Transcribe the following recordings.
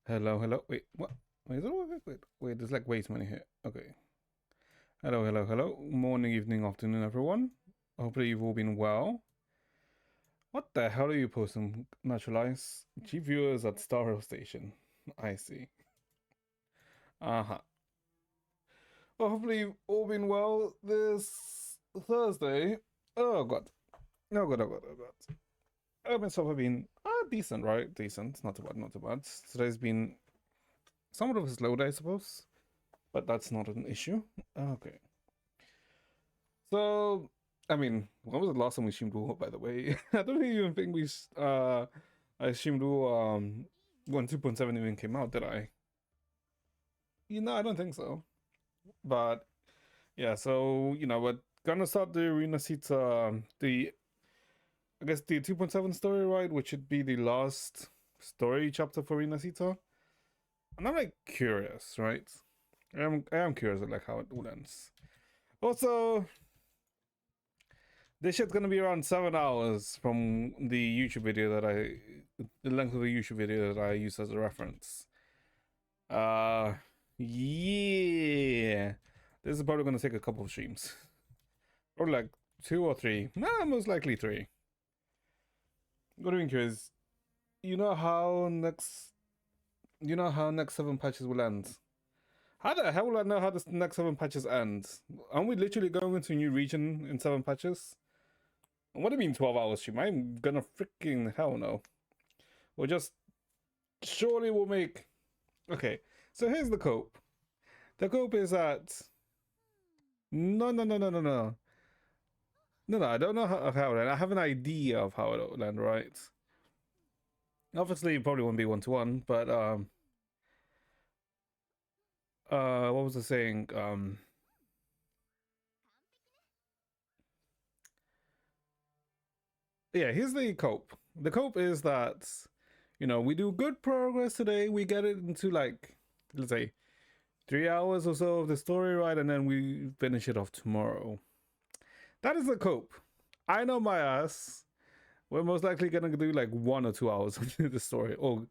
Hello, hello. Wait, what? Wait, wait. There's like way too many here. Okay. Hello, hello, hello. Morning, evening, afternoon, everyone. Hopefully you've all been well. What the hell are you posting, Naturalize? G viewers at Star Rail Station. I see. Uh-huh. Well, hopefully you've all been well this Thursday. Oh, God. Oh, God, oh, God, oh, God. Myself have been decent, right? Decent. Not too bad, not too bad. Today's been somewhat of a slow day, I suppose. But that's not an issue. Okay. So, I mean, when was the last time we streamed Duo, by the way? I don't even think I streamed Duo, when 2.7 even came out, did I? I don't think so. But, yeah, so, we're gonna start the Rinacita, I guess the 2.7 story, right? Which should be the last story chapter for Rinacita. And I'm, like, curious, right? I am curious, like, how it all ends. Also, this shit's gonna be around 7 hours from the length of the YouTube video that I use as a reference. Uh, yeah. This is probably gonna take a couple of streams. Or like 2 or 3. Nah, most likely 3. What do you think is, you know how next, next 7 patches will end? How the hell will I know how the next 7 patches end? Aren't we literally going into a new region in 7 patches? What do you mean 12 hours stream? I'm gonna freaking hell no. We'll just surely we'll make. Okay, so here's the cope. The cope is that no, no, no, no, no, no, no, no. I don't know how it end. I have an idea of how it'll end, right? Obviously, it probably won't be 1-to-1, but what was I saying? Yeah, here's the cope. The cope is that we do good progress today. We get it into like, let's say, 3 hours or so of the story, right? And then we finish it off tomorrow. That is the cope. I know my ass. We're most likely gonna do like 1 or 2 hours of the story. Or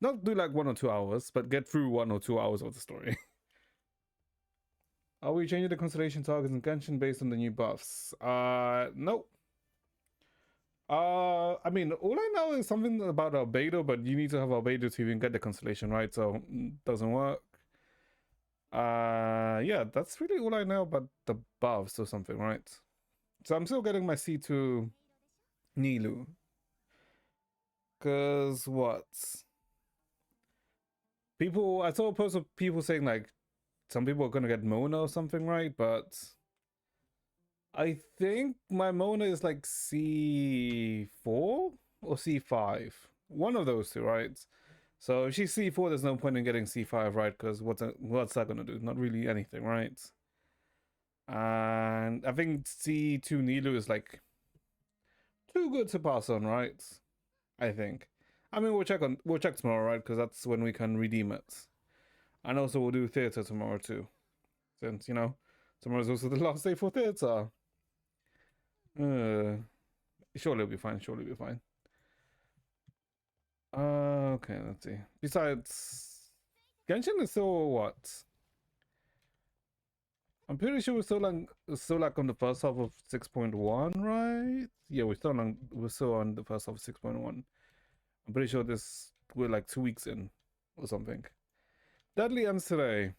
not do like 1 or 2 hours, but get through 1 or 2 hours of the story. Are we changing the constellation targets in Genshin based on the new buffs? Nope. I mean, all I know is something about albedo, but you need to have albedo to even get the constellation, right? So doesn't work. Yeah, that's really all I know about the buffs or something, right? So I'm still getting my C2 Nilu. Cause what? I saw a post of people saying like some people are gonna get Mona or something, right? But I think my Mona is like C4 or C5. One of those two, right? So if she's C4, there's no point in getting C5, right? Because what's that gonna do? Not really anything, right? And I think C2 Nilu is like too good to pass on, right? I think. I mean, we'll check tomorrow, right? Because that's when we can redeem it. And also we'll do theater tomorrow too, since tomorrow's also the last day for theater. Surely it'll be fine. Surely it'll be fine. Okay, let's see. Besides, Genshin is still what? I'm pretty sure we're still like on the first half of 6.1, right? Yeah, we're still on the first half of 6.1. I'm pretty sure we're like 2 weeks in or something. Deadly ends today.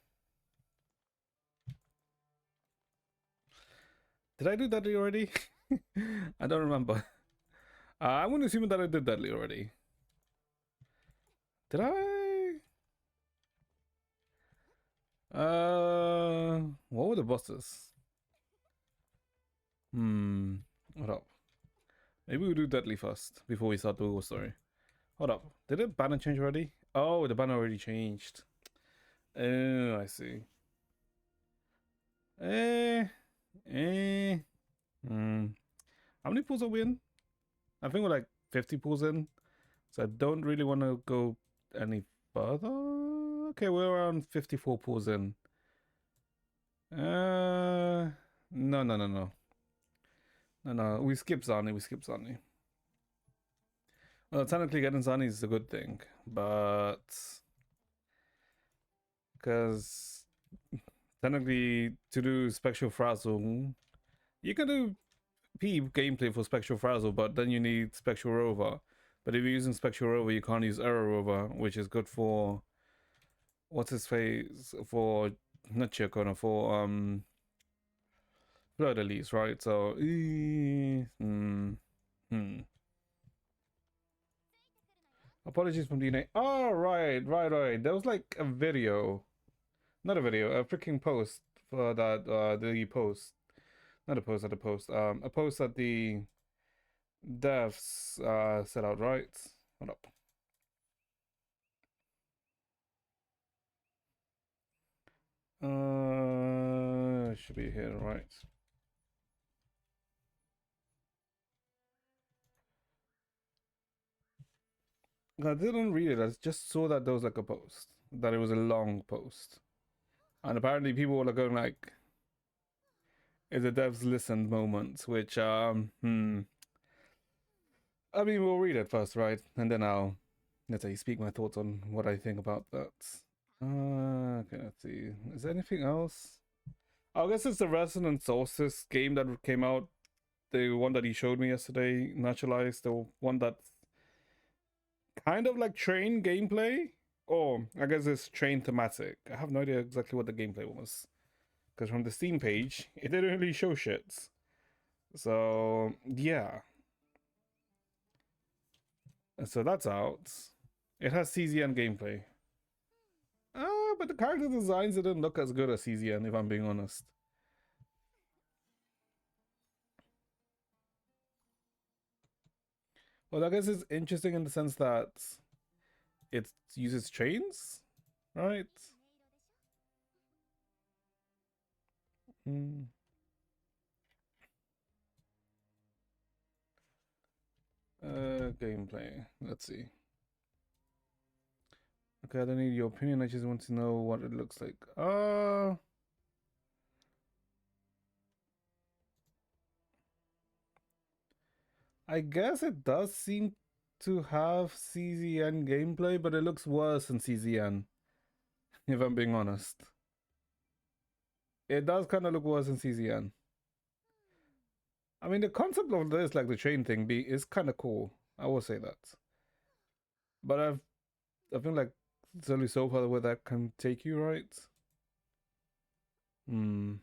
Did I do Deadly already? I don't remember. I'm gonna assume that I did Deadly already. Did I? What were the bosses? Hold up. Maybe we'll do Deadly first before we start the whole story. Hold up. Did the banner change already? Oh, the banner already changed. Oh, I see. Eh. Eh. Hmm. How many pulls are we in? I think we're like 50 pulls in. So I don't really want to go any further. Okay, we're around 54 pulls in. No, no, no, no. No, no, we skip Zani. Well, technically getting Zani is a good thing, but Because technically, to do Spectral Frazzle, you can do P gameplay for Spectral Frazzle, but then you need Spectral Rover. But if you're using Spectral Rover, you can't use Error Rover, which is good for what's his face for not Chircona for Fleur de Lis, right? So apologies from DNA. Oh right. There was like a video, not a video, a freaking post for that the post, not a post at a post, a post that the devs set out, right? Hold up. Should be here, right? I didn't read it. I just saw that there was like a post, that it was a long post, and apparently people were going like, "Is the devs listened?" moments, which I mean, we'll read it first, right, and then I'll let's say speak my thoughts on what I think about that. Okay, let's see. Is there anything else? I guess it's the Resonant Solstice game that came out. The one that he showed me yesterday, Naturalized, the one that's kind of like train gameplay. Or I guess it's train thematic. I have no idea exactly what the gameplay was. Because from the Steam page, it didn't really show shit. So, yeah. So that's out. It has CZN gameplay. But the character designs didn't look as good as CZN, if I'm being honest. Well, I guess it's interesting in the sense that it uses trains, right? Gameplay. Let's see. Okay, I don't need your opinion. I just want to know what it looks like. I guess it does seem to have CZN gameplay, but it looks worse than CZN, if I'm being honest. It does kind of look worse than CZN. I mean, the concept of this, like the train thing, is kind of cool. I will say that. But I think like it's only so far where that can take you, right? So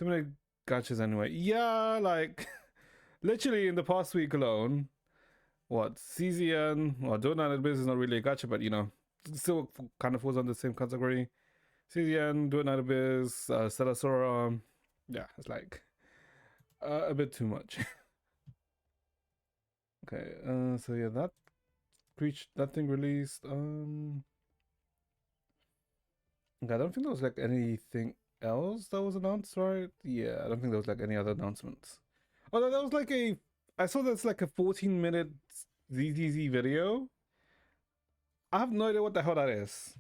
many gotchas anyway. Yeah, like literally in the past week alone, what CZN or Don't Nine Biz is not really a gacha, but you know, still kind of falls under the same category. CZN, Don't Nine Biz, Stellasora, yeah, it's like a bit too much. Okay, so yeah, that thing released. Okay, I don't think there was like anything else that was announced, right? Yeah, I don't think there was like any other announcements. Although that was like I saw that's like a 14-minute ZTZ video. I have no idea what the hell that is.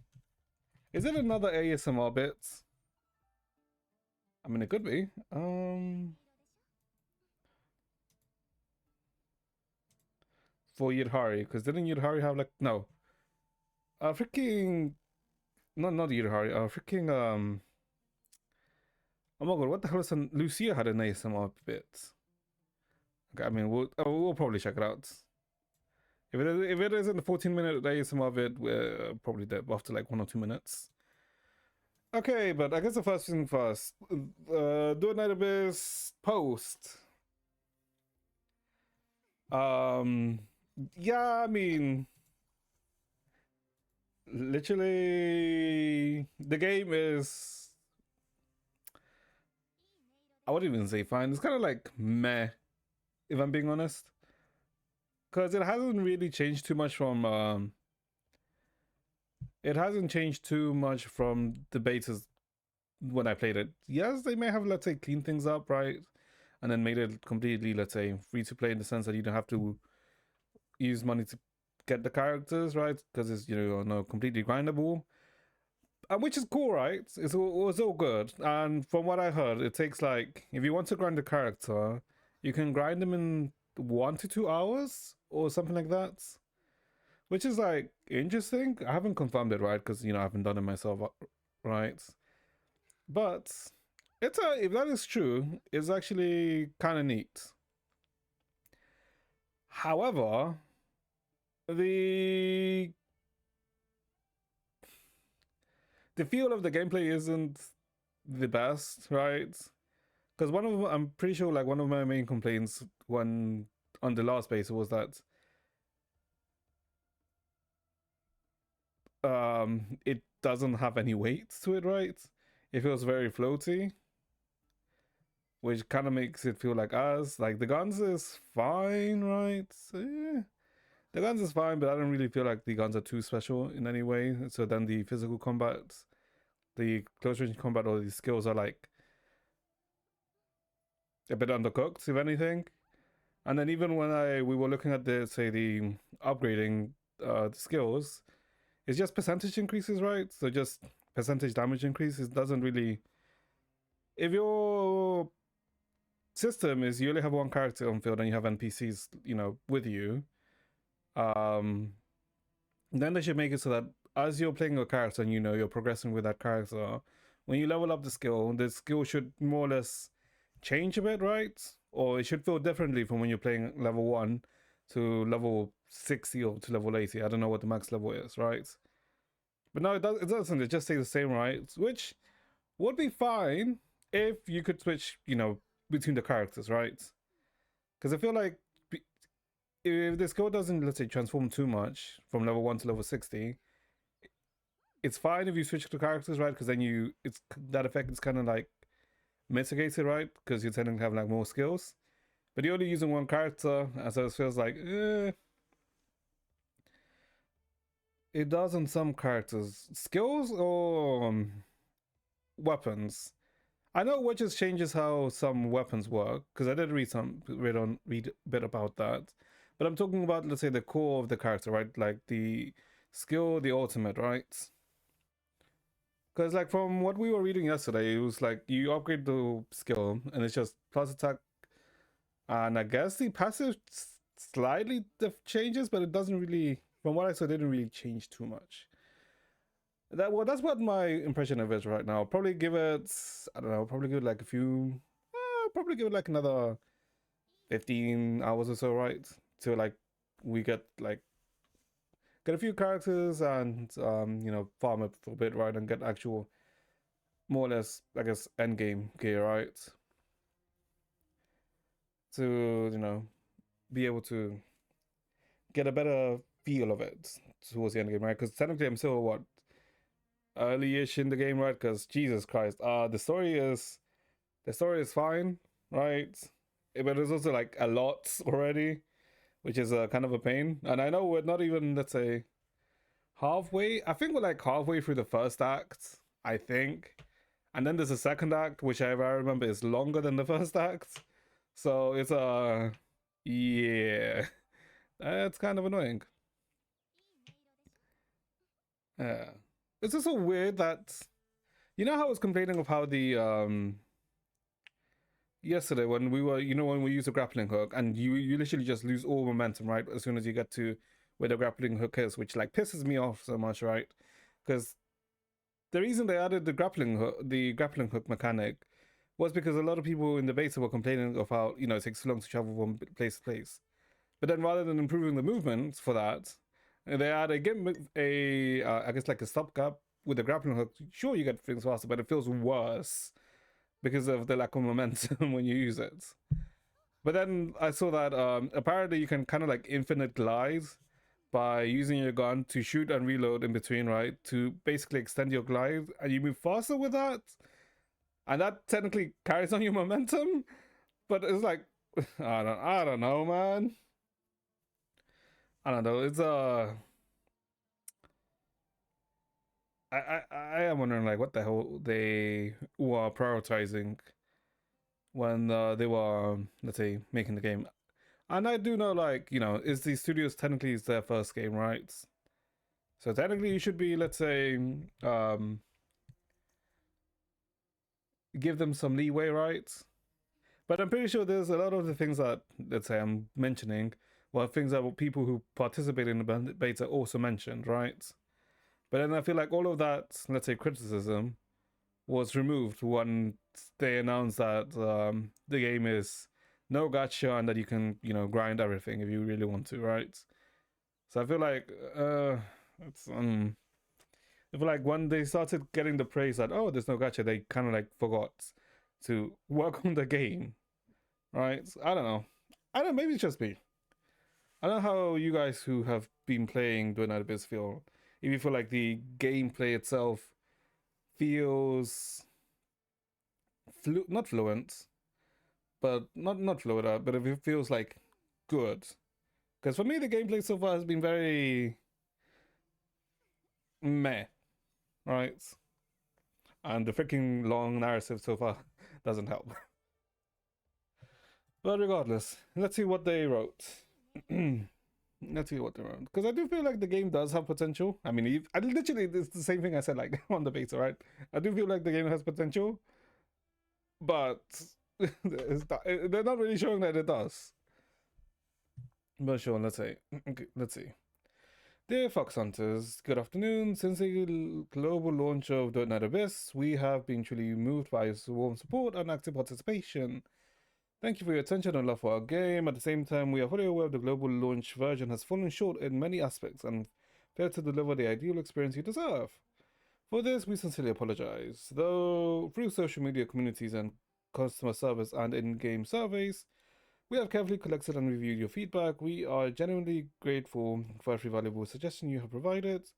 Is it another ASMR bit? I mean, it could be. For Yudhari, because didn't Yudhari have like no? Freaking not Yudhari. Freaking oh my god, what the hell is Lucia had an ASMR bit? Okay, I mean we'll probably check it out. If it isn't a 14-minute ASMR vid, we're probably dead after like 1 or 2 minutes. Okay, but I guess the first thing first. Do a Night Abyss post. Yeah, I mean, literally, the game is. I wouldn't even say fine. It's kind of like meh, if I'm being honest, because it hasn't really changed too much from. It hasn't changed too much from the betas when I played it. Yes, they may have, let's say, cleaned things up, right, and then made it completely, let's say, free to play in the sense that you don't have to use money to get the characters, right? Because it's no completely grindable, which is cool, right? It was all good. And from what I heard, it takes like if you want to grind the character, you can grind them in 1 to 2 hours or something like that, which is like interesting. I haven't confirmed it, right? Because I haven't done it myself, right? But if that is true, it's actually kind of neat. However, the the feel of the gameplay isn't the best, right? Because I'm pretty sure like one of my main complaints when on the last base was that it doesn't have any weight to it, right? It feels very floaty, which kind of makes it feel like us. Like the guns is fine, right? The guns is fine, but I don't really feel like the guns are too special in any way. So then the physical combat, the close range combat, or the skills are like a bit undercooked, if anything. And then even when we were looking at the upgrading skills, it's just percentage increases, right? So just percentage damage increases doesn't really. If your system is you only have one character on field and you have NPCs, with you, then they should make it so that as you're playing a character and you're progressing with that character, when you level up the skill should more or less change a bit, right? Or it should feel differently from when you're playing level 1 to level 60 or to level 80. I don't know what the max level is, right? But no, it doesn't. It just stays the same, right? Which would be fine if you could switch, between the characters, right? Because I feel like if the skill doesn't, let's say, transform too much from level 1 to level 60, it's fine if you switch the characters, right? Because then that effect is kind of like mitigated, right? Because you tend to have like more skills. But you're only using one character, and so it feels like it does on some characters. Skills or weapons. I know Wedges changes how some weapons work because I did read a bit about that. But I'm talking about, let's say, the core of the character, right? Like the skill, the ultimate, right? Because like from what we were reading yesterday, it was like you upgrade the skill and it's just plus attack, and I guess the passive slightly changes, but it doesn't really. From what I saw, it didn't really change too much. That's what my impression of it is right now. Probably give it, I don't know, probably give it like a few, probably give it like another 15 hours or so, right? So like we get a few characters and farm it for a bit, right, and get actual more or less, I guess, end game gear, right? To be able to get a better feel of it towards the end game, right? Because technically I'm still early-ish in the game, right? Because Jesus Christ, the story is fine, right? But there's also like a lot already, which is kind of a pain. And I know we're not even, let's say, halfway. I think we're like halfway through the first act, I think. And then there's a second act, which I remember is longer than the first act. So it's yeah, it's kind of annoying. Yeah, it's also weird that how I was complaining of how the yesterday when we were when we use a grappling hook and you literally just lose all momentum right as soon as you get to where the grappling hook is, which like pisses me off so much, right? Because the reason they added the grappling hook mechanic was because a lot of people in the beta were complaining of how it takes so long to travel from place to place. But then rather than improving the movement for that, they add I guess like a stopgap with the grappling hook. Sure, you get things faster, but it feels worse because of the lack of momentum when you use it. But then I saw that apparently you can kind of like infinite glide by using your gun to shoot and reload in between, right? To basically extend your glide and you move faster with that. And that technically carries on your momentum. But it's like I don't know, man. I don't know. It's I am wondering like what the hell they were prioritizing when they were let's say making the game. And I do know like is the studios technically is their first game, right? So technically you should be, let's say, give them some leeway, right? But I'm pretty sure there's a lot of the things that, let's say, I'm mentioning well, things that people who participate in the beta also mentioned, right? But then I feel like all of that, let's say, criticism was removed when they announced that the game is no gacha and that you can, grind everything if you really want to, right? So I feel like it's I feel like when they started getting the praise that there's no gacha, they kind of like forgot to work on the game, right? I don't know. I don't know. Maybe it's just me. I don't know how you guys who have been playing Doing Out Abyss feel. If you feel like the gameplay itself feels not fluent, but not fluid, but if it feels like good. Because for me, the gameplay so far has been very meh, right? And the freaking long narrative so far doesn't help. But regardless, let's see what they wrote. Let's see what they wrote. Because I do feel like the game does have potential. I mean, I literally, it's the same thing I said like on the beta, right? I do feel like the game has potential, but they're not really showing that it does. But sure, let's see. Okay, let's see. Dear Fox Hunters, good afternoon. Since the global launch of Don't Night Abyss, we have been truly moved by your warm support and active participation. Thank you for your attention and love for our game. At the same time, we are fully aware the global launch version has fallen short in many aspects and failed to deliver the ideal experience you deserve. For this, we sincerely apologize. Though through social media communities and customer service and in-game surveys, we have carefully collected and reviewed your feedback. We are genuinely grateful for every valuable suggestion you have provided.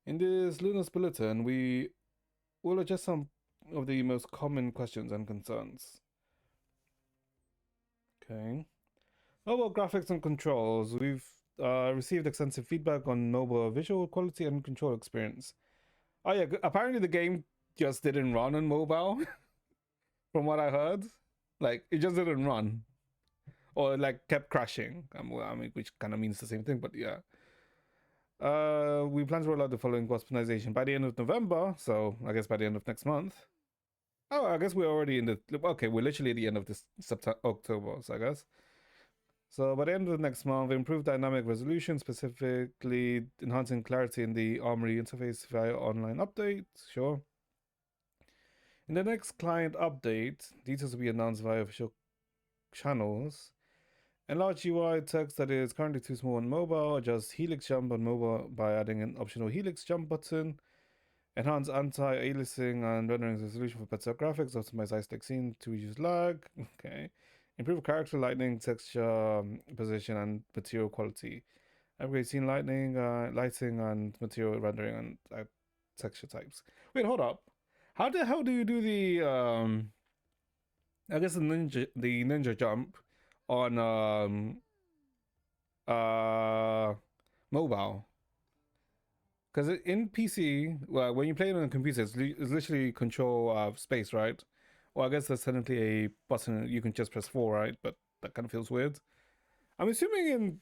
In this Lunas Bulletin, we will address some of the most common questions and concerns. Okay. Mobile graphics and controls. We've received extensive feedback on mobile visual quality and control experience. Oh yeah, apparently the game just didn't run on mobile, from what I heard. Like, it just didn't run. Or like kept crashing. I mean, which kind of means the same thing, but yeah. We plan to roll out the following optimization by the end of November, so I guess by the end of next month. Oh, I guess we're already in the we're literally at the end of this October, so I guess. So by the end of the next month, improve dynamic resolution, specifically enhancing clarity in the Armory interface via online update. Sure. In the next client update, details will be announced via official channels. Enlarge UI text that is currently too small on mobile. Adjust Helix Jump on mobile by adding an optional Helix Jump button. Enhance anti-aliasing and rendering resolution for better graphics. Optimize iStack scene to reduce lag. Okay. Improve character lighting, texture, position, and material quality. Upgrade scene lighting and material rendering and texture types. Wait, hold up. How the hell do you do the I guess the ninja jump on mobile? Because in PC, well, when you play it on a computer, it's literally control space, right? Well, I guess there's technically a button you can just press 4, right? But that kind of feels weird. I'm assuming in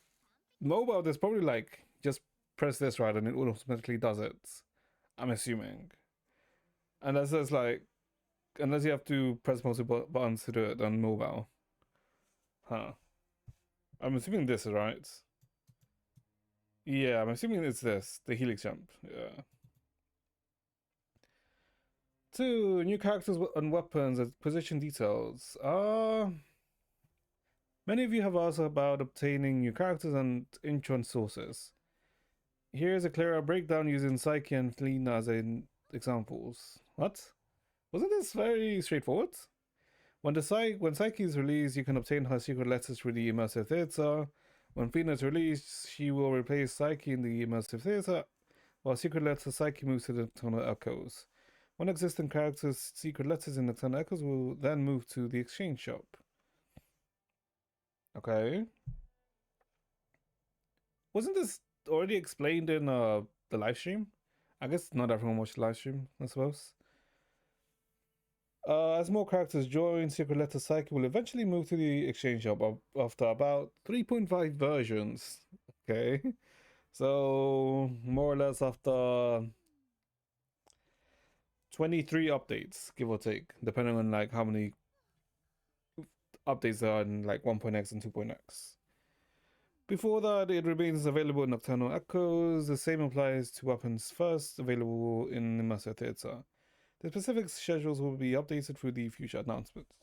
mobile, there's probably like just press this, right, and it automatically does it. I'm assuming. Unless there's like, unless you have to press multiple buttons to do it on mobile. Huh. I'm assuming this is right. Yeah, I'm assuming it's this, the Helix Jump. Yeah. 2. New characters and weapons and position details. Many of you have asked about obtaining new characters and intron sources. Here's a clearer breakdown using Psyche and Fleena as examples. What? Wasn't this very straightforward? When Psyche is released, you can obtain her secret letters through the immersive theater. When Fleena is released, she will replace Psyche in the immersive theater, while secret letter Psyche moves to the Nocturnal Echoes. One existing character's secret letters in Nocturnal Echoes will then move to the exchange shop. Okay. Wasn't this already explained in the live stream? I guess not everyone watched the live stream, I suppose. As more characters join, Secret Letter Psyche will eventually move to the exchange shop after about 3.5 versions. Okay. So, more or less after 23 updates, give or take, depending on like how many updates are in like 1.x and 2.x. Before that, it remains available in Nocturnal Echoes. The same applies to weapons first available in Immersive Theater. The specific schedules will be updated through the future announcements.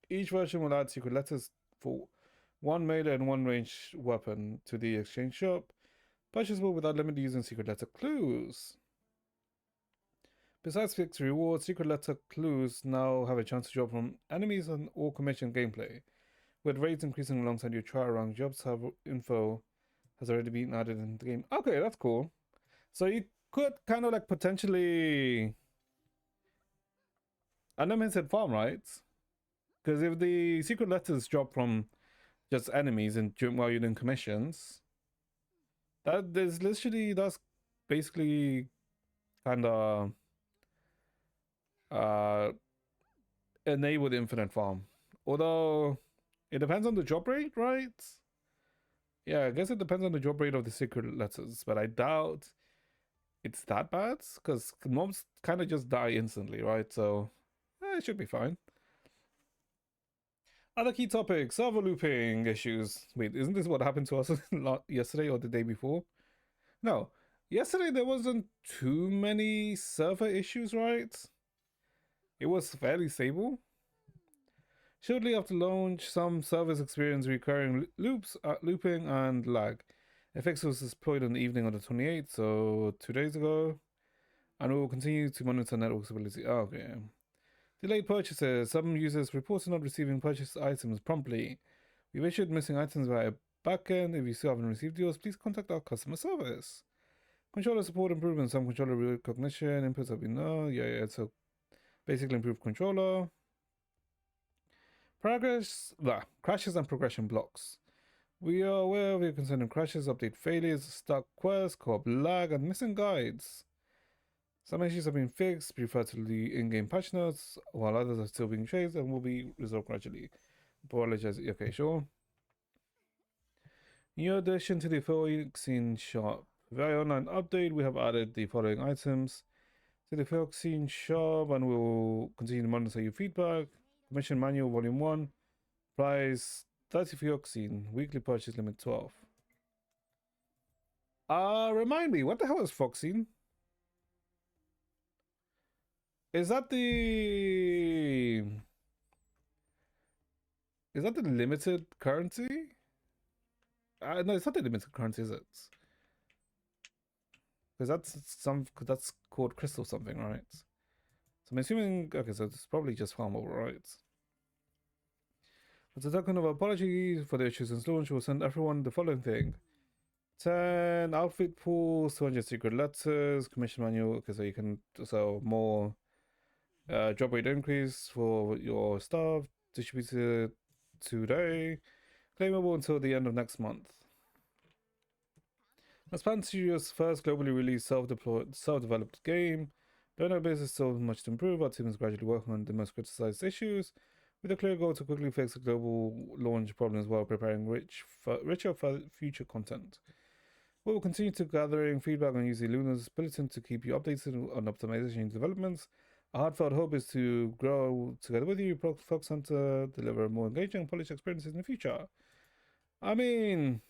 Each version will add secret letters for one melee and one ranged weapon to the exchange shop, purchasable without limit using secret letter clues. Besides fixed rewards, secret letter clues now have a chance to drop from enemies and or commission gameplay, with rates increasing alongside your trial round. Jobs have info has already been added in the game. Okay, that's cool. So you could kind of like potentially unlimited farm, right? Because if the secret letters drop from just enemies and while you're doing commissions, that's basically kind of uh enabled infinite farm. Although it depends on the drop rate, right? Yeah, I guess it depends on the drop rate of the secret letters, but I doubt it's that bad because mobs kind of just die instantly, right? So it should be fine. Other key topics: server looping issues. Wait, isn't this what happened to us yesterday or the day before? No, yesterday there wasn't too many server issues, right? It was fairly stable. Shortly after launch, some servers experienced recurring looping and lag. A fix was deployed on the evening of the 28th, so 2 days ago, and we will continue to monitor network stability. Oh, okay. Delayed purchases. Some users reported not receiving purchased items promptly. We've issued missing items via backend. If you still haven't received yours, please contact our customer service. Controller support improvements. Some controller recognition inputs have been yeah. So basically improved controller. Crashes and progression blocks. We are aware of your concerning crashes, update failures, stuck quests, co-op lag, and missing guides. Some issues have been fixed, refer to the in-game patch notes, while others are still being chased and will be resolved gradually. Apologize. Okay, sure. New addition to the Phoenixine shop. Via online update, we have added the following items to the Phoenixine shop, and we will continue to monitor your feedback. Commission Manual Volume 1. Price 30 Phoenixine. Weekly purchase limit 12. Remind me, what the hell is Foxine? Is that the limited currency? No, it's not the limited currency, is it? Because that's called crystal something, right? So I'm assuming, okay, so it's probably just farmable, right? As a token of apology for the issues since launch, we'll send everyone the following thing: 10 outfit pools, 200 secret letters, commission manual. Okay, so you can more job rate increase for your staff, distributed today, claimable until the end of next month. As Pan Studios' first globally released self-developed game, though no business still much to improve, our team is gradually working on the most criticized issues, with a clear goal to quickly fix the global launch problems while preparing richer future content. We will continue to gathering feedback on using Luna's bulletin to keep you updated on optimization developments. Our heartfelt hope is to grow together with you, Fox Hunter, deliver more engaging and polished experiences in the future. I mean,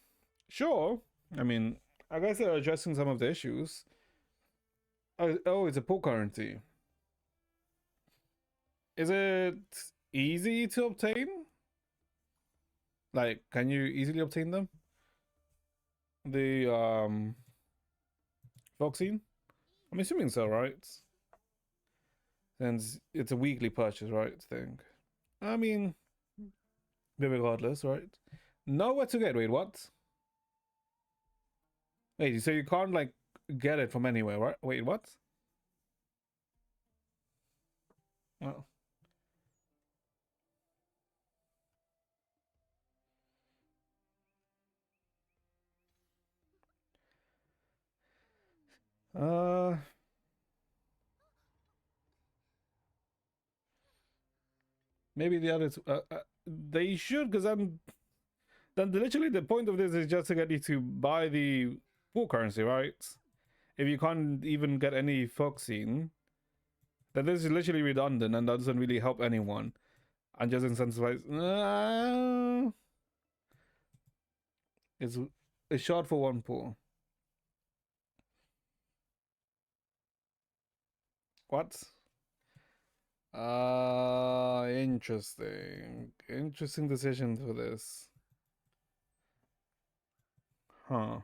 sure. I mean, I guess they're addressing some of the issues. Oh, it's a pool currency. Is it easy to obtain? Like, can you easily obtain them? The Foxine? I'm assuming so, right? Since it's a weekly purchase, right? Thing. I mean, regardless, right? Nowhere to get. Wait, what? Wait, so you can't like get it from anywhere, right? Wait, what? Oh. Maybe the others. They should, because then literally the point of this is just to get you to buy the pool currency, right? If you can't even get any Foxine, then this is literally redundant and doesn't really help anyone, and just incentivize. It's a shot for one pool. What? Interesting. Interesting decision for this. Huh.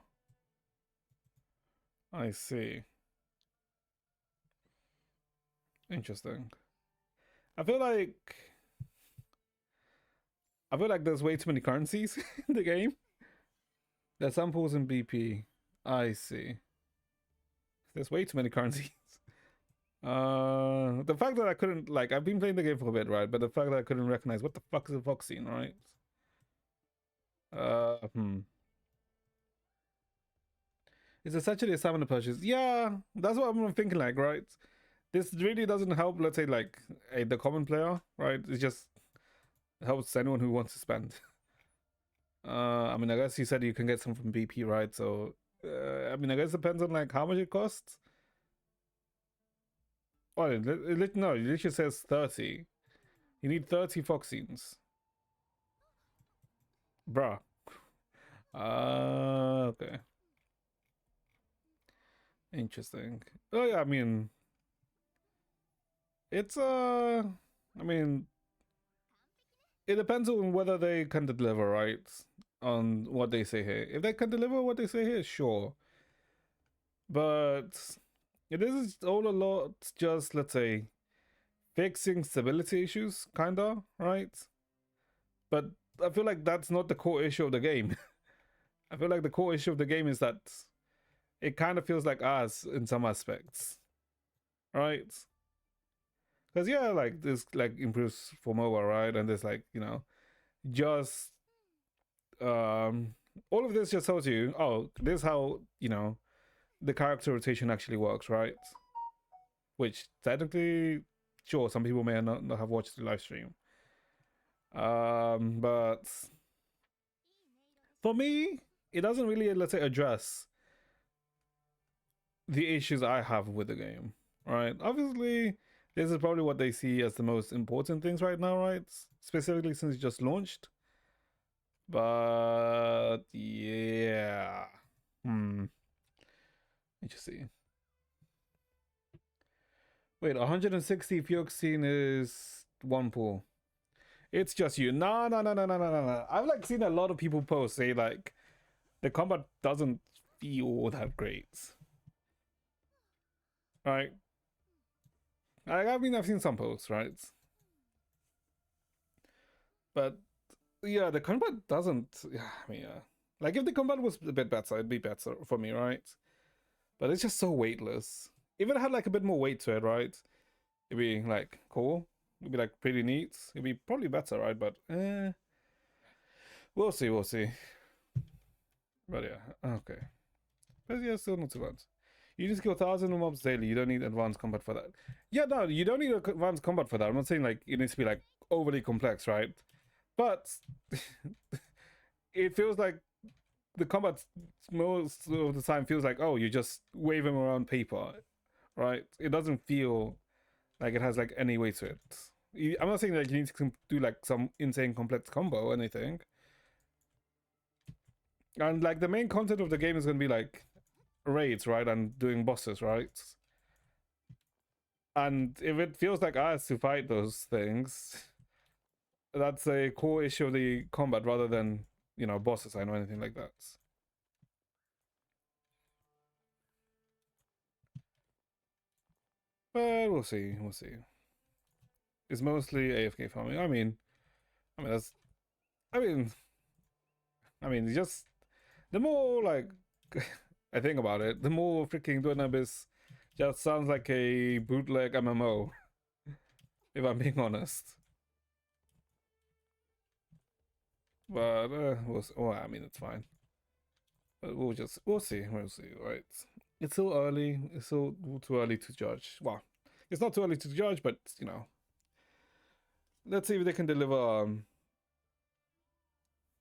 I see. Interesting. I feel like I feel like there's way too many currencies in the game. There's some pools in BP. I see. There's way too many currencies. The fact that I couldn't like I've been playing the game for a bit, right? But the fact that I couldn't recognize what the fuck is a voxine, right? Hmm. It's essentially a summoner purchase. Yeah, that's what I'm thinking. Like, right? This really doesn't help. Let's say like the common player, right? It just helps anyone who wants to spend. I mean, I guess you said you can get some from BP, right? So, I mean, I guess it depends on like how much it costs. Oh, no, it literally says 30. You need 30 Foxines. Bruh. Okay. Interesting. Oh yeah, I mean, it's I mean, it depends on whether they can deliver, right? On what they say here. If they can deliver what they say here, sure. But it is all a lot just, let's say, fixing stability issues, kinda, right? But I feel like that's not the core issue of the game. I feel like the core issue of the game is that it kind of feels like us in some aspects, right? Because yeah, like this like improves for mobile, right? And there's like just all of this just tells you, oh, this is how the character rotation actually works, right? Which technically, sure, some people may not have watched the live stream. But for me, it doesn't really, let's say, address the issues I have with the game, right? Obviously, this is probably what they see as the most important things right now, right? Specifically since it just launched. But yeah. Interesting. Wait, 160 Fioxine is one pool. It's just you. No, no, no, no, no, no, no, no. I've like seen a lot of people post say like the combat doesn't feel that great. Right? I mean, I've seen some posts, right? But yeah, the combat doesn't. Yeah, I mean, yeah. Like if the combat was a bit better, it'd be better for me, right? But it's just so weightless. If it had like a bit more weight to it, right? It'd be like cool. It'd be like pretty neat. It'd be probably better, right? But we'll see, we'll see. But yeah, okay. But yeah, still not too bad. You just kill 1,000 mobs daily. You don't need advanced combat for that. Yeah, no, you don't need advanced combat for that. I'm not saying like it needs to be like overly complex, right? But it feels like the combat most of the time feels like, oh, you just wave him around paper, right? It doesn't feel like it has like any weight to it. I'm not saying that you need to do like some insane complex combo or anything. And like the main content of the game is going to be like raids, right? And doing bosses, right? And if it feels like us to fight those things, that's a core issue of the combat rather than, bosses or anything like that. But we'll see. We'll see. It's mostly AFK farming. That's. I mean, just the more like I think about it, the more freaking Doing Abyss just sounds like a bootleg MMO. If I'm being honest. But I mean, it's fine. But we'll see. We'll see. Right? It's still early. It's still too early to judge. Well, it's not too early to judge, but let's see if they can deliver.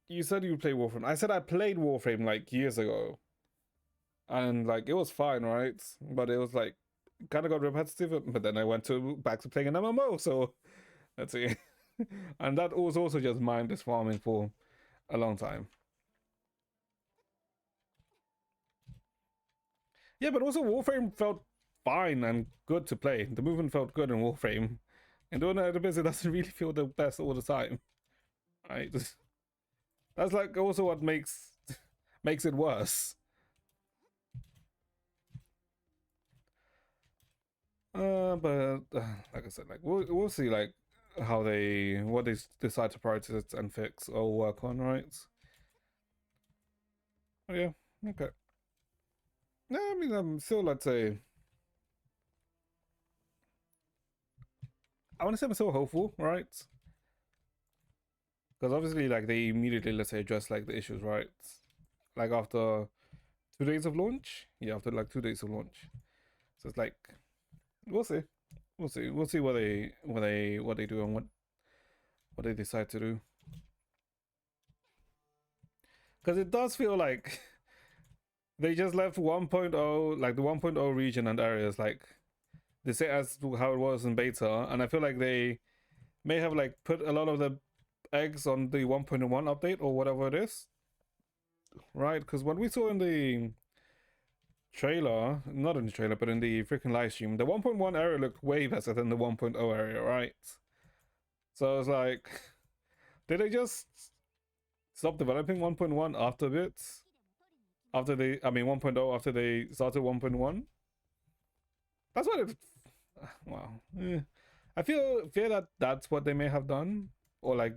You said you play Warframe. I said I played Warframe like years ago, and like it was fine, right? But it was like kind of got repetitive. But then I went back to playing an MMO. So let's see. And that was also just mindless farming for a long time. Yeah, but also Warframe felt fine and good to play. The movement felt good in Warframe. And doing it it doesn't really feel the best all the time. Right? That's like also what makes it worse. But like I said, like we'll see like how what they decide to prioritize and fix or work on, right? Oh, yeah, okay. Yeah, I mean, I'm still, let's say, I want to say I'm still hopeful, right? Because obviously, like they immediately, let's say, address like the issues, right? Like after 2 days of launch, yeah, after like 2 days of launch. So it's like we'll see, we'll see what they do and what they decide to do. Because it does feel like they just left 1.0, like the 1.0 region and areas, like they say as to how it was in beta, and I feel like they may have like put a lot of the eggs on the 1.1 update or whatever it is, right? Because what we saw in the trailer, not in the trailer, but in the freaking live stream, the 1.1 area looked way better than the 1.0 area, right? So I was like, did they just stop developing 1.1 after bits? After they, I mean 1.0 after they started 1.1? That's what it. Wow. I fear that that's what they may have done, or like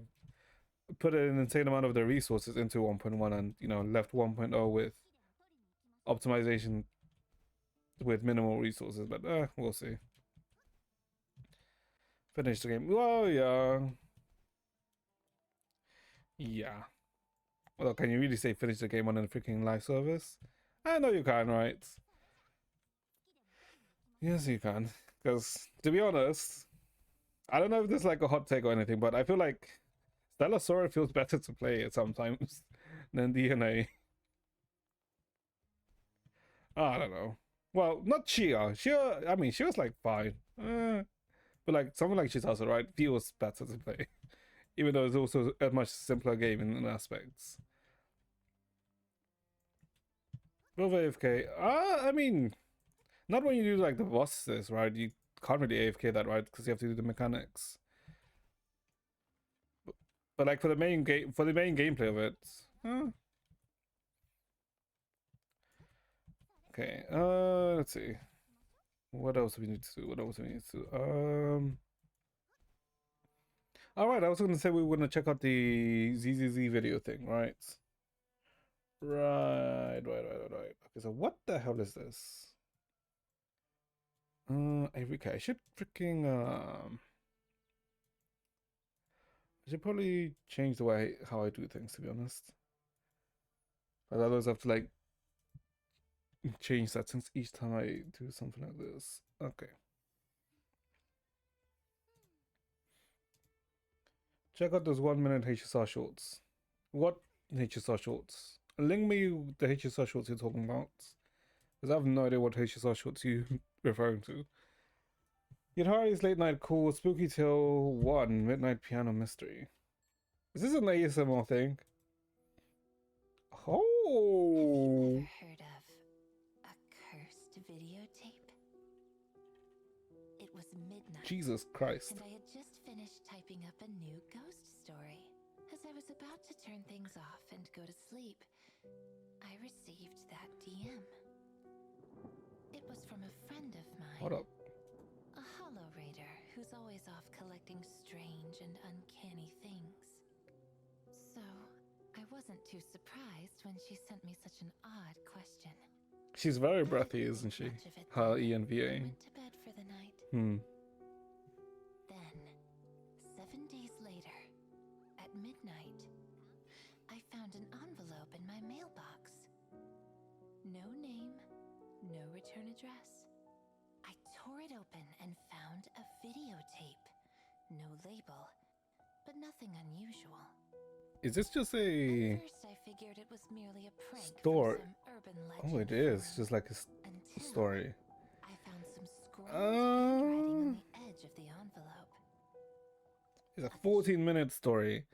put an insane amount of their resources into 1.1 and left 1.0 with optimization with minimal resources. But we'll see. Finish the game. Well, yeah. Well, can you really say finish the game on a freaking live service? I know you can, right? Yes, you can. Because to be honest, I don't know if this is like a hot take or anything, but I feel like Stellar Sora feels better to play at sometimes than DNA. I don't know. Well, not Chia. Chia, I mean, she was like fine. But like something like Chitasa, right, feels better to play. Even though it's also a much simpler game in aspects. Both AFK. I mean, not when you do like the bosses, right? You can't really AFK that, right? Because you have to do the mechanics. But like for the main gameplay of it. Okay. Let's see. What else do we need to do? All right. I was gonna say we were gonna check out the ZZZ video thing, right? Right. Okay. So what the hell is this? Okay. I should freaking I should probably change the way how I do things, to be honest. But otherwise, I have to like change settings each time I do something like this. Okay. Check out those 1 minute HSR shorts. What HSR shorts? Link me the HSR shorts you're talking about. Because I have no idea what HSR shorts you're referring to. Yadhari's Late Night Call, Spooky Till 1, Midnight Piano Mystery. Is this an ASMR thing? Oh! Have you ever heard of a cursed videotape? It was midnight. Jesus Christ. And I had just finished typing up a new ghost story. As I was about to turn things off and go to sleep, I received that DM. It was from a friend of mine. Hold up. A hollow raider who's always off collecting strange and uncanny things. So, I wasn't too surprised when she sent me such an odd question. She's very breathy, isn't she? Her ENVA. Went to bed for the night. Then, 7 days later, at midnight, I found an envelope in my mailbox. No name, no return address. I tore it open and found a videotape. No label, but nothing unusual. is this just At a first, I figured it was merely a prank story? from some urban legend. Oh, it is just like a Until story. I found some scrawled handwriting on the edge of the envelope. It's a 14-minute story.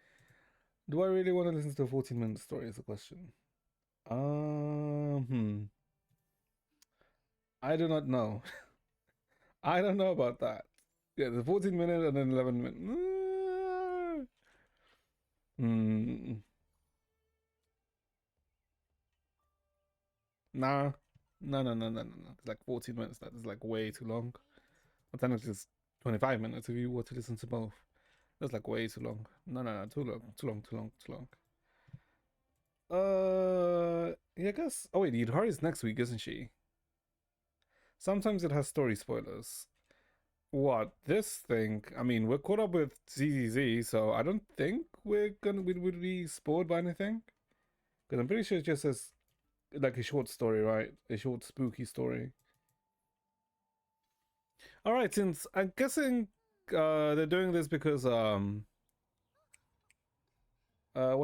Do I really want to listen to a 14-minute story? Is the question. I do not know. I don't know about that. Yeah, the 14 minute and then 11 minute. Mm, nah. No, no, no, no, no, no. It's like 14 minutes. That is like way too long. But then it's just 25 minutes if you were to listen to both. That's like way too long. No, no, no. Too long. Too long. Too long. Too long. Yeah, I guess. Oh, wait. Yudhari's next week, isn't she? Sometimes it has story spoilers. What this thing? I mean, we're caught up with ZZZ, so I don't think we would be spoiled by anything. Because I'm pretty sure it just says like a short story, right? A short spooky story. All right, since I'm guessing they're doing this because what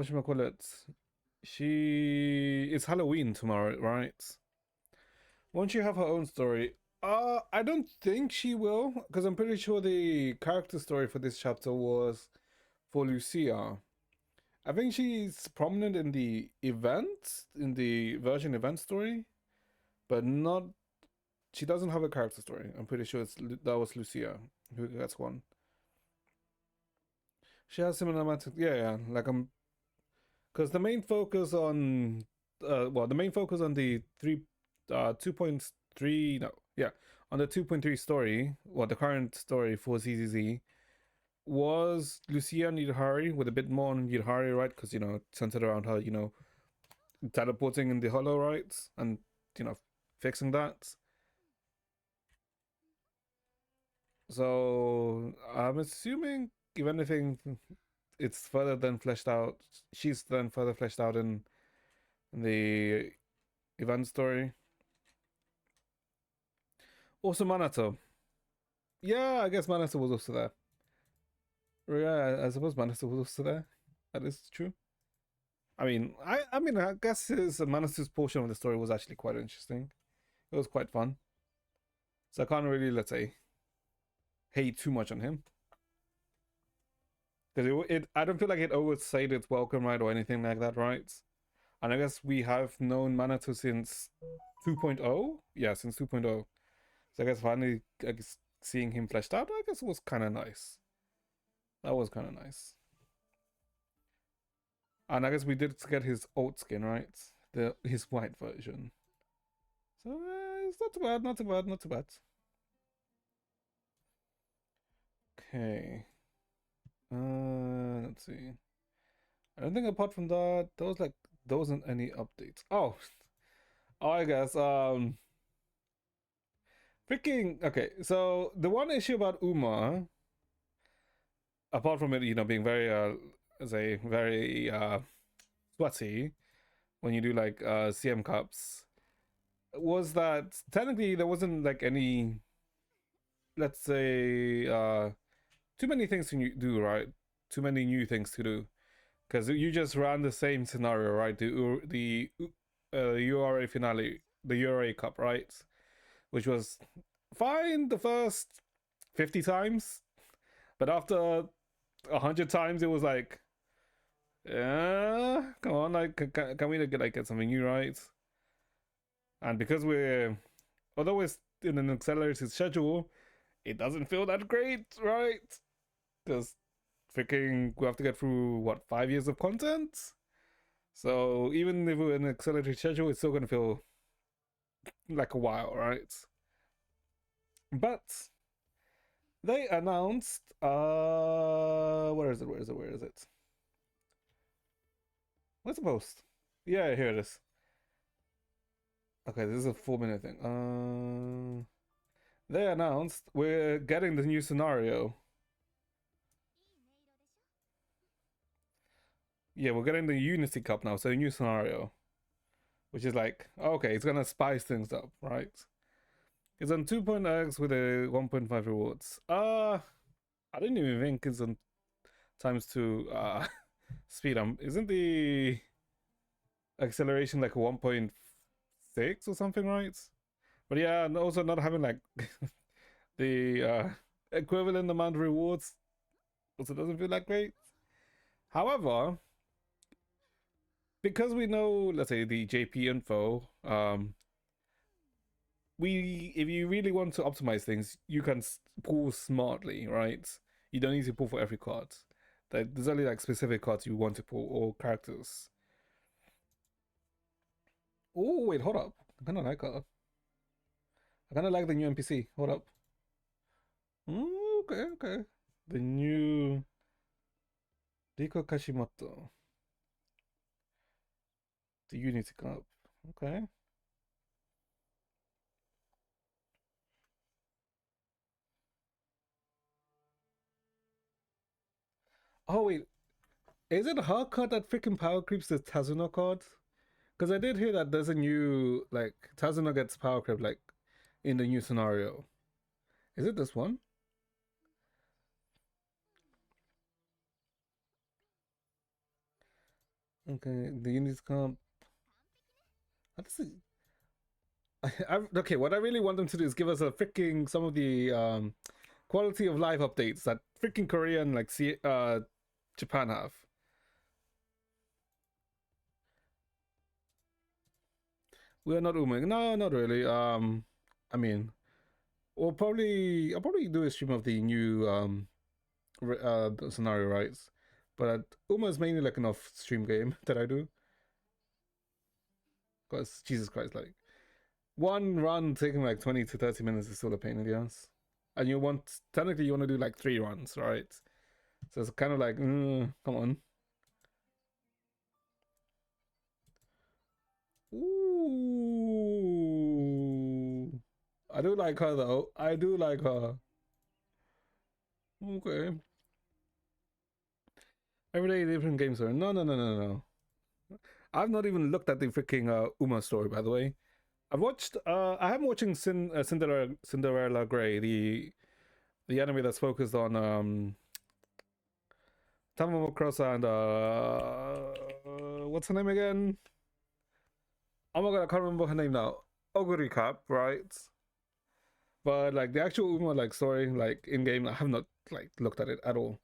should I call it? It's Halloween tomorrow, right? Won't she have her own story? I don't think she will, because I'm pretty sure the character story for this chapter was for Lucia. I think she's prominent in the event, in the version event story, but not. She doesn't have a character story. I'm pretty sure that was Lucia who gets one. She has similar amounts. Yeah, yeah. Like because the main focus on, the main focus on the 2.3, no, yeah, on the 2.3 story, the current story for ZZZ was Lucia and Yudhari, with a bit more on Yudhari, right? Because centered around her, teleporting in the hollow, right, and fixing that. So I'm assuming, if anything, it's further than fleshed out. She's then further fleshed out in the event story. Also, Manato. Yeah, I guess Manato was also there. Yeah, I suppose Manato was also there. That is true. I guess his Manato's portion of the story was actually quite interesting. It was quite fun. So I can't really, let's say, hate too much on him. Because I don't feel like it overstayed its welcome, right, or anything like that, right? And I guess we have known Manato since 2.0. Yeah, since 2.0. So I guess finally, seeing him fleshed out, I guess was kind of nice. That was kind of nice. And I guess we did get his old skin, right? His white version. So it's not too bad, not too bad, not too bad. Okay. Let's see. I don't think apart from that, there wasn't any updates. Oh, oh, I guess freaking okay. So the one issue about Uma, apart from it, being very as a very sweaty when you do like CM cups, was that technically there wasn't like any, let's say, too many things to do, right? Too many new things to do, because you just ran the same scenario, right? The URA finale, the URA Cup, right? Which was fine the first 50 times, but after 100 times, it was like, yeah, come on, like, can we get something new, right? And because although we're in an accelerated schedule, it doesn't feel that great, right? Because freaking we have to get through what, 5 years of content. So even if we're in an accelerated schedule, it's still gonna feel like a while, right? But they announced where is it? Where is it? Where is it? What's the post? Yeah, here it is. Okay, this is a 4 minute thing. They announced we're getting the new scenario. Yeah, we're getting the Unity Cup now, so a new scenario. Which is like, okay, it's gonna spice things up, right? It's on 2.x with a 1.5 rewards. I didn't even think it's on times 2 speed. Isn't the acceleration like 1.6 or something, right? But yeah, and also not having like the equivalent amount of rewards also doesn't feel that great. However, because we know, let's say, the JP info, if you really want to optimize things, you can pull smartly, right? You don't need to pull for every card. There's only like specific cards you want to pull or characters. Oh wait, hold up. I kind of like her. I kind of like the new NPC. Hold up. Ooh, okay, okay. The new Riko Kashimoto. The Unity Cup. Okay. Oh wait, is it her card that freaking power creeps the Tazuno card? Because I did hear that there's a new like Tazuno gets power creep like in the new scenario. Is it this one? Okay, the Unity Cup. How does it? Okay, what I really want them to do is give us a freaking some of the quality of life updates that freaking Korea and like Japan have. We are not Uming. No, not really. I mean, I'll probably do a stream of the new scenario, right? But Uma is mainly like an off stream game that I do. Because Jesus Christ, like one run taking like 20 to 30 minutes is still a pain in the ass. And technically you want to do like 3 runs, right? So it's kind of like, come on. Ooh. I do like her though. I do like her. Okay. Everyday different games are. No, no, no, no, no. I've not even looked at the freaking Uma story, by the way. I am watching Cinderella Grey, the anime that's focused on Tamamo Crossa and what's her name again? Oh my god, I can't remember her name now. Oguri Cap, right? But like the actual Uma like story, like in game, I have not like looked at it at all.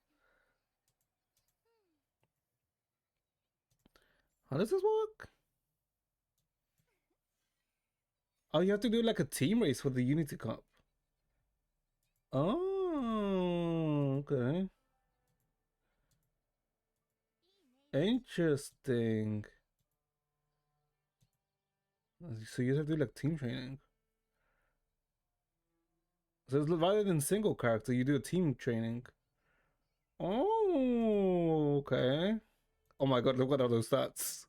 How does this work? Oh, you have to do like a team race for the Unity Cup. Oh, okay. Interesting. So you have to do like team training. So it's rather than single character, you do a team training. Oh, okay. Oh my god, look at all those stats.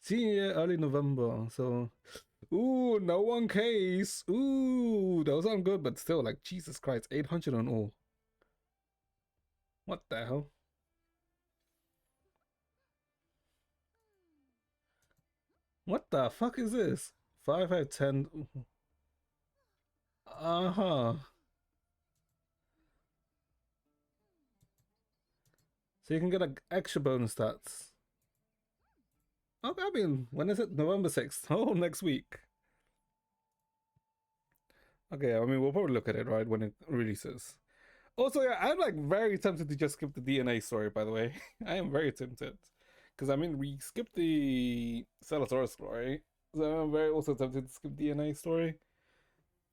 See, yeah, early November. So, ooh, no one case. Ooh, those aren't good, but still, like Jesus Christ, 800 on all. What the hell? What the fuck is this? 5, 5, 10. Uh huh. So you can get like extra bonus stats. Okay, I mean, when is it? November 6th. Oh, next week. Okay, I mean, we'll probably look at it, right, when it releases. Also, yeah, I'm like very tempted to just skip the DNA story, by the way. I am very tempted. Because I mean, we skipped the Celosaurus story. So I'm very also tempted to skip DNA story.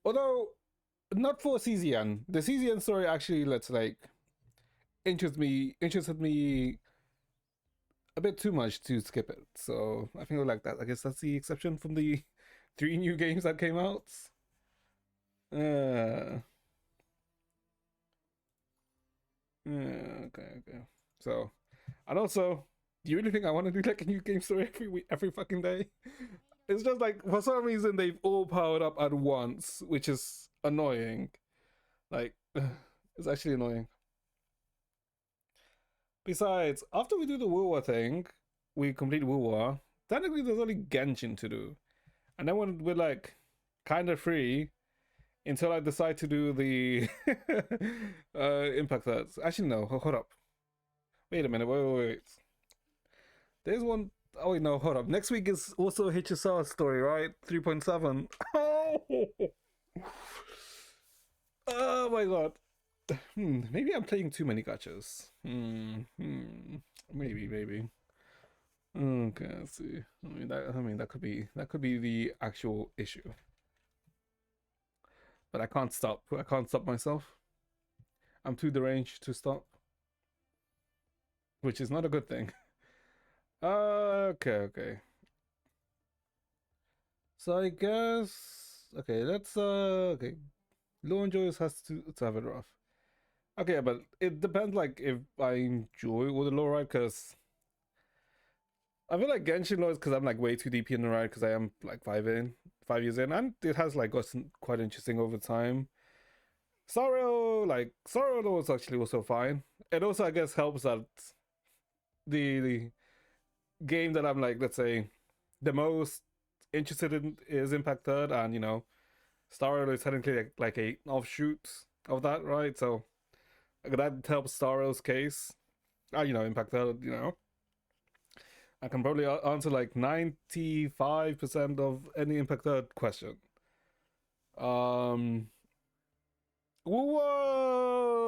Although, not for CZN. The CZN story actually, let's like, interested me a bit too much to skip it. So I think I like that. I guess that's the exception from the 3 new games that came out. Uh, okay, okay. So, and also, do you really think I want to do like a new game story every week, every fucking day? It's just like for some reason they've all powered up at once, which is annoying. Like, it's actually annoying. Besides, after we do the Woowa thing, we complete Woowa. Technically, there's only Genshin to do, and then when we're like kind of free until I decide to do the impact sets. Actually, no. Hold up. Wait a minute. Wait. There's one oh wait, no, hold up. Next week is also HSR story, right? 3.7. Oh, oh my god. Maybe I'm playing too many gachas. Maybe. Okay, let's see. I mean that could be the actual issue. but I can't stop. I can't stop myself. I'm too deranged to stop, which is not a good thing. Okay. So I guess let's okay. Low enjoyers has to have it rough. Okay, but it depends like if I enjoy all the low ride because I feel like Genshin Law is because I'm like way too deep in the ride because I am like 5 years in, and it has like gotten quite interesting over time. Sorrow was actually also fine. It also I guess helps that the game that I'm like let's say the most interested in is Impact Third, and Starro is technically like a offshoot of that, right? So that helps Starro's case. Impact Third, I can probably answer like 95% of any Impact Third question. Um, whoa,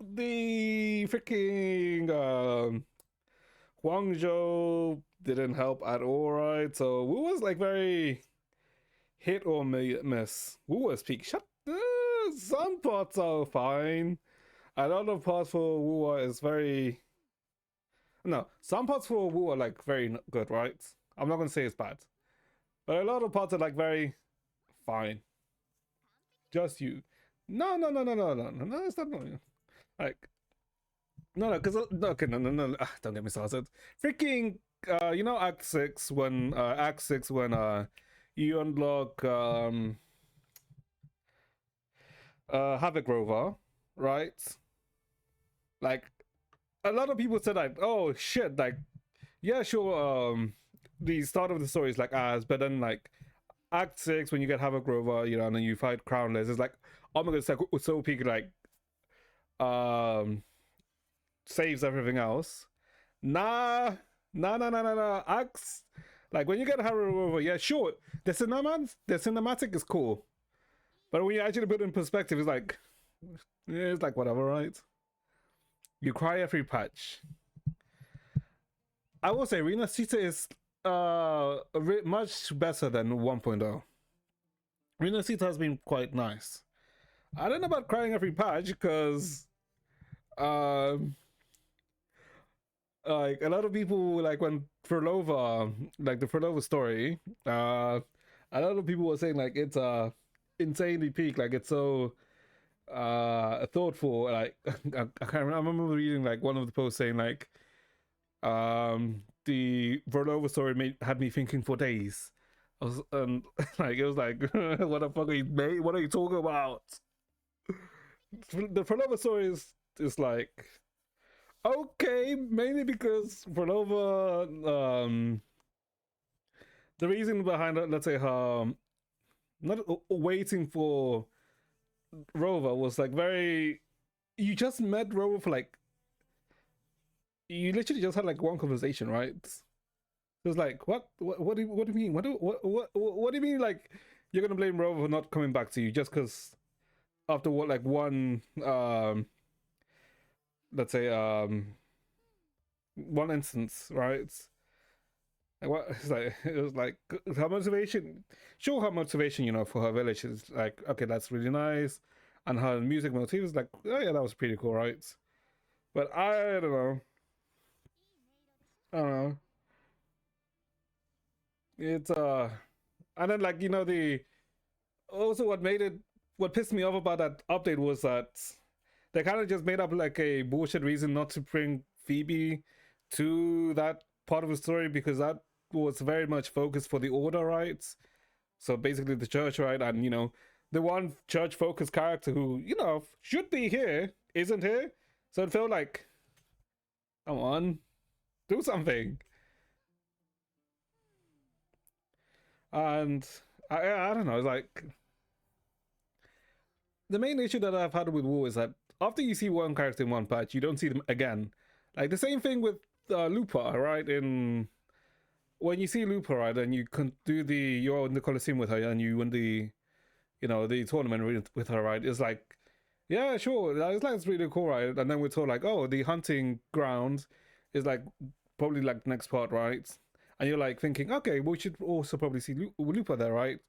the freaking Guangzhou didn't help at all, right? So Wu was like very hit or miss. Wu was peak. Some parts are fine. A lot of parts for Wu is very no. Some parts for Wu are like very good, right? I'm not gonna say it's bad, but a lot of parts are like very fine. Just you. No. It's not like because okay, no. Don't get me started. Freaking Act 6 when you unlock Havoc Rover, right? Like a lot of people said like, oh shit, like yeah, sure, the start of the story is like as, but then like Act 6 when you get Havoc Rover, and then you fight Crownless, it's like oh my god, it's like so peak like um saves everything else. Nah. Acts like when you get Havoc Rover, yeah, sure. The cinematic is cool. But when you actually put it in perspective, it's like whatever, right? You cry every patch. I will say Rinacita is much better than 1.0. Rinacita has been quite nice. I don't know about crying every patch because um like a lot of people like when Frolova like the Frolova story, a lot of people were saying like it's insanely peak, like it's so thoughtful. Like I can't remember, I remember reading like one of the posts saying like the Verlova story had me thinking for days. I was like it was like what the fuck are you mate? What are you talking about? The Verlova story is like okay, mainly because Verlova the reason behind it, let's say her not waiting for Rover was like very you just met Rover for like you literally just had like one conversation, right? It was like, what do you mean? What do you mean? Like, you're gonna blame Rover for not coming back to you just because after what, like one, let's say, one instance, right? Like, what? It's like it was like her motivation. Sure, her motivation, for her village is like, okay, that's really nice, and her music motif is like, oh yeah, that was pretty cool, right? But I don't know. I don't know. It's and then like the also what pissed me off about that update was that they kind of just made up like a bullshit reason not to bring Phoebe to that part of the story because that was very much focused for the Order, right? So basically the church, right? And the one church focused character who should be here isn't here, so it felt like come on, do something. And I don't know, it's like the main issue that I've had with WoW is that after you see one character in one patch, you don't see them again. Like the same thing with Lupa, right? In when you see Lupa, right, and you can do you're in the Colosseum with her, and you win the tournament with her, right? It's like, yeah, sure, it's like it's really cool, right? And then we're told like, oh, the hunting ground is like probably like the next part, right? And you're like thinking, okay, we should also probably see Lupa there, right?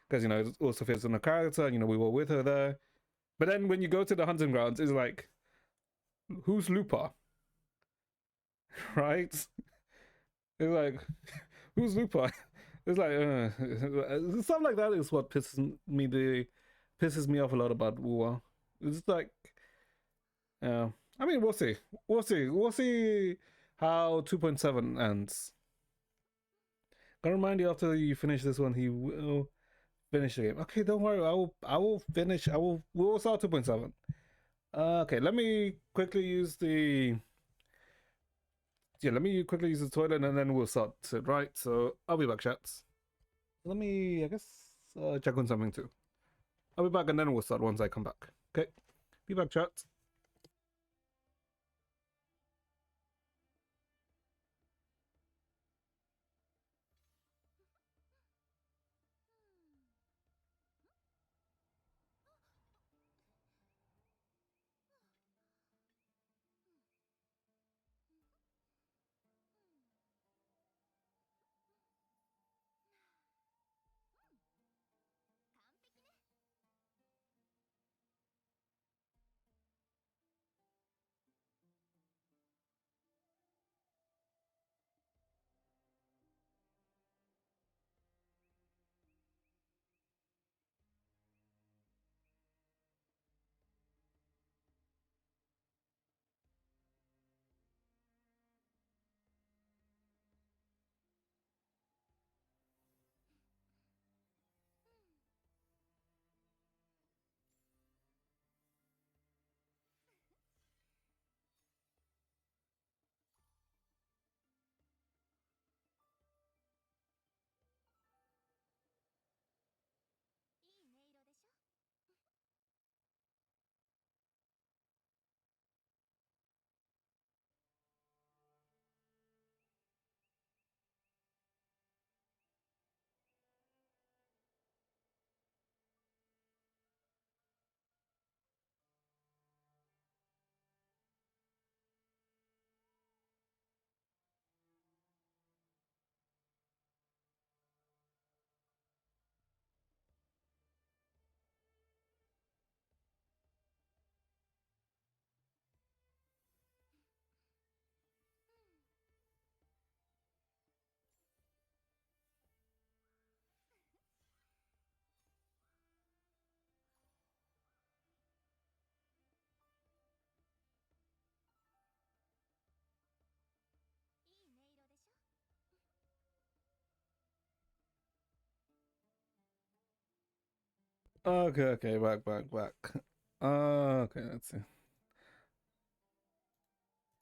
because you know it also fits on the character. And, you know, we were with her there. But then when you go to the hunting grounds, it's like, who's Lupa, right? It's like, who's Lupa? It's like stuff like that is what pisses me off a lot about Wuwa. It's like, yeah. I mean, we'll see. We'll see how 2.7 ends. Gonna remind you after you finish this one, he will finish the game. Okay, don't worry. I will finish. We'll start 2.7. Okay, let me quickly use the toilet and then we'll start it, right? So I'll be back, chats. Let me, I guess, check on something too. I'll be back and then we'll start once I come back. Okay, be back, chats. Okay, back. Okay, let's see.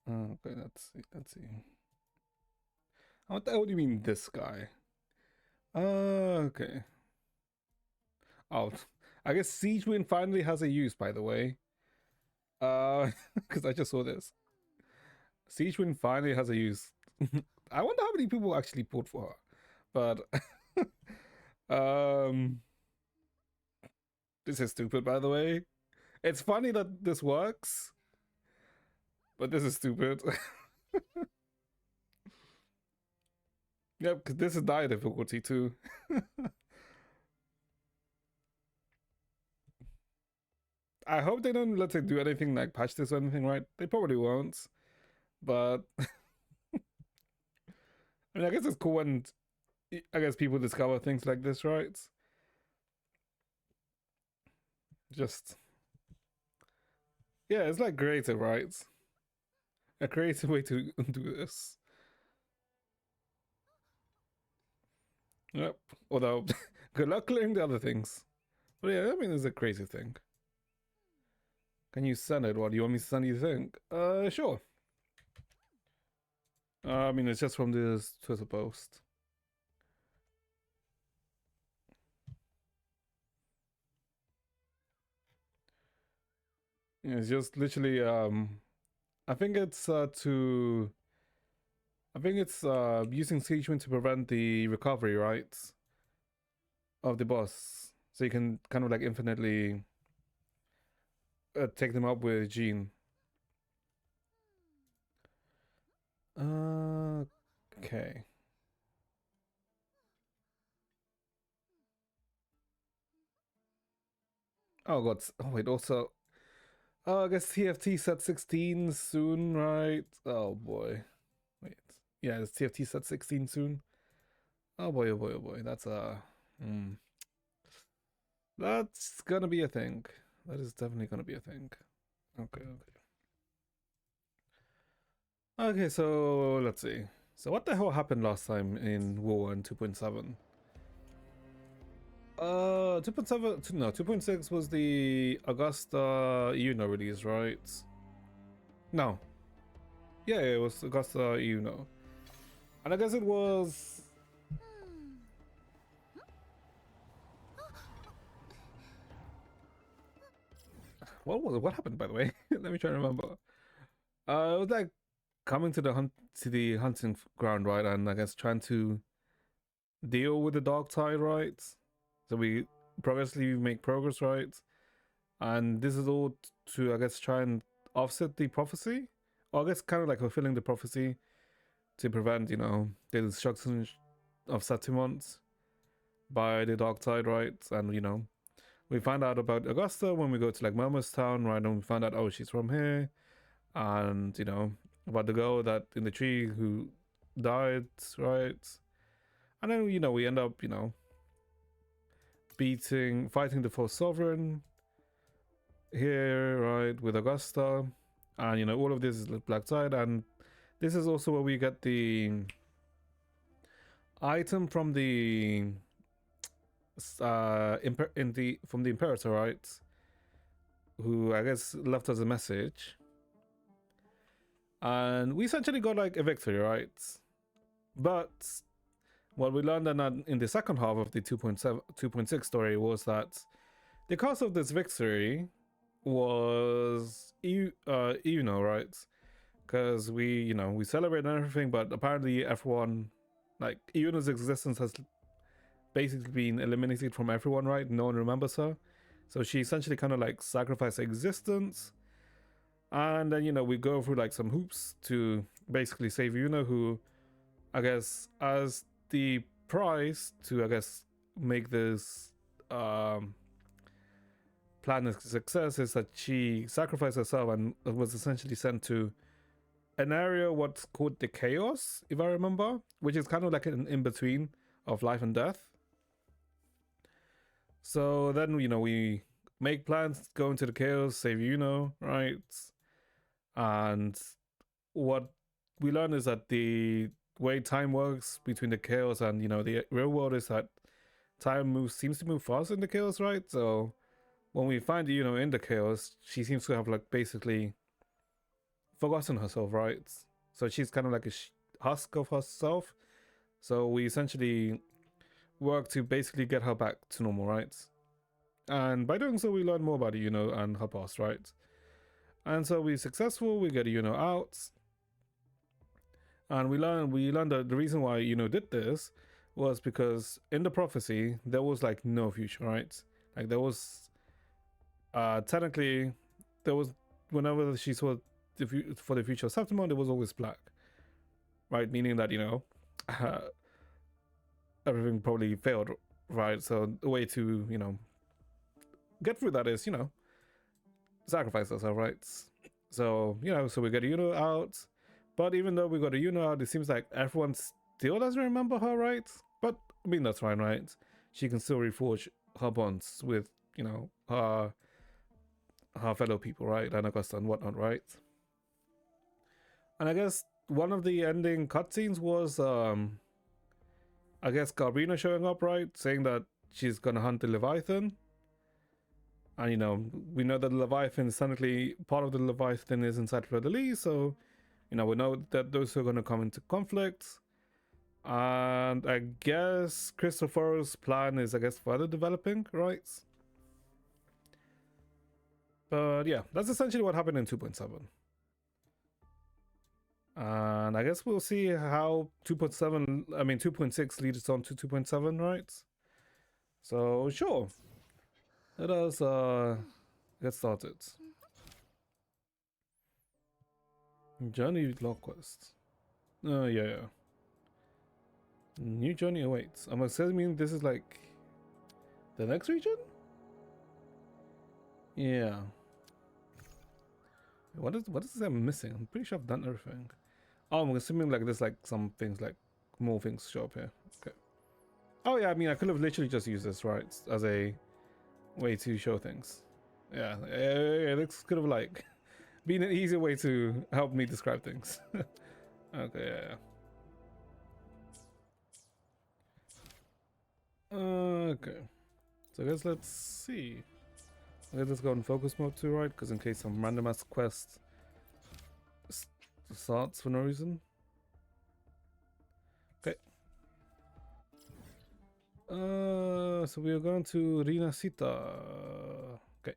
Okay, let's see. What the hell do you mean, this guy? Okay. Oh, I guess Siege Wind finally has a use, by the way. Because I just saw this. Siege Wind finally has a use. I wonder how many people actually pulled for her. But, um, this is stupid, by the way. It's funny that this works, but this is stupid. Yep, because this is dire difficulty too. I hope they don't let it do anything like patch this or anything, right? They probably won't. But I mean, I guess it's cool when I guess people discover things like this, right? Just yeah, it's like creative, right? A creative way to do this. Yep. Although, good luck clearing the other things. But yeah, I mean, it's a crazy thing. Can you send it? What do you want me to send you? Think? Sure. I mean, it's just from this Twitter post. It's just literally I think it's using Siege Wind to prevent the recovery, right? Of the boss. So you can kind of like infinitely take them up with Jean. Okay. Oh god. Oh wait. Also, oh, I guess TFT set 16 soon, right? Oh boy. Wait. Yeah, it's TFT set 16 soon. Oh boy. Oh boy. Oh boy. Hmm. That's gonna be a thing. That is definitely gonna be a thing. Okay. Okay. Okay. So let's see. So what the hell happened last time in War 2.7? 2.7, no, 2.6 was the Augusta Uno release, right? No. Yeah, it was Augusta Uno. And I guess it was. What was it? What happened, by the way? Let me try to remember. It was like coming to the hunting ground, right? And I guess trying to deal with the dark tide, right? So we progressively make progress, right? And this is all to, I guess, try and offset the prophecy, or I guess kind of like fulfilling the prophecy to prevent, the destruction of Septimont by the dark tide, right? And we find out about Augusta when we go to like Murmur's town, right? And we find out, oh, she's from here, and about the girl that in the tree who died, right? And then we end up fighting the false sovereign here, right, with Augusta, and all of this is black tide, and this is also where we get the item from the from the Imperator, right? Who I guess left us a message, and we essentially got like a victory, right? But what we learned in the second half of the 2.6 story was that the cause of this victory was right? Because we celebrate and everything, but apparently everyone, like Iuna's existence has basically been eliminated from everyone, right? No one remembers her. So she essentially kind of like sacrificed her existence. And then, we go through like some hoops to basically save Iuna, who I guess as the price to, I guess, make this plan a success is that she sacrificed herself and was essentially sent to an area what's called the Chaos, if I remember, which is kind of like an in-between of life and death. So then, we make plans, go into the Chaos, save right? And what we learn is that the way time works between the Chaos and, the real world is that seems to move fast in the Chaos, right? So when we find in the Chaos, she seems to have like basically forgotten herself, right? So she's kind of like a husk of herself. So we essentially work to basically get her back to normal, right? And by doing so, we learn more about and her past, right? And so we're successful. We get out, and we learn that the reason why did this was because in the prophecy there was like no future, right? Like there was technically there was, whenever she saw for the future of Septimon, it was always black, right? Meaning that everything probably failed, right? So the way to get through that is sacrifice herself, right? So so we get a out, but even though we got a out, it seems like everyone still doesn't remember her, right? But I mean that's fine, right? She can still reforge her bonds with her fellow people, right? And Augusta and whatnot, right? And I guess one of the ending cutscenes was I guess Garbrina showing up, right? Saying that she's gonna hunt the Leviathan. And we know that the Leviathan is technically part of the Leviathan is inside Fleur de Lis, so we know that those are gonna come into conflict. And I guess Christopher's plan is, I guess, further developing, right? But yeah, that's essentially what happened in 2.7. And I guess we'll see how 2.6 leads on to 2.7, right? So sure, let us get started. Journey log quest. Yeah. New journey awaits. I'm assuming this is like the next region? Yeah. What is I'm missing? I'm pretty sure I've done everything. Oh, I'm assuming like there's like some things like more things show up here. Okay. Oh yeah, I mean I could have literally just used this right as a way to show things. Yeah, it looks kind of like being an easier way to help me describe things. Okay, yeah. Okay. So I guess let's see. Let's go in focus mode too, right? Because in case some random ass quest starts for no reason. Okay. So we are going to Rinacita. Okay.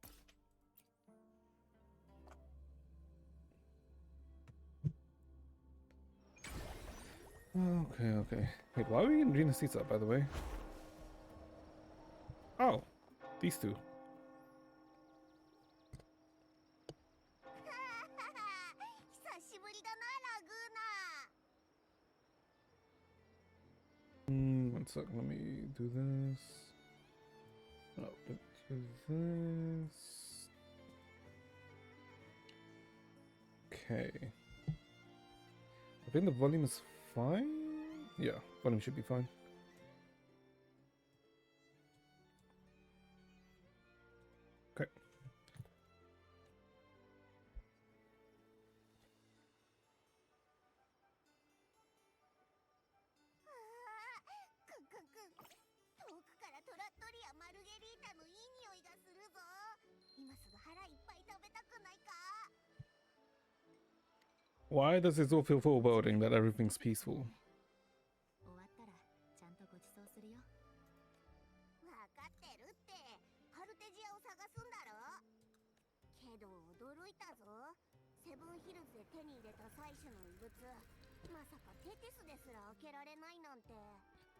Okay. Wait, why are we in Rinacita, by the way? Oh, these two. One sec, let me do this. Oh, let's do this. Okay. I think the volume is fine. Yeah, volume should be fine. Okay. Why does it all feel foreboding that everything's peaceful?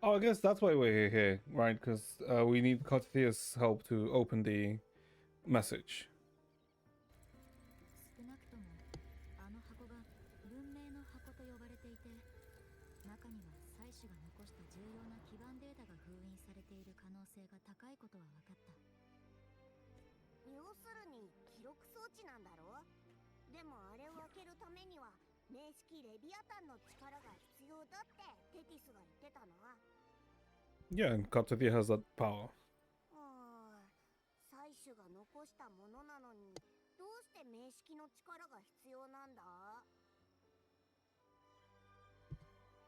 Oh, I guess that's why we're here, right? Because we need Cotillia's help to open the message. Yeah, and Cotillia has that power.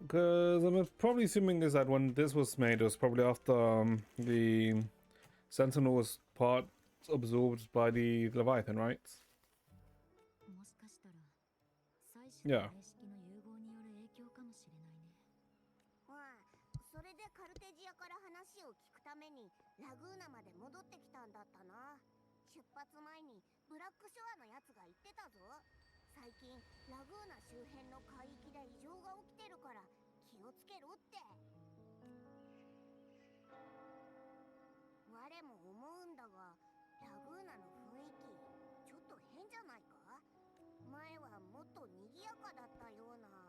Because I'm probably assuming is that when this was made, it was probably after the Sentinel was part absorbed by the Leviathan, right? Yeah.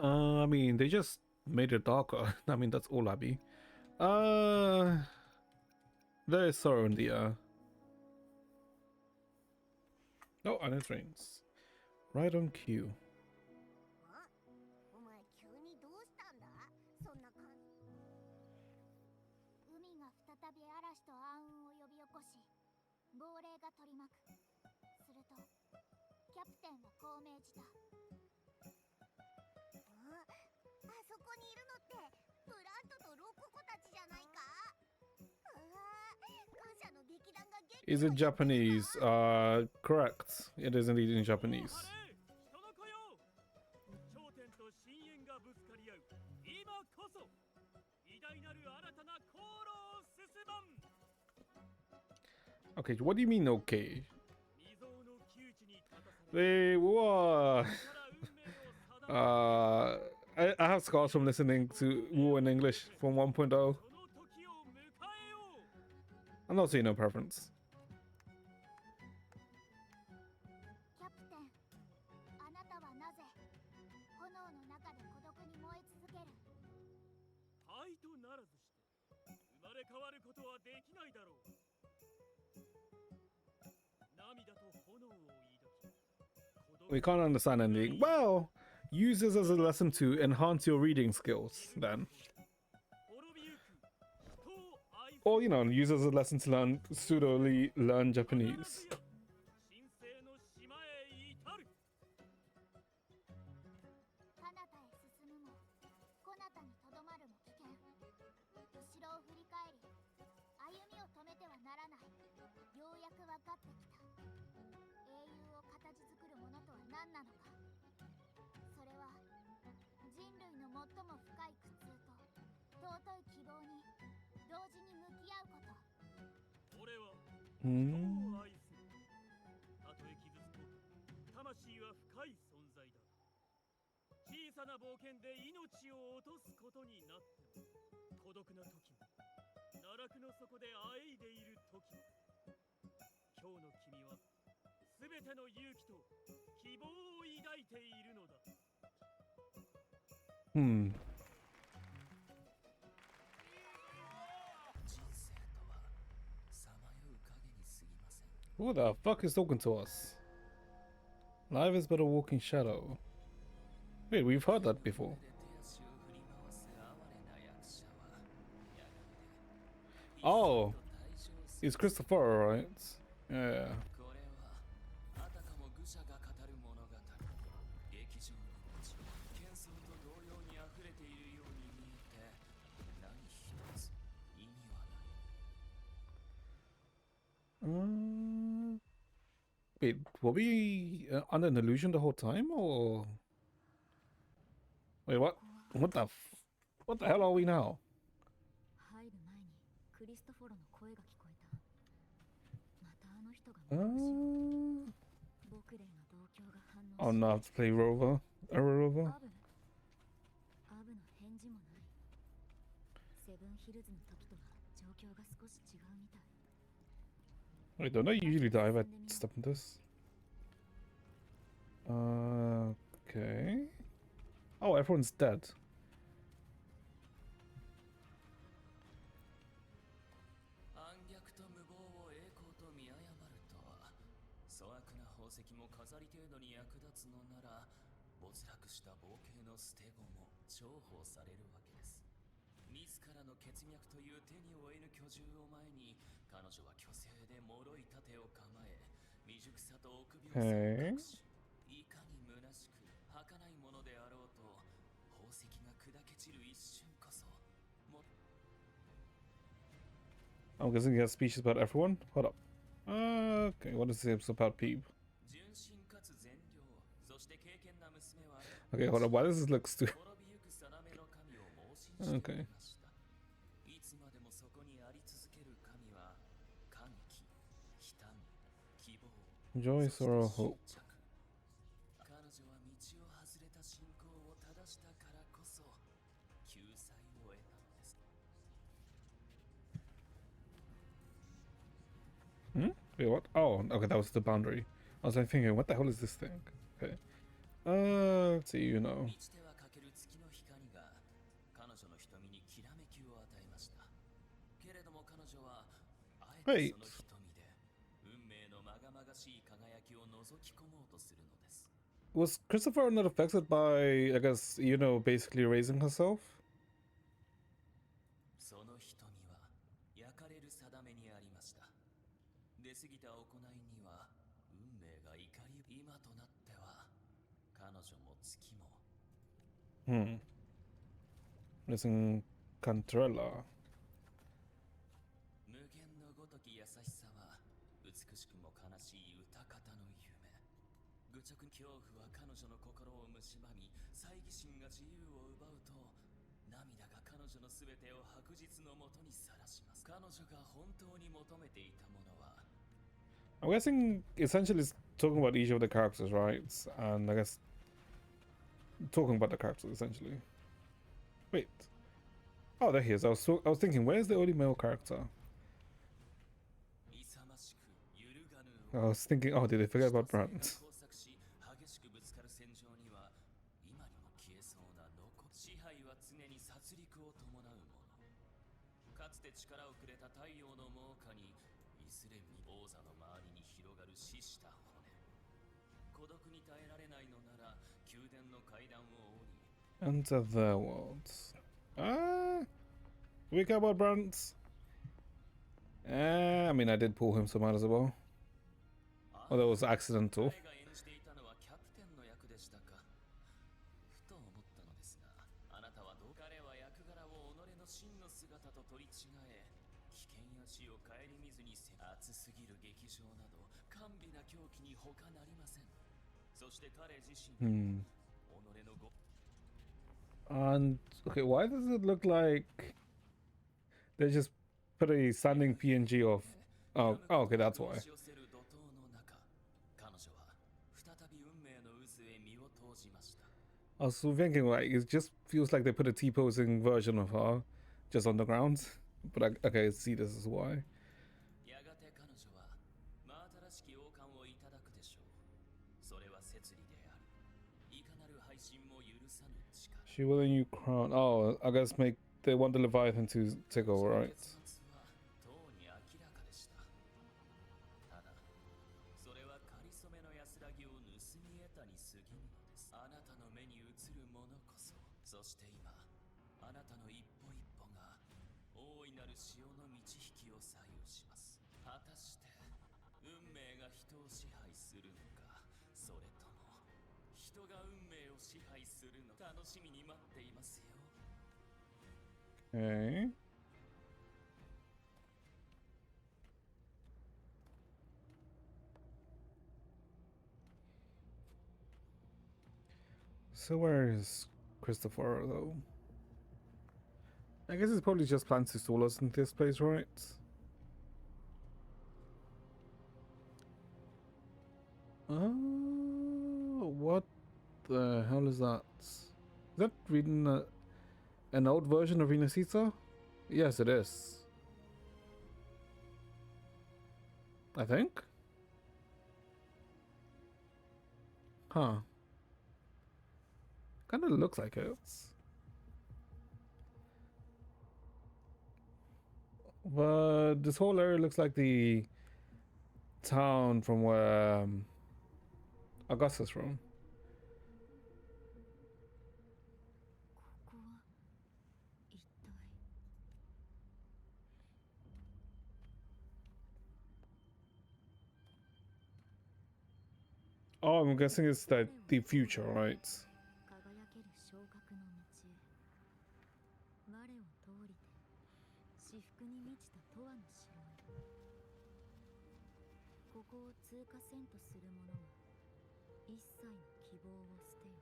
I mean, they just made it darker. I mean, that's all Abby. There is sorrow in the air. Oh, and it rains. Right on cue. Is it Japanese? Correct. It is indeed in Japanese. Okay, what do you mean okay? Wait, what? I have scars from listening to War in English from 1.0. I'm not seeing no preference. We can't understand anything. Well, use this as a lesson to enhance your reading skills, then. Or, you know, use it as a lesson to learn Japanese. 彼方へ進むもこなたにとどまるも危険。後ろを振り返り歩みを止めてはならない。ようやく分かってきた。英雄を形作るものとは何なのか。それは人類の最も深い苦痛と尊い希望に同時に向き合うこと。俺は人を愛する。たとえ傷つこう魂は深い存在だ。小さな冒険で命を落とすことになっても孤独な時も奈落の底であえいでいる時も今日の君は全ての勇気と希望を抱いているのだ。Who the fuck is talking to us? Life is but a walking shadow. Wait, we've heard that before. Oh, it's Christopher, right? Yeah. Wait, were we under an illusion the whole time, or wait, what? What the hell are we now? Oh no, I have to play Rover. A Rover. Wait, don't I usually die if I step in this? Okay. Oh, everyone's dead. Okay. I'm guessing he has speeches about everyone? Hold up. Okay, what is this about Peep? Okay, hold up. Why does this look stupid? Okay. Joy, sorrow, hope. Wait, what? Oh, okay, that was the boundary. I was like thinking, what the hell is this thing? Okay. Let's see, you know. Wait. Was Christopher not affected by, I guess, you know, basically raising herself? Missing Cantrella. I'm guessing essentially it's talking about each of the characters, right? And I guess talking about the characters essentially. Wait. Oh, there he is. I was thinking, where's the only male character? I was thinking, oh, did they forget about Brant? すれみ王座の周りに広がる死した骨。孤独に耐えられないのなら宮殿の階段を降り Enter their worlds. Ah, do we care about Brant? I mean, I did pull him, so might as well. Although it was accidental. 彼が演じていたのはキャプテンの役でしたか。ふと思ったのですが、あなたはどう彼は役柄を己の真の姿と取り違え、危険や死を顧みずに熱すぎる劇場など甘美な狂気に他なりません。そして彼自身、己のご And okay, why does it look like they just put a standing PNG of? Oh, okay, that's why. 彼女は再び運命の渦へ身を投じました。 I was thinking like it just feels like they put a T-posing version of her just on the ground. But okay, I see this is why. やがて彼女は真新しき王冠をいただくでしょう。それは摂理である。いかなる配信も許さぬ力。 She will a new crown. Oh, I guess they want the Leviathan to take over, right? 結末はとうに明らかでした。ただ、それはかりそめの安らぎを盗み得たに過ぎぬのです。あなたの目に映るものこそ、そして今、あなたの一歩一歩が大いなる潮の満ち引きを左右します。果たして運命が人を支配するのか、それとも人が運命を支配するのか、楽しみに待っていますよ。 Okay. So where is Christopher though? I guess it's probably just plans to stall us in this place, right? Oh, what the hell is that? Is that reading an old version of Rinacita? Yes, it is. I think. Huh. Kind of looks like it. But this whole area looks like the town from where Augustus from. ここは一体 Oh, I'm guessing it's the future, right? 輝ける昇格の道へ我を通りて至福に満ちた永遠の城へここを通過せんとする者は一切の希望を捨てよ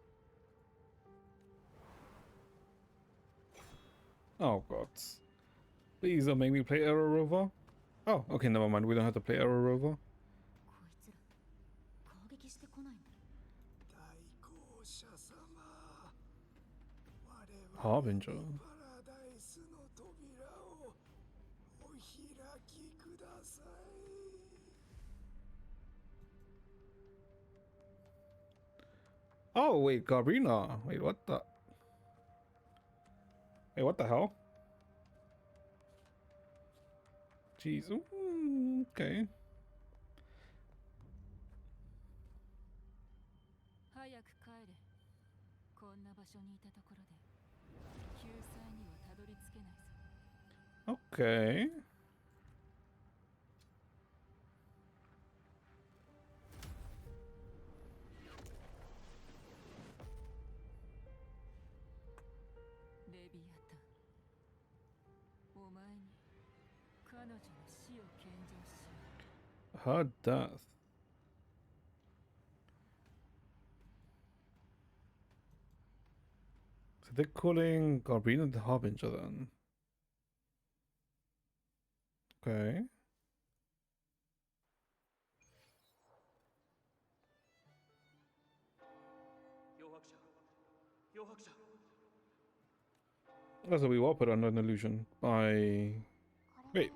Oh god. Please don't make me play Arrow Rover. Oh, okay, never mind. We don't have to play Arrow Rover. こいつら攻撃してこないの Harbinger. Oh, wait, Garina. Wait, what the? Wait, what the hell? Jeez. Ooh, okay. 早く帰れ。こんな場所にいたところで救済にはたどり着けないぞ。 Okay. Her death. So they're calling Garbrina the Harbinger then. Okay. Oh, so we were put under an illusion by... Wait.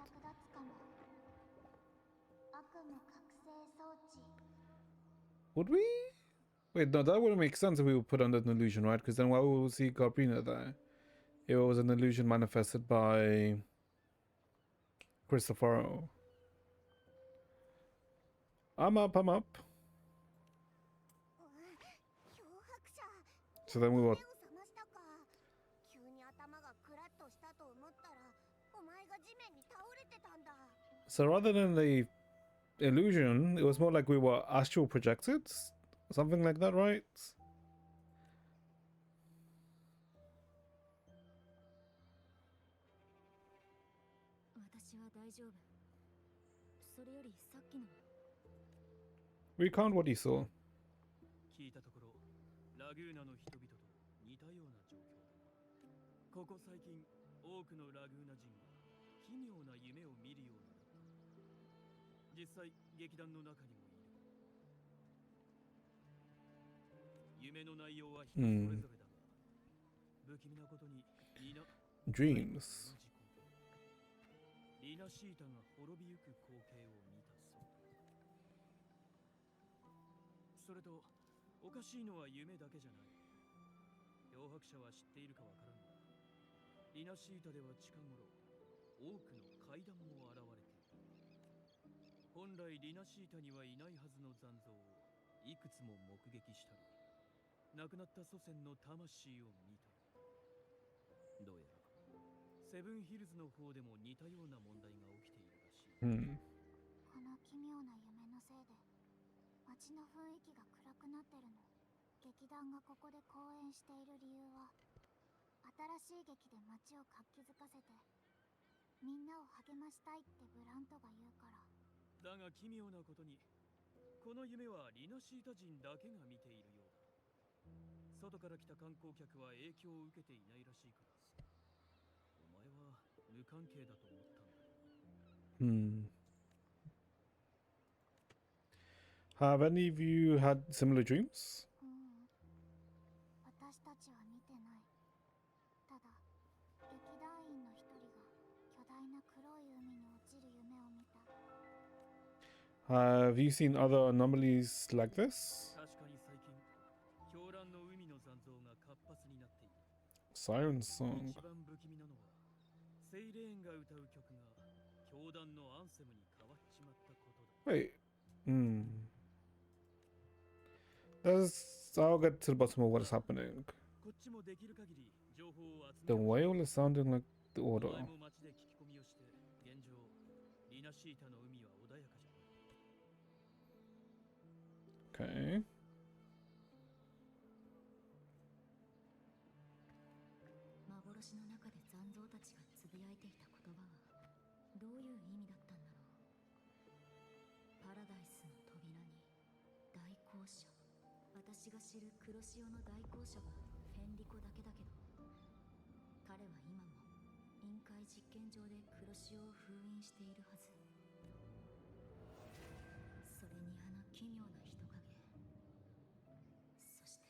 Would we? Wait, no, that wouldn't make sense if we were put under an illusion, right? Because then why would we see Garbrina there? It was an illusion manifested by Christopher. I'm up, I'm up. So then we were. So rather than the illusion, it was more like we were astral projected? Something like that, right? 私は大丈夫。それよりさっきの Recount what you saw. 聞いたところ、ラグーナの人々と似たような状況だ。ここ最近、多くのラグーナ人が奇妙な夢を見るようになった。実際、劇団の中にもいる。夢の内容は人それぞれだが、不気味なことにDreams. リナシータが滅びゆく光景を見たそうだ。それと、おかしいのは夢だけじゃない。漂白者は知っているかわからんが、リナシータでは近頃、多くの怪談も現れている。本来リナシータにはいないはずの残像をいくつも目撃したり、亡くなった祖先の魂を見たり。どうやらセブンヒルズの方でも似たような問題が起きているらしい。この奇妙な夢のせいで街の雰囲気が暗くなってるの。劇団がここで公演している理由は、新しい劇で街を活気づかせてみんなを励ましたいってブラントが言うから。だが奇妙なことに、この夢はリナシータ人だけが見ているようだ。外から来た観光客は影響を受けていないらしいから。お前は無関係だと思ったんだよ。Have any of you had similar dreams? 私たちは見てない。ただ、劇団員の一人が巨大な黒い海に落ちる夢を見た。Have you seen other anomalies like this? 確かに最近、狂乱の海の残像が活発になっている。 Siren song. 一番不気味なのは、セイレーンが歌う曲が教団のアンセムに変わっちまったことだ。 Wait. I'll get to the bottom of what is happening. こっちもできる限り情報を集め The whale is sounding like the お order. 前も街で聞き込みをして、現状、リナシータの海は穏やかじゃない。 Okay. 幻の中で残像たちがつぶやいていた言葉はどういう意味だったんだろう。パラダイスの扉に大公社。私が知る黒潮の大公社はフェンリコだけだけど、彼は今も臨界実験場で黒潮を封印しているはず。それにあの奇妙な人影、そして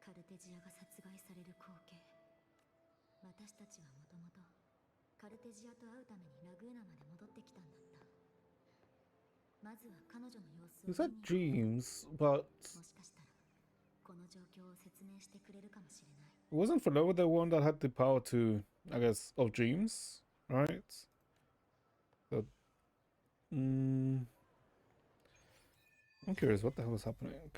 カルテジアが殺害される光景。私たちはもともとカルテジアと会うためにラグーナまで戻ってきたんだった。まずは彼女の様子を Is that dreams? But もしかしたらこの状況を説明してくれるかもしれない。 wasn't Flower the one that had the power to, I guess, of dreams, right? So, I'm curious what the hell is happening.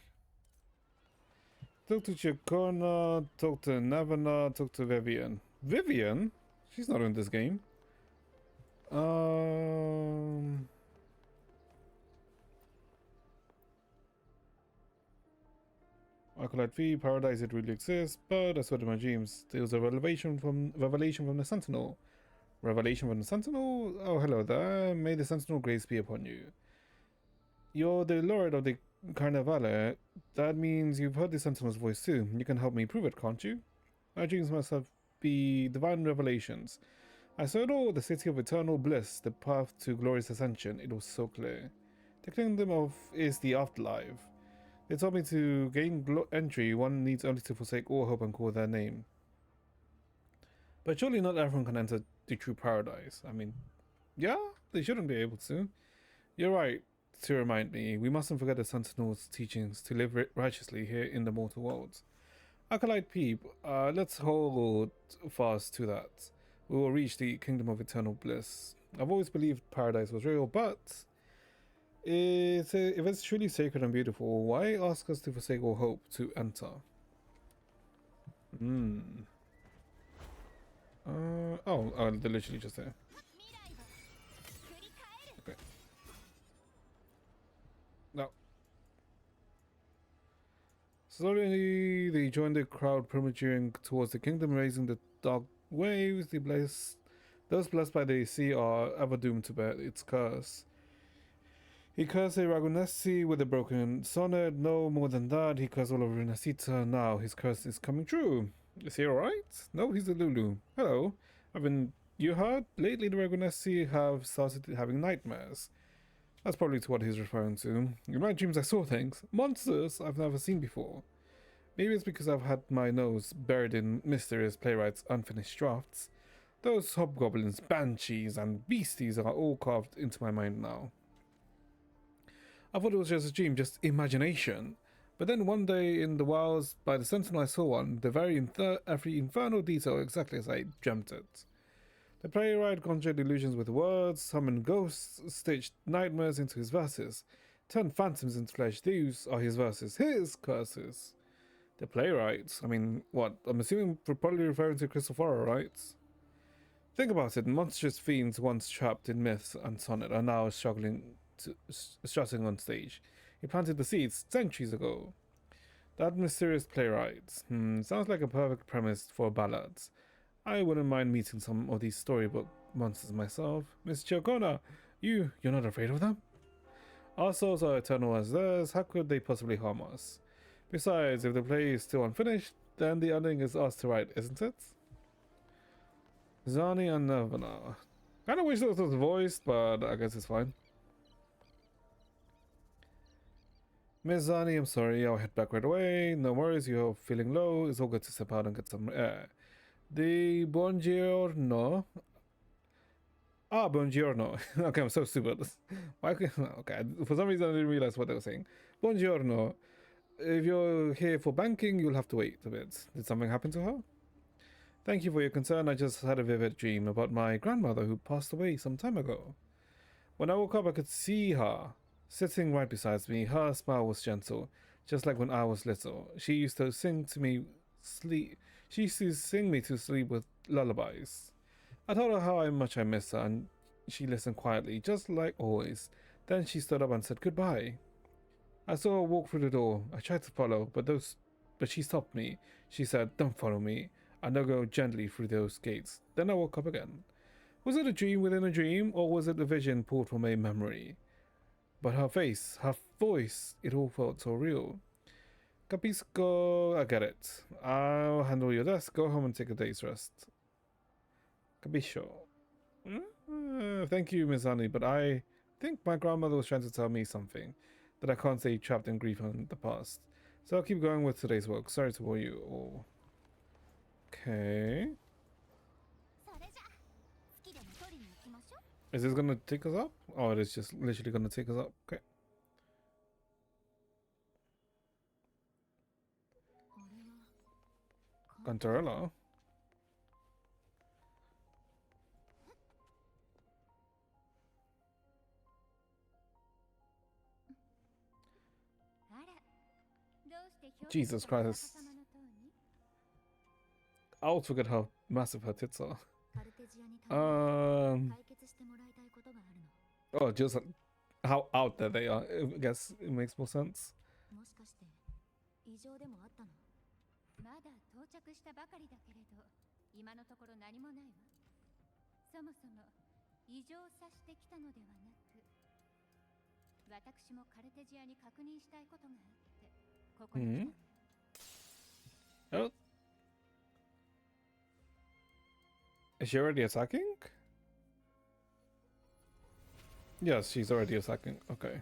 Talk to Chikona, talk to Navana, talk to Vivian. Vivian? She's not in this game. Acolyte V, Paradise, it really exists, but I saw it in my dreams. There was a revelation from the Sentinel. Revelation from the Sentinel? Oh, hello there. May the Sentinel grace be upon you. You're the Lord of the Carnivale. That means you've heard the Sentinel's voice too. You can help me prove it, can't you? My dreams must be divine revelations. I saw it all, the city of eternal bliss, the path to glorious ascension. It was so clear. The kingdom is the afterlife. They told me to gain entry, one needs only to forsake all hope and call their name. But surely not everyone can enter the true paradise. I mean, yeah, they shouldn't be able to. You're right to remind me. We mustn't forget the Sentinel's teachings to live righteously here in the mortal worlds. Acolyte Peep, let's hold fast to that. We will reach the kingdom of eternal bliss. I've always believed paradise was real, but If it's truly sacred and beautiful, why ask us to forsake all hope to enter? Hmm. Oh, they're literally just there. Okay. No. Slowly, they joined the crowd prematurely towards the kingdom, raising the dark waves. Those blessed by the sea are ever doomed to bear its curse. He cursed a Ragunesi with a broken sonnet. No more than that, he cursed all of Rinacita. Now his curse is coming true. Is he alright? No, he's a Lulu. Hello. You heard? Lately the Ragunesi have started having nightmares. That's probably to what he's referring to. In my dreams I saw things. Monsters I've never seen before. Maybe it's because I've had my nose buried in mysterious playwrights' unfinished drafts. Those hobgoblins, banshees, and beasties are all carved into my mind now. I thought it was just a dream, just imagination. But then one day in the wilds by the sentinel I saw one, every infernal detail exactly as I dreamt it. The playwright conjured illusions with words, summoned ghosts, stitched nightmares into his verses, turned phantoms into flesh. These are his verses, his curses. The playwright? I mean, what? I'm assuming we're probably referring to Christopher, right? Think about it. Monstrous fiends once trapped in myth and sonnet are now strutting on stage. He planted the seeds centuries ago. That mysterious playwright. Sounds like a perfect premise for a ballad. I wouldn't mind meeting some of these storybook monsters myself. Miss Chocona, you're not afraid of them? Our souls are eternal as theirs. How could they possibly harm us? Besides, if the play is still unfinished, then the ending is ours to write, isn't it? Zani and Nirvana. Kinda wish this was voiced, but I guess it's fine. Miss Zani, I'm sorry, I'll head back right away. No worries, you're feeling low. It's all good to step out and get some air. The buongiorno. Ah, buongiorno. Okay, I'm so stupid. Okay, for some reason I didn't realize what they were saying. Buongiorno. If you're here for banking, you'll have to wait a bit. Did something happen to her? Thank you for your concern. I just had a vivid dream about my grandmother who passed away some time ago. When I woke up, I could see her sitting right beside me. Her smile was gentle, just like when I was little. She used to sing me to sleep with lullabies. I told her how much I miss her, and she listened quietly, just like always. Then she stood up and said goodbye. I saw her walk through the door. I tried to follow, but she stopped me. She said, "Don't follow me. I'll go gently through those gates." Then I woke up again. Was it a dream within a dream, or was it a vision pulled from a memory? But her face, her voice, it all felt so real. Capisco, I get it. I'll handle your desk. Go home and take a day's rest. Capisco. Thank you, Miss Honey, but I think my grandmother was trying to tell me something that I can't say trapped in grief in the past. So I'll keep going with today's work. Sorry to bore you all. Okay. Is this gonna take us up? Oh, it is just literally gonna take us up. Okay. Cantarella. Jesus Christ. I'll forget how massive her tits are. Oh, just how out there they are. I guess it makes more sense. まだ到着したばかりだけれど、今のところ何もないわ。そもそも異常を察してきたのではなく、私もカルテジアに確認したいことがあって、ここに来たの。Oh. Is she already attacking? Yes, she's already attacking. Okay.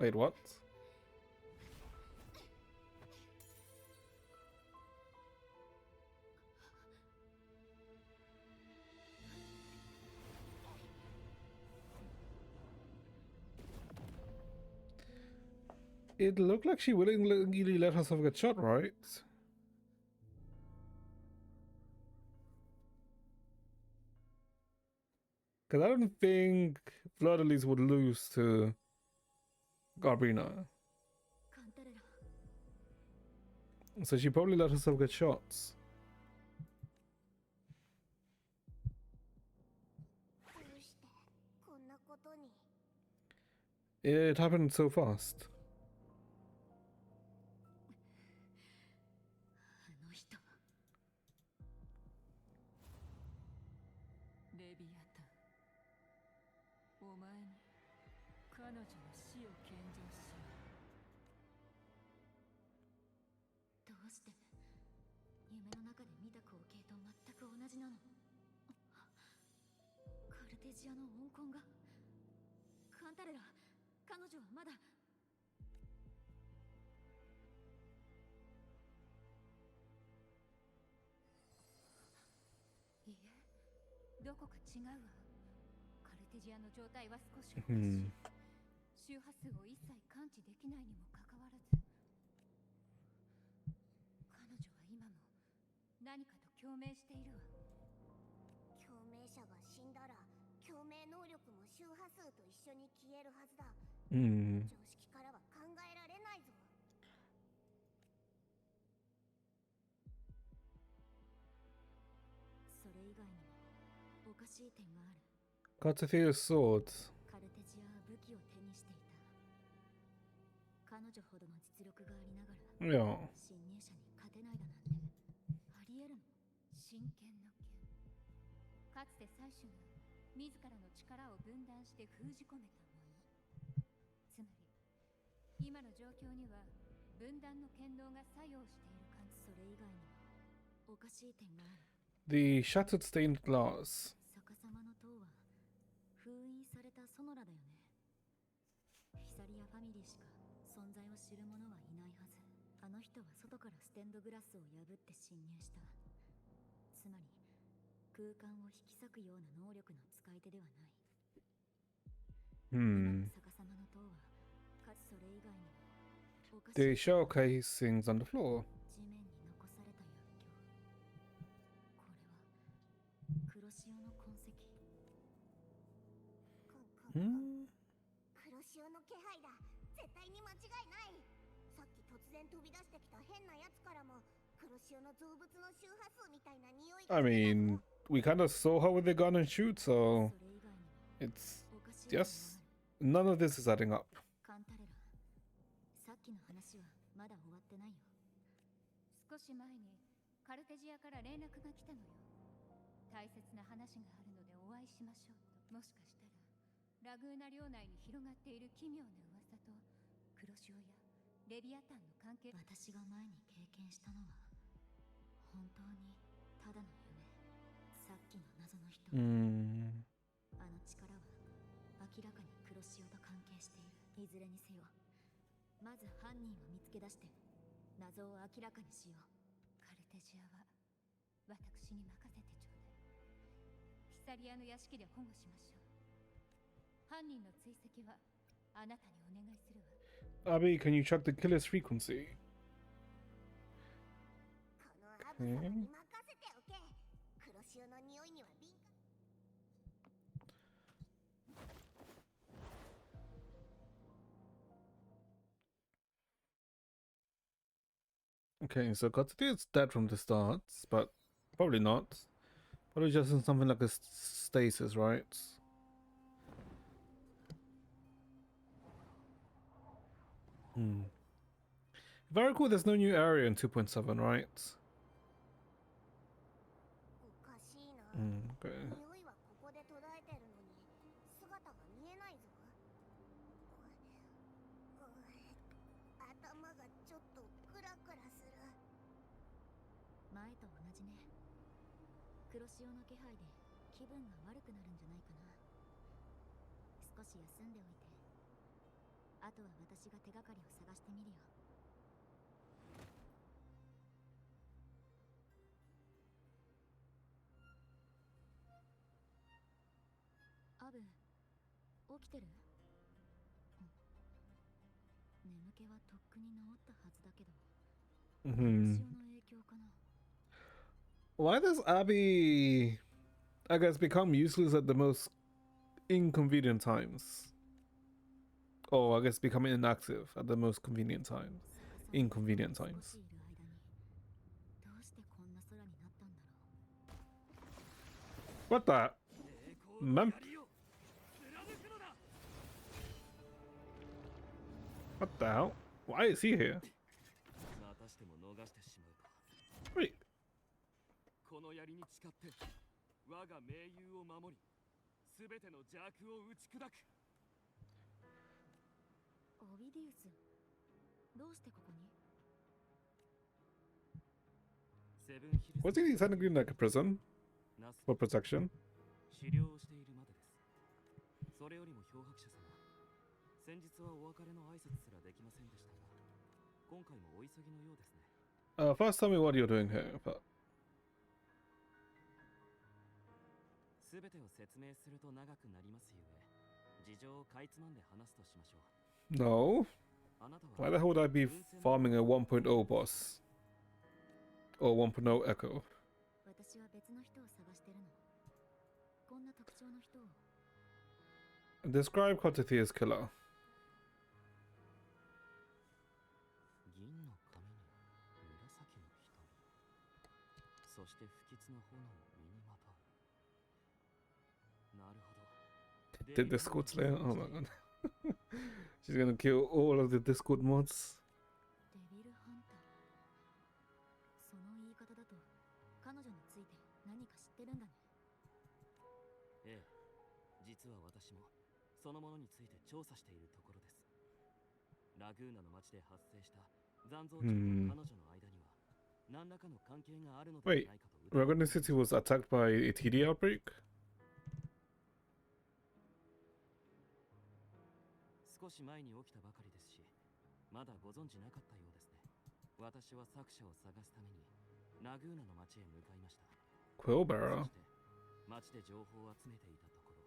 Wait, what? It looked like she willingly let herself get shot, right? Because I don't think Fleur-de-Lis would lose to Garbrina. カンタレラ So she probably let herself get shots. どうしてこんなことに。 It happened so fast. あの人レビアタンお前に彼女の死を献上しよう。どうして夢の中で見た光景と全く同じなの。カルテジアの温魂が。カンタレラ、彼女はまだ。いいえ、どこか違うわ。カルテジアの状態は少しおかしい。周波数を一切感知できないにもかかわらず、彼女は今も何かと共鳴しているわ。共鳴者が死んだら共鳴能力も周波数と一緒に消えるはずだ。Hmm. 常識からは考えられないぞ。それ以外にもおかしい点がある。 Cartethier's sword. カルテジアは武器を手にしていた。彼女ほどの実力がありながら Yeah. 侵入者に勝てないだなんてありえるの？真剣の剣。かつて最初が自らの力を分断して封じ込めたもの。つまり今の状況には分断の剣道が作用している感じ。それ以外にもおかしい点がある。 The shattered stained glass. 逆さまの塔は封印されたソノラだよね。ヒサリアファミリーしか存在を知る者はいないはず。あの人は外からステンドグラスを破って侵入した。つまり空間を引き裂くような能力の使い手ではない。 Hmm. 逆さまの塔はかつそれ以外にもおかし The い shell casings on the floor. 地面に残された薬莢。これは黒潮の痕跡。Hmm. 黒潮の気配だ。絶対に間違いない。さっき突然飛び出してきた変なやつからも黒潮の動物の周波数みたいな匂いが I してたぞ。 mean, we kind of saw her with the gun and shoot, so それ以外にも it's おかしい点がある。 just none of this is adding up. カンタレラ、さっきの話はまだ終わってないよ。少し前にカルテジアから連絡が来たのよ。大切な話があるのでお会いしましょうと。もしかしたらラグーナ領内に広がっている奇妙な噂と黒潮やレビアタンの関係。私が前に経験したのは本当にただの夢。さっきの謎の人、 Hmm. あの力は明らかに黒潮と関係している。いずれにせよ、まず犯人を見つけ出して謎を明らかにしよう。カルテジアは私に任せてちょうだい。ヒサリアの屋敷で保護しましょう。犯人の追跡はあなたにお願いするわ。 Abby, can you check the killer's frequency? このアブ様に任せておけ。黒潮の匂いには敏感。 Okay, so Cartethier's dead from the start, but probably not. Probably just in something like a stasis, right? Hmm. If I recall, there's no new area in 2.7, right? おかしいな。 Okay. 匂いはここで途絶えてるのに姿が見えないぞ。頭がちょっとクラクラする。前と同じね。黒潮の気配で気分が悪くなるんじゃないかな。少し休んでおいて、あとは私が手がかりを探してみるよ。アブ、起きてる？眠気はとっくに治ったはずだけど、黒 Hmm. 潮の影響かな。 Why does Abby, I guess, become useless at the most inconvenient times. Or I guess becoming inactive at the most convenient times. Inconvenient times. 少しいる間にどうしてこんな空になったんだろう。 What the? 栄光の Mem- 槍を貫くのだ。 What the hell? Why is he here? またしても逃してしまうか。 Wait. この槍に誓って我が盟友を守り、すべての邪悪を打ち砕く。オビディウス、どうしてここに？セブンヒルズ Was he technically in like a prison ナス for protection? 狩猟をしているまでです。それよりも漂白者様、先日はお別れの挨拶すらできませんでしたが、今回もお急ぎのようですね。First tell me what you're doing here. But すべてを説明すると長くなりますゆえ、事情をかいつまんで話すとしましょう。 no. あなたは Why the hell would I be farming a 1.0 boss? Or 1.0 Echo? 私は別の人を探してるの。こんな特徴の人を。 Describe Kotathea's killer. 銀の髪に紫の瞳、そして不吉な炎を身にまとう。なるほど。 The Discord Slayer? Oh my god. She's gonna kill all of the Discord mods. デビルハンター。その言い方だと彼女について何か知ってるんだね。ええ、実は私もそのものについて調査しているところです。ラグーナの町で発生した残像地と彼女の間には何らかの関係があるのではないかと疑われ Ragone City was attacked by a TD outbreak? 少し前に起きたばかりですし、まだご存知なかったようですね。私は作者を探すためにラグーナの町へ向かいました。 Quillbearer? そして町で情報を集めていたところ、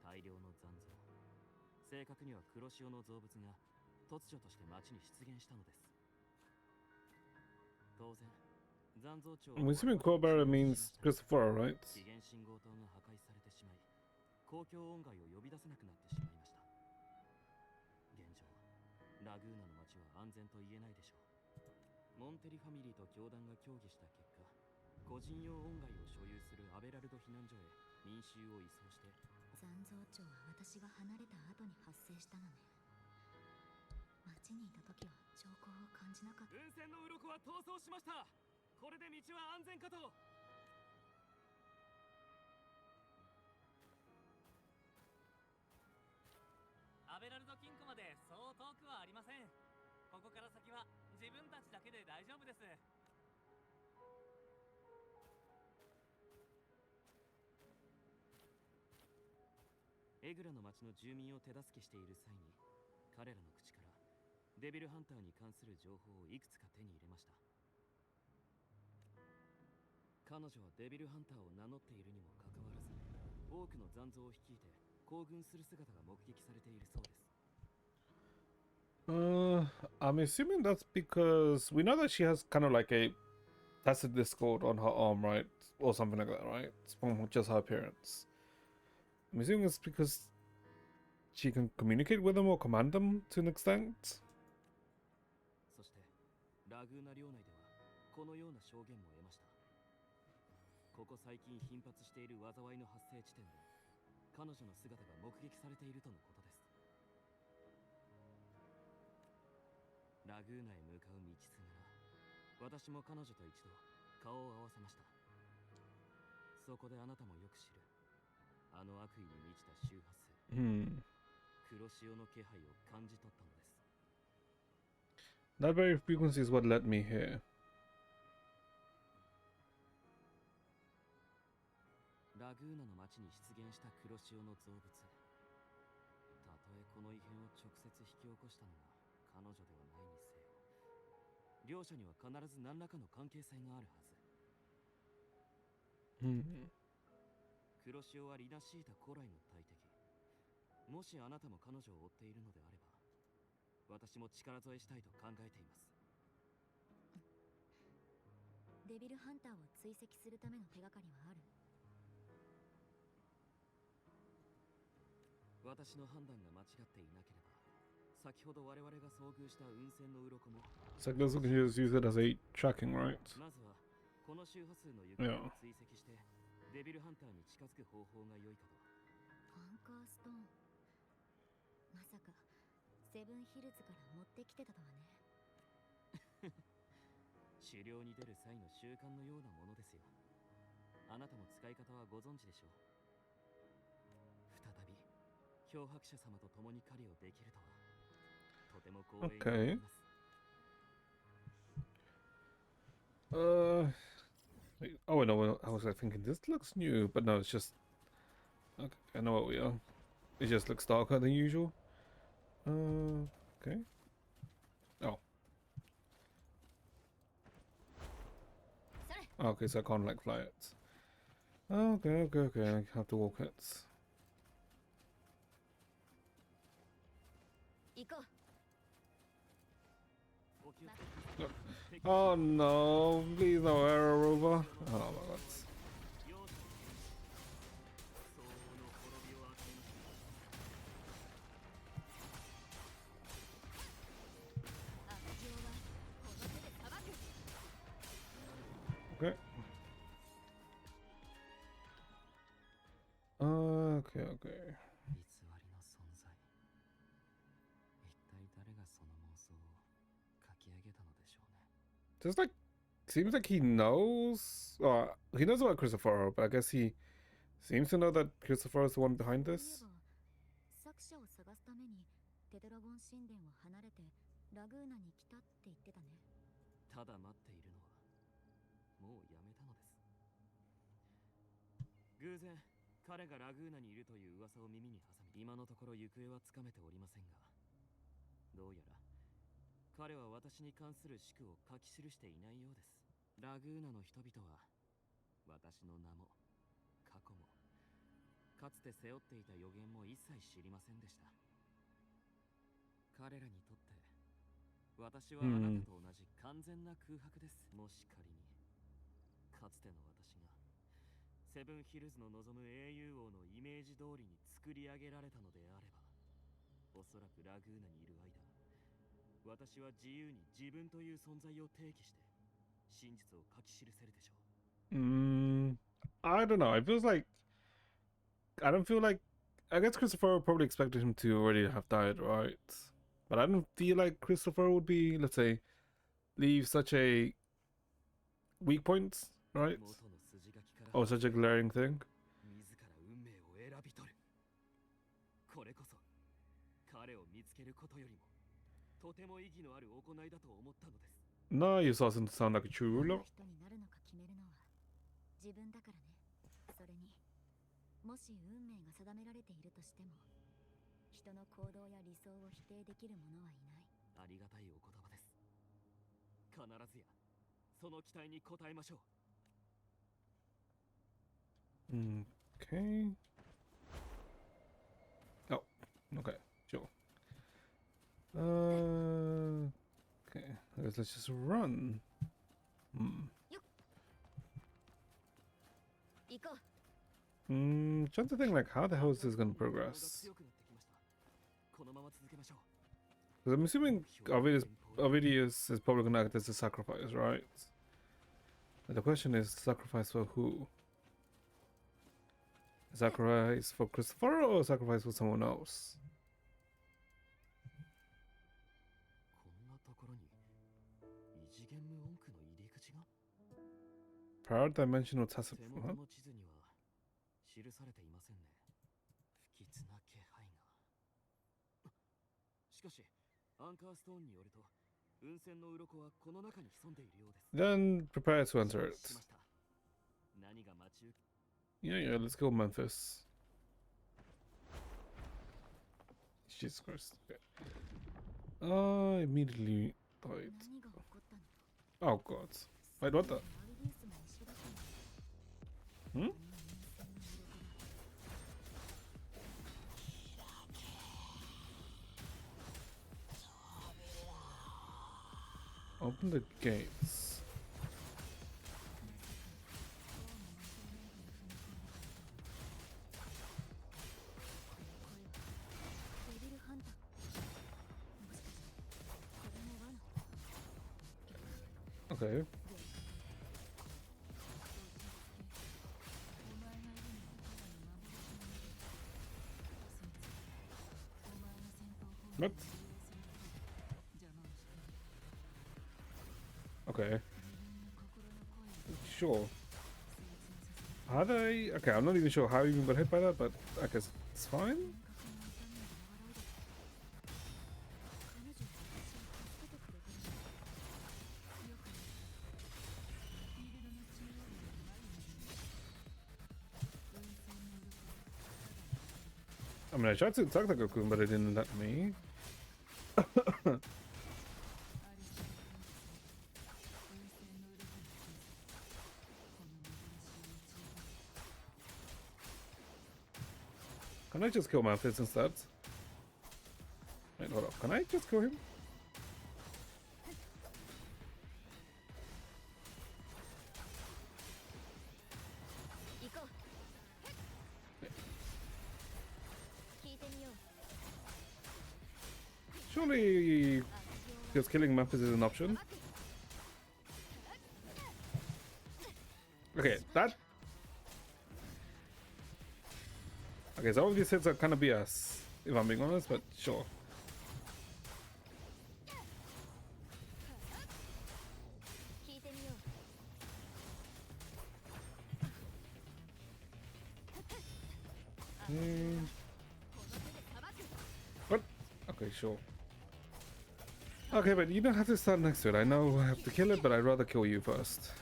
大量の残像、正確には黒潮の造物が突如として町に出現したのです。当然、残像庁は I'm assuming Quillbearer means Christopher, right? 次元信号灯が破壊されてしまい、公共音階を呼び出せなくなってしまいました。現状、ラグーナの町は安全と言えないでしょう。モンテリファミリーと教団が協議した結果、個人用音階を所有するアベラルド避難所へ民衆を移送して、残像庁は私が離れた後に発生したのね。町にいた時は兆候を感じなかった。運船の鱗は逃走しました。これで道は安全かと。アベラルド金庫までそう遠くはありません。ここから先は自分たちだけで大丈夫です。エグラの町の住民を手助けしている際に、彼らの口からデビルハンターに関する情報をいくつか手に入れました。彼女はデビルハンターを名乗っているにもかかわらず、多くの残像を率いて行軍する姿が目撃されているそうです。I'm assuming that's because we know that she has kind of like a tacit discord on her arm, right? Or something like that, right? It's from just her appearance. I'm assuming it's because she can communicate with them or command them to an extent. そして、ラグーナ領内ではこのような証言も得ました。ここ最近頻発している災いの発生地点で、彼女の姿が目撃されているとのことです。ラグーナへ向かう道すがら、私も彼女と一度顔を合わせました。そこであなたもよく知る、あの悪意に満ちた周波数、黒潮の気配を感じ取ったのです。 That very frequency is what led me here. ラグーナの町に出現した黒潮の造物、たとえこの異変を直接引き起こしたのが彼女ではないにせよ、両者には必ず何らかの関係性があるはず。黒潮はリナシータ古来の大敵。もしあなたも彼女を追っているのであれば、私も力添えしたいと考えています。デビルハンターを追跡するための手がかりはある？私の判断が間違っていなければ、先ほど我々が遭遇した雲仙の鱗も It's like this, we can just use it as a tracking, right? まずはこの周波数の行方を追跡してデビルハンターに近づく方法が良いかと。アンカーストーン、まさかセブンヒルズから持ってきてたとはね。狩猟に出る際の習慣のようなものですよ。あなたも使い方はご存知でしょう。再び漂白者様と共に狩りをできるとはとても光栄に思います。Oh no, I was like thinking this looks new, but no, it's just okay. I know what we are. It just looks darker than usual. Okay. Oh. Okay, so I can't like fly it. Okay, okay, okay. I have to walk it. 行こう。 Oh no! Please no error rover. Oh my god. 悪行はこの手で裁く。 Okay. Okay, okay. 偽りの存在。一体誰がその妄想を書き上げたのでしょうね。 Just like, seems like he knows. He knows about Christopher, but I guess he seems to know that Christopher is the one behind そうい this. えば作者を探すためにテトラゴン神殿を離れてラグーナに来たって言ってたね。ただ待っているのはもうやめたのです。偶然彼がラグーナにいるという噂を耳に挟み、今のところ行方はつかめておりませんが、どうやら彼は私に関する宿を書き記していないようです。ラグーナの人々は私の名も過去もかつて背負っていた予言も一切知りませんでした。彼らにとって私はあなたと同じ完全な空白です。もし仮にかつての私がセブンヒルズの望む英雄王のイメージ通りに作り上げられたのであれば、おそらくラグーナにいる間、私は自由に自分という存在を提起して真実を書き記せるでしょう。I don't know. It feels like I don't feel like. I guess Christopher probably expected him to already have died, right? But I don't feel like Christopher would be, let's say, leave such a weak point, right? Or such a glaring thing. 自ら運命を選び取る。これこそ彼を見つけることよりもとても意義のある行いだと思ったのです。 No, you doesn't sound like a true どん ruler. な人になるのか決めるのは自分だからね。それにもし運命が定められているとしても、人の行動や理想を否定できる者はいない。ありがたいお言葉です。必ずやその期待に応えましょう。 Okay. Oh, okay, sure. Okay, let's just run. 行こう。 Trying to think like how the hell is this gonna progress? このまま続けましょう。 Because I'm assuming Ovidius is probably gonna act as a sacrifice, right? But the question is, sacrifice for who? Sacrifice for Christopher or sacrifice for someone else? こんなところに異次元無音区の入り口が。 Paradimensional 手 tacit. 元 Huh? の地図には記されていませんね。不吉な気配が。しかしアンカーストーンによると雲仙の鱗はこの中に潜んでいるようです。 Then prepare to enter it. しました。何が待ち受け。 Yeah, let's go Memphis. Jesus Christ. Okay. Immediately died. 何が起こったの？ Oh god. Wait, what the? アルディウスも一緒だったの？ Hmm? Open the gates. Okay. What? Okay. Sure. How do I... Okay, I'm not even sure how I even got hit by that, but I guess it's fine. I mean, I tried to attack the Goku, but it didn't let me. Can I just kill Mantis instead? Wait, hold up. Can I just kill him? Surely just killing Mantis is an option. Okay, that... Okay, so all of these hits are kind of BS, if I'm being honest, but sure. What? Okay, sure. Okay, but you don't have to start next to it. I know I have to kill it, but I'd rather kill you first.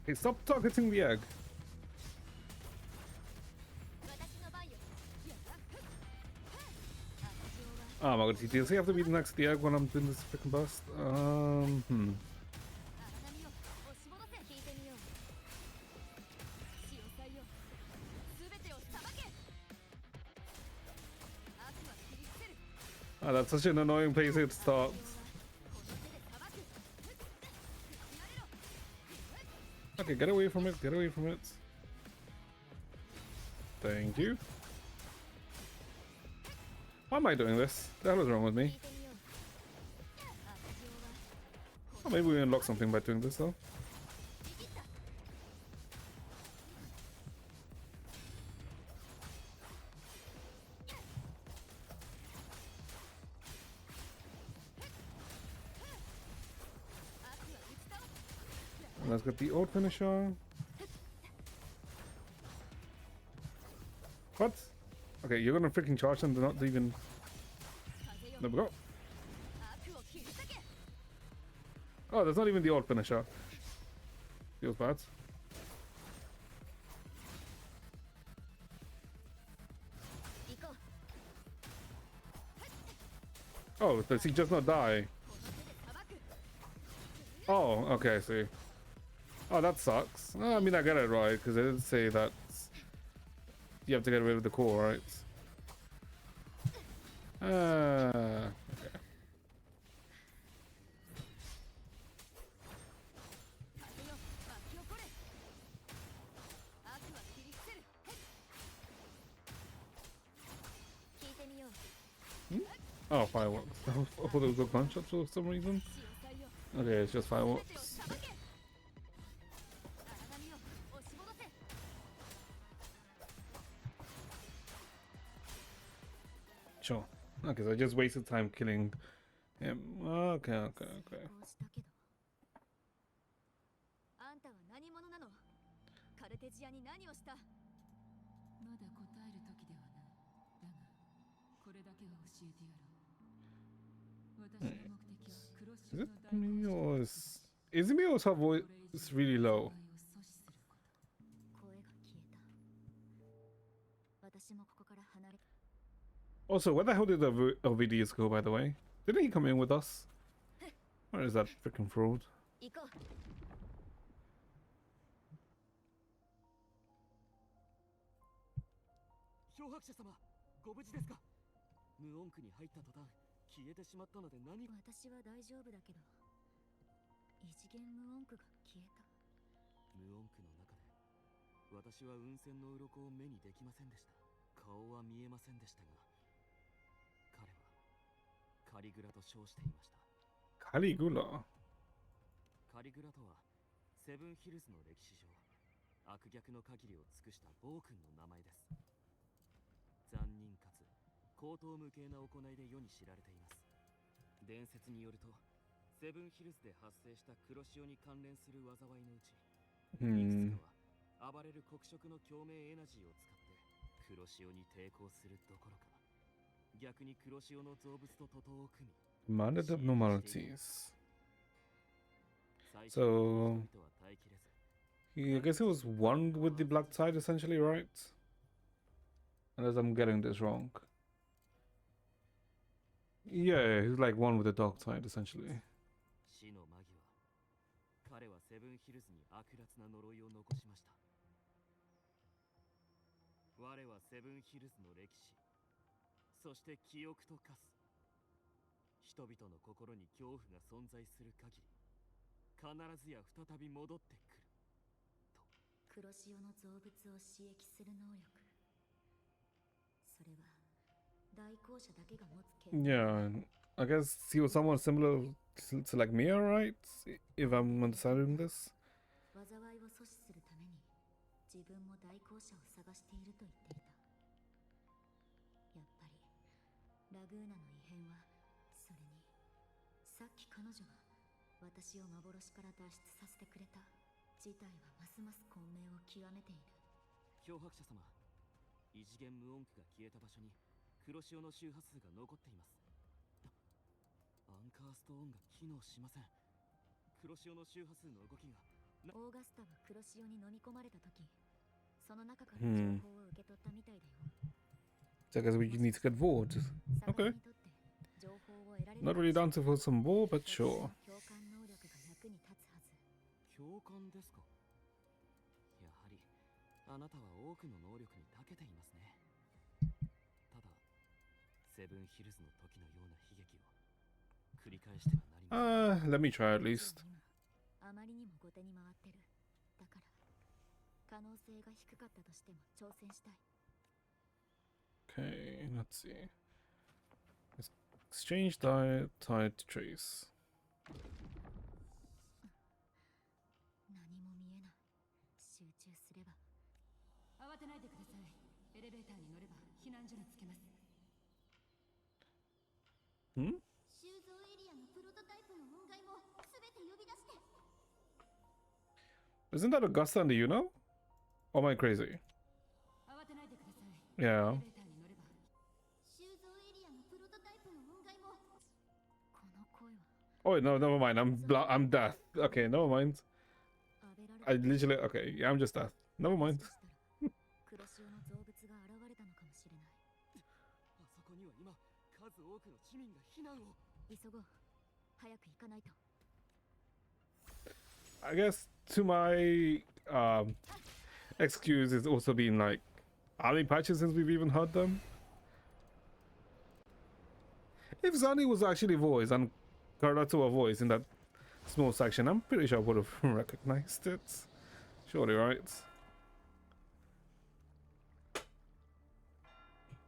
Hey, stop targeting the egg. Oh my god, does he have to be next to the egg when I'm doing this freaking burst? Oh, that's such an annoying place to start. Okay, get away from it, get away from it. Thank you. Why am I doing this? The hell is wrong with me? Oh, maybe we unlock something by doing this though. And let's get the old finisher. What? Okay, you're gonna freaking charge them, they're not even... There we go. Oh, that's not even the old finisher. Feels bad. Oh, does he just not die? Oh, okay, I see. Oh, that sucks. Oh, I mean, I get it right, because it did say that you have to get rid of the core, right? Okay. Oh, fireworks. I thought it was a gunshot for some reason. Okay, it's just fireworks. Sure. Okay, so I just wasted time killing him. Okay. あんたは何者なの？カルテジアに何をした？まだ答える時ではない。だが、これだけは教えてやろう。私の目的は黒潮 Is の it 大 me 洪 or is it me or is her voice really low? 声が消えた。私もここから離れ。 Also, where the hell did Ovidius go, by the way? Didn't he come in with us? Where is that freaking fraud? 行こう。漂白者様、ご無事ですか？無音区に入った途端、消えてしまったので何が。私は大丈夫だけど、異次元無音句が消えた。無音句の中で私は雲仙の鱗を目にできませんでした。顔は見えませんでしたが、彼はカリグラと称していました。カリグラ。カリグラとはセブンヒルズの歴史上悪逆の限りを尽くした暴君の名前です。残忍かつ荒唐無稽な行いで世に知られています。伝説によると、セブンヒルズで発生した黒潮に関連する災いのうち、いくつかは暴れる黒色の共鳴エナジーを使って黒潮に抵抗するどころか、逆に黒潮の造物と徒党を組み、Minded abnormalities. So, I guess it was one with the black side, essentially, right? Unless I'm getting this wrong. Yeah, he's like one with the dark side, essentially. 死の間際、彼はセブンヒルズに悪辣な呪いを残しました。我はセブンヒルズの歴史、そして記憶と化す。人々の心に恐怖が存在する限り、必ずや再び戻ってくる。と。黒潮の造物を刺激する能力。それは大校舎だけが持つ権利。 Yeah, I guess he was someone similar to like Mia, right? If I'm understanding this. 災いを阻止するために自分も大校舎を探していると言っていた。やっぱりラグーナの異変は、それにさっき彼女が私を幻から脱出させてくれた事態はますます混迷を極めている。脅迫者様、異次元無音句が消えた場所に黒潮の周波数が残っています。アンカーストーンが機能しません。黒潮の周波数の動きが。オーガスタは黒潮に飲み込まれた時、その中から情報を受け取ったみたいだよ。So I guess we need to get bored. Okay. Not really down to for some more, but sure. 共感能力が役に立つはず。共感ですか。やはりあなたは多くの能力に長けていますね。ただセブンヒルズの時のような悲劇を繰り返してはなりません。Let me try at least. あまりにも後手に回ってる。だから可能性が低かったとしても挑戦したい。 Okay, let's see. Exchange diet, tied to trace. 何も見えない。集中すれば。慌てないでください。エレベーターに乗れば避難所に着けます。Hmm? 収蔵エリアのプロトタイプの音階もすべて呼び出して。 Isn't that Augusta and you know? Or am I crazy? 慌てないでください。 Yeah. エレベーターに乗れば。収蔵エリアのプロトタイプの音階も。この声は Oh no, never mind. I'm death. Okay, never mind. アベラル I literally okay. Yeah, I'm just death. Never mind. そしたら黒潮の造物が現れたのかもしれない。あそこには今数多くの市民が避難を。急ごう。早く行かないと。 I guess to my excuse is also been like army patches since we've even heard them. If Zani was actually voiced and Karatu were voiced in that small section, I'm pretty sure I would have recognized it. Surely, right?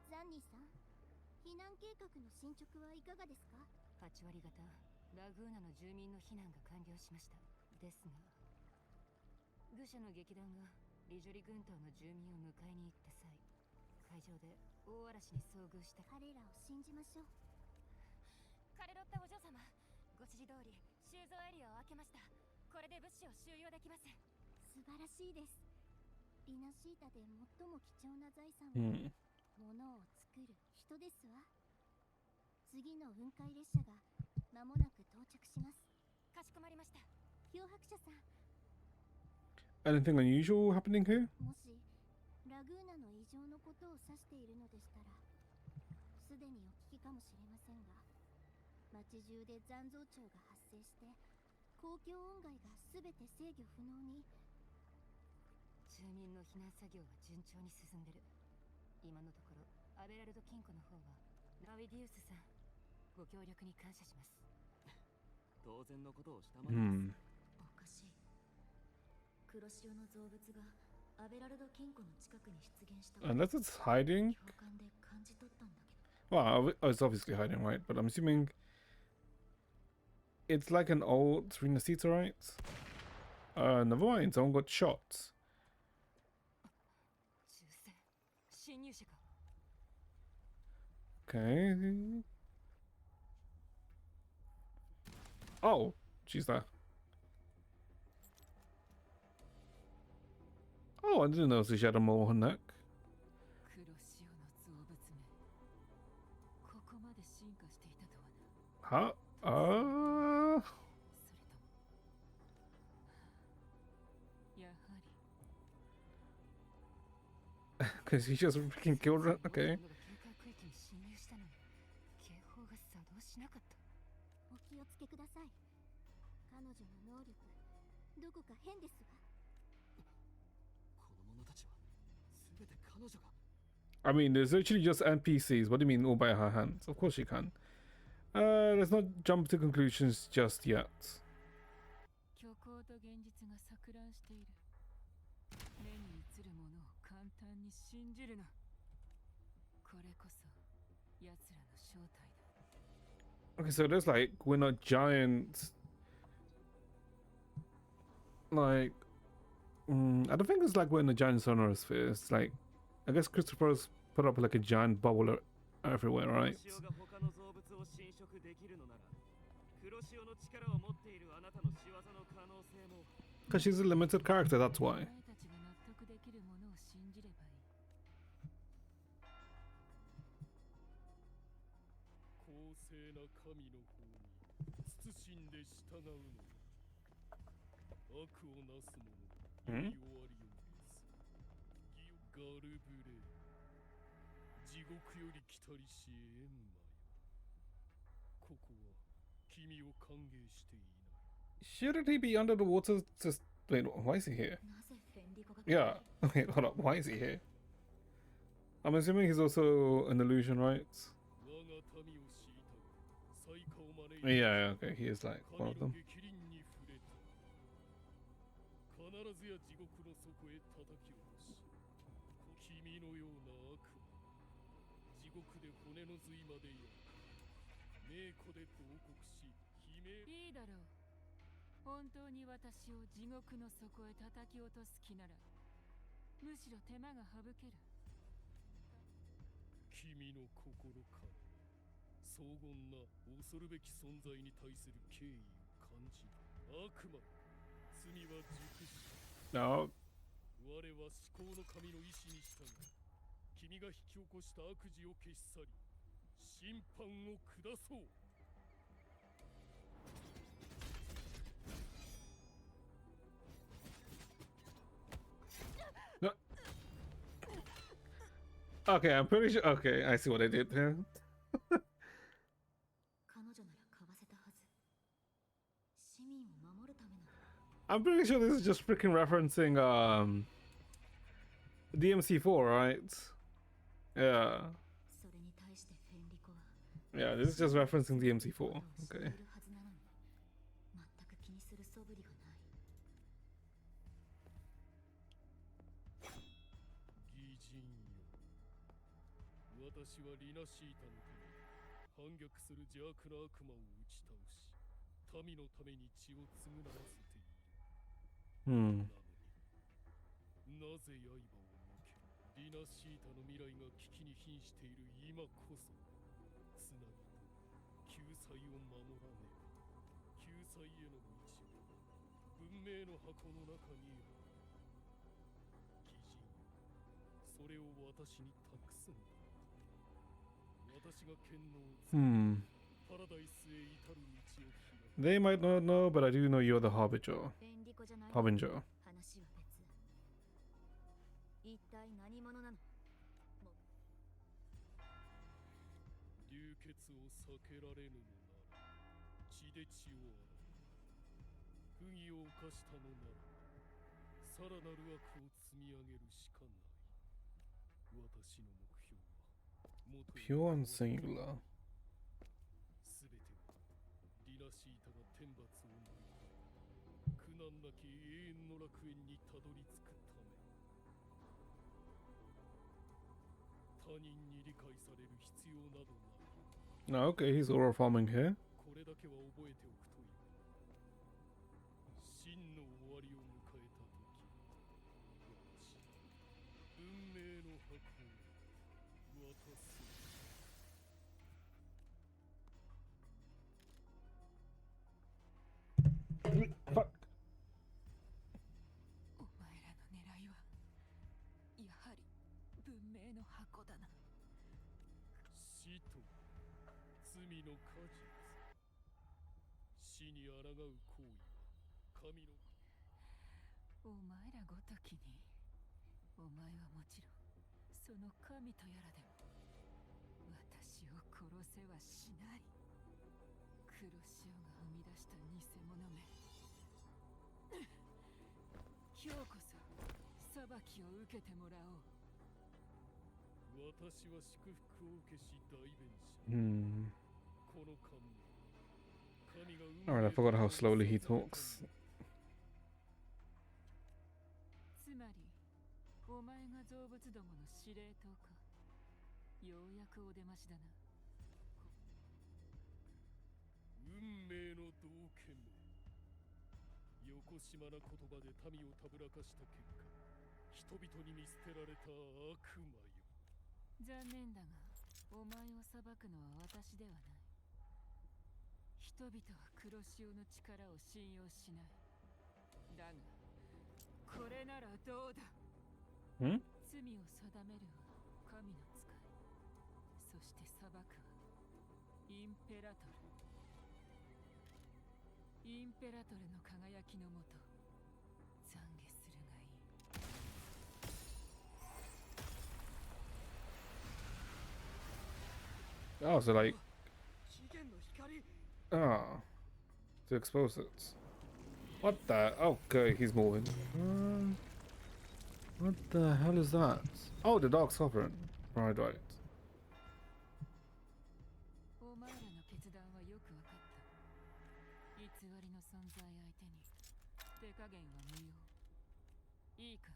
ザンニーさん、避難計画の進捗はいかがですか。8割方ラグーナの住民の避難が完了しました。ですが愚者の劇団がリジョリ群島の住民を迎えに行った際、海上で大嵐に遭遇した。彼らを信じましょう。カレロッタお嬢様、ご指示通り収蔵エリアを開けました。これで物資を収容できます。素晴らしいです。リナシータで最も貴重な財産は、物を作る人ですわ。次の雲海列車が間もなく到着します。かしこまりました。脅迫者さん、 Anything unusual happening here? もしラグーナの異常のことを指しているのでしたら、すでにお聞きかもしれませんが、街中で残像潮が発生して公共音階がすべて制御不能に。住民の避難作業は順調に進んでる。今のところアベラルド金庫の方はラウィディウスさん、ご協力に感謝します。当然のことをしたまでです。Hmm. おかしい。黒潮の造物がアベラルド金庫の近くに出現したことを Unless it's hiding. 教官で感じ取ったんだけど。 Well, it's obviously hiding, right? But I'm assuming it's like an old Rinacita, right? Never mind. Someone got shot. 銃声。侵入者か。 Okay. Oh, she's there. Oh, I didn't notice she had a mole on her neck. 黒潮の造物め。ここまで進化していたとはな。 Huh? それとも。やはり。 Because he just freaking killed her. Okay. 警戒区域に侵入したのに警報が作動しなかった。お気をつけください。彼女の能力どこか変ですが。この者たちは全て彼女が。 I mean, there's literally just NPCs. What do you mean all by her hands? Of course she can. Let's not jump to conclusions just yet. 虚構と現実が錯乱している。目に映るものを簡単に信じるな。これこそ奴らの正体だ。 Okay, so there's like, we're not giant. Like, I don't think it's like we're in a giant sonar sphere. It's like, I guess Christopher's put up like a giant bubble everywhere, right? 黒潮が他の造物を侵食できるのなら、黒潮の力を持っているあなたの仕業の可能性も。 Because she's a limited character, that's お why. 前たちが納得できるものを信じればいい。公正な神の方に謹んで従うの。悪をなす者。Hmm? 弱りよです。ガルブレ。地獄より来たりしえんまよ。ここは君を歓迎していない。 Shouldn't he be under the water? Just wait, why is he here? なぜフェンリコが Yeah. Wait, hold up. Why is he here? I'm assuming he's also an illusion, right? 我が民を敷いたが、災禍を招い Yeah, okay. He is like one 神 of の them. 逆鱗に触れた。必ずや地獄の底へ叩き落とし、君のような悪魔、地獄で骨の髄まで焼く。名庫で慟哭し、悲鳴。いいだろう。本当に私を地獄の底へ叩き落とす気なら、むしろ手間が省ける。君の心から荘厳な恐るべき存在に対する敬意を感じる。悪魔、罪は熟した。 No. 我は至高の神の意志に従い、君が引き起こした悪事を消し去り、審判を下そう。 Okay, I'm pretty sure. Okay, I see what I did there. 彼女ならかわせたはず。市民を守るためなの。 I'm pretty sure this is just freaking referencing DMC4, right? Yeah. それに対してフェンリコは Yeah, this is just referencing DMC4. 知って Okay. いるはずなのに全く気にする素振りがない。義人よ、私はリナシータのために反逆する邪悪な悪魔を打ち倒し、民のために血を償わせている。 Hmm. なぜ刃を向ける。リナシータの未来が危機に瀕している今こそ、つなぎと救済を守らねば。救済への道は文明の箱の中にある。義人よ、それを私に託すんだ。私が権能をつけ、 Hmm. パラダイスへ至る道を開く。 They might not know, but I do know you're the Harbinger. フェンリコじゃない。 Harbinger. 話は別。一体何者なの。流血を避けられぬのなら血で血を洗う。不義を犯したのならさらなる悪を積み上げるしかない。私の目標は元より Pure and singular. 天罰を乗り越え苦難なき永遠の楽園にたどり着くため他人に理解される必要などない。 No, okay, he's oral farming here. これだけは覚えておくといい。真の終わりを迎えた時、私、運命の箱を渡す。 Fuck. お前らの狙いはやはり文明の箱だな。死と罪の果実。死に抗う行為は神の。お前らごときに、お前はもちろんその神とやらでも私を殺せはしない。黒潮が生み出した偽物め、今日こそ裁きを受けてもらおう。私は祝福を受けし代弁し、 Hmm. この間も神が運命 Alright, I forgot how slowly he talks. つまりお前が造物どもの司令塔か。ようやくお出ましだな。運命の道化め。よこしまな言葉で民をたぶらかした結果、人々に見捨てられた悪魔よ。残念だが、お前を裁くのは私ではない。人々は黒潮の力を信用しない。だが、これならどうだ。Hmm? 罪を定めるは神の使い。そして裁くはインペラトル。インペラトルの輝きのもと懺悔するがいい。 Oh, so like, 起源の光。 ah, to expose it. What the? Okay, he's moving. What the hell is that? Oh, the dog's sovereign. Right, right. お前らの決断はよくわかった。偽りの存在相手に手加減は無用。いいか、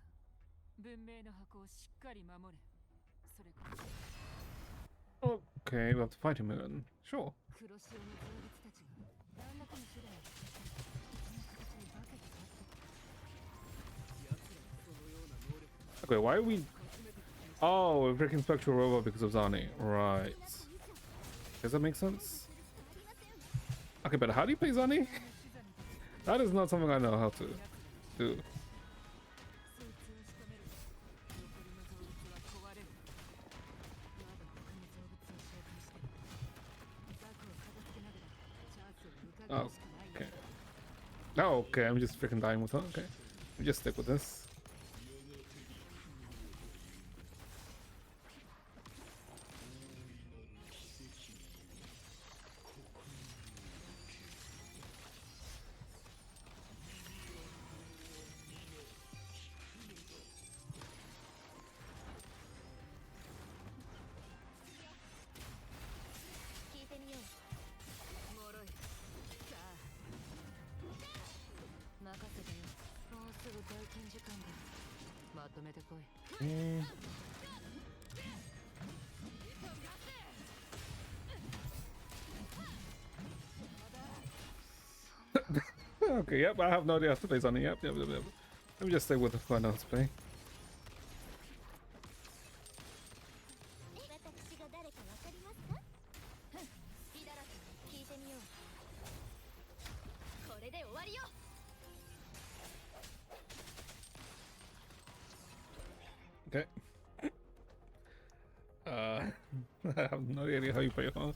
文明の箱をしっかり守れ。それこそ Okay, we'll have to fight him again. Sure. 黒潮の動物たちが何らかの手段を使ってその形に化けて立って Okay, why are we... Oh, we're breaking Spectral Robot because of Zani. Right. Does that make sense? Okay, but how do you play Zani? That is not something I know how to do. そいつを仕留める。残りの動物は壊れる。まだ他の動物を紹介して、ザクを片付けながらチャンスを伺うしかないんだ。 Okay. Oh, okay, I'm just freaking dying with that. Okay. We just stick with this. Okay, yep, I have no idea how to play Zani. Yep. Let me just stay with who I know how to play. 私が誰かわかりますか？リダラス、聞いてみよう。これで終わりよ。 Okay. I have no idea how you play, huh?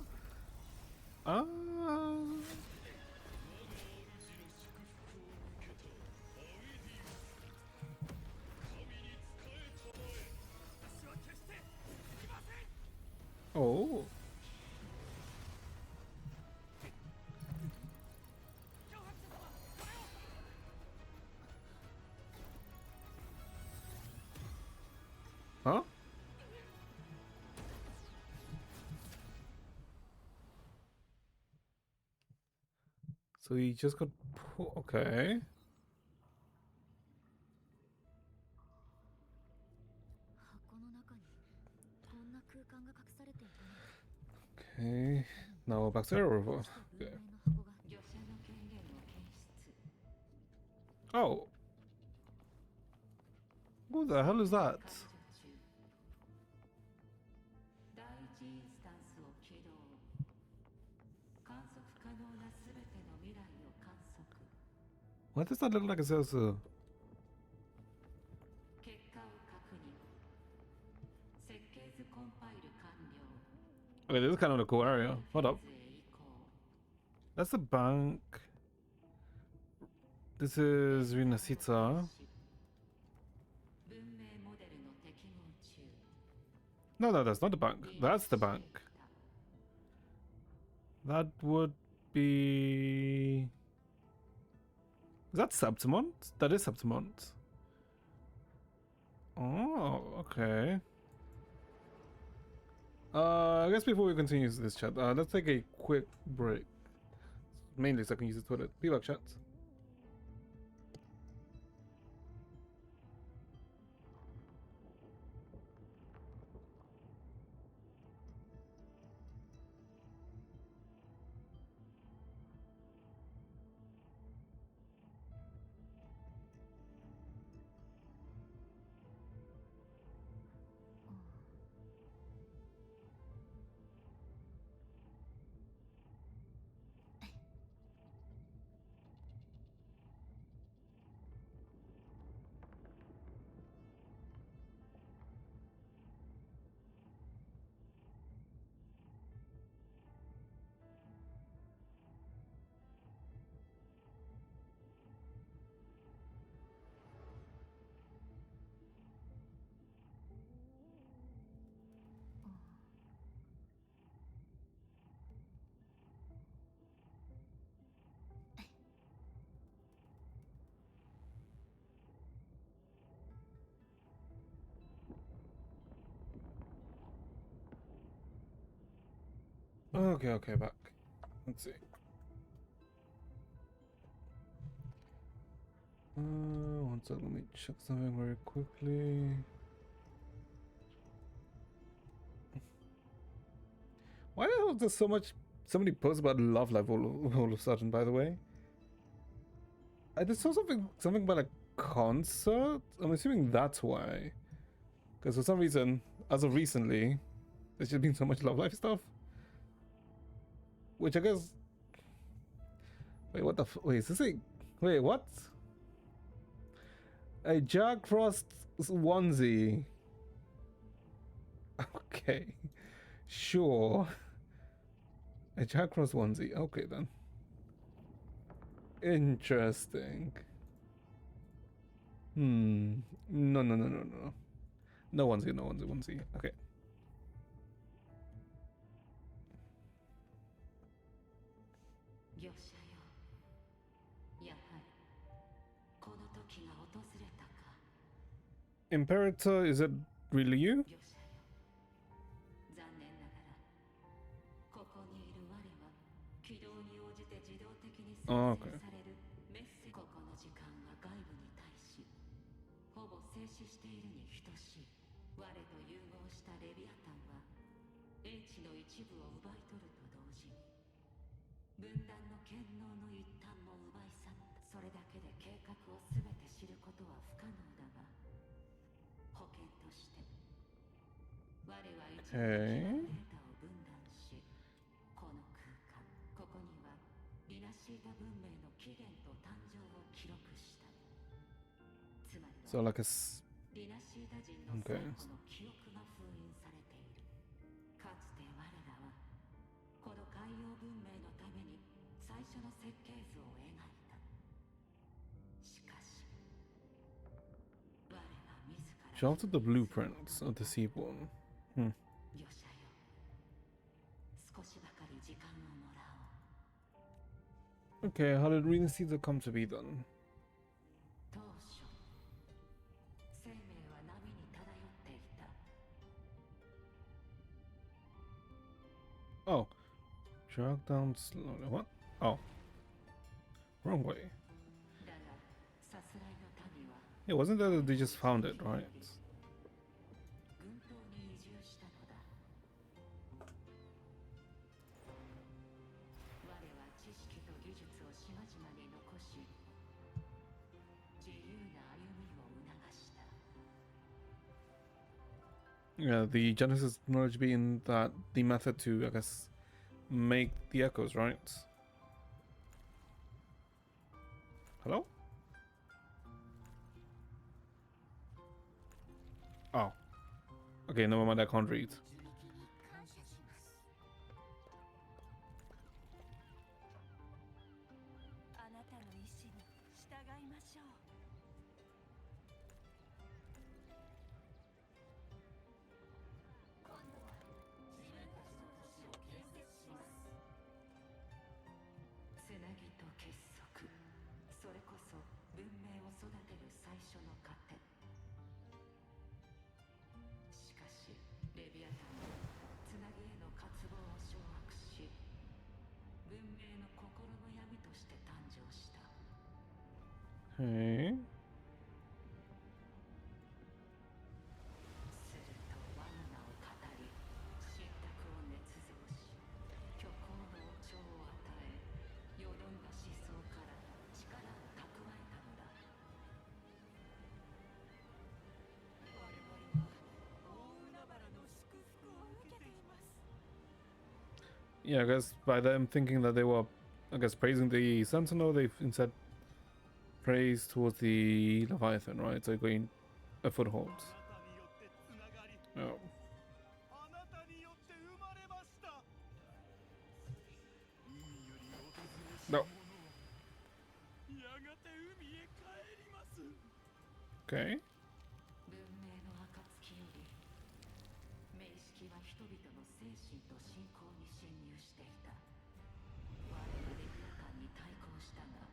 Oh. Huh? So he just got okay. 箱の中にこんな空間が隠されていたの。 Okay. Now we're back to Arrow. どうして Okay. 文明の箱が 魚者の権限を検出。 Oh. What the hell is that? 解除中。第一インスタンスを起動。観測可能なすべての未来を観測。 Why does that look like a sensor? 結果を確認。設計図コンパイル完了。 Okay, this is kind of a cool area. Hold up. フェーズへ移行。 That's the bank. This is Rinacita. 文明モデルの適合中。 No, that's not the bank. That's the bank. That would be... Is that Septimont? That is Septimont. Oh, okay. I guess before we continue this chat, let's take a quick break. Mainly so I can use the toilet. Be back, chat. Okay, back. Let's see. One sec, let me check something very quickly. Why the hell is there so many posts about Love Life all of a sudden, by the way? I just saw something about a concert? I'm assuming that's why. Because for some reason, as of recently, there's just been so much Love Life stuff. Which I guess... Wait, what the wait, is this a... Wait, what? A Jack Frost onesie. Okay. Sure. A Jack Frost onesie. Okay, then. Interesting. No. No onesie. Okay. 業者よ。やはりこの時が訪れたか。 Imperator, is it really you? 業者よ。残念ながらここにいる我は軌道に応じて自動的に生成されるメッセージ。ここの時間は外部に対しほぼ静止しているに等しい。我と融合したレビアタンは英知の一部を奪い取ると同時に分断の権能の一端も奪い去った。それだけで計画を全て知ることは不可能だが、保険として我は一部のデータを分断し、この空間、ここにはリナシータ文明の起源と誕生を記録した。つまり So は like a... リナシータ人の最後の記憶が封印されている。かつて我らはこの海洋文明のために最初の設計図を描いた。しかし我が自ら She altered the blueprints of the seaborn. 業者よ、少しばかり時間をもらおう。 Okay, how did Rinacita come to be then? 当初生命は波に漂っていた。 Oh. Drag down slowly. What? Oh. Wrong way. だがさすらいの民は Yeah, wasn't that they just found it, right? 軍島に移住したのだ。我は知識と技術を島々に残し、自由な歩みを促した。 Yeah, the Genesis knowledge being that the method to, I guess, make the echoes, right? Hello? Oh. Okay, never mind, I can't read. 感謝します。あなたの意志に従いましょう。今度は自分たちの都市を建設します。つなぎと結束、それこそ文明を育てる最初の糧。しかしレビアタンはつなぎへの渇望を掌握し、文明の心の闇として誕生した。 Okay. すると我が名を語り、信託を捏造し、虚構の王朝を与え、よどんだ思想から力を蓄えたのだ。我々は大海原の祝福を受けています。 Yeah, I guess by them thinking that they were, I guess, praising the Sentinel, they've instead praised towards the Leviathan, right? So going a foothold. あなたによってつながり、 Oh. あなたによって生まれました。海より訪れし No. 者はやがて海へ帰ります。 Okay. 文明の暁より、明式は人々の精神と信仰に侵入していた。我はレビアタンに対抗したが、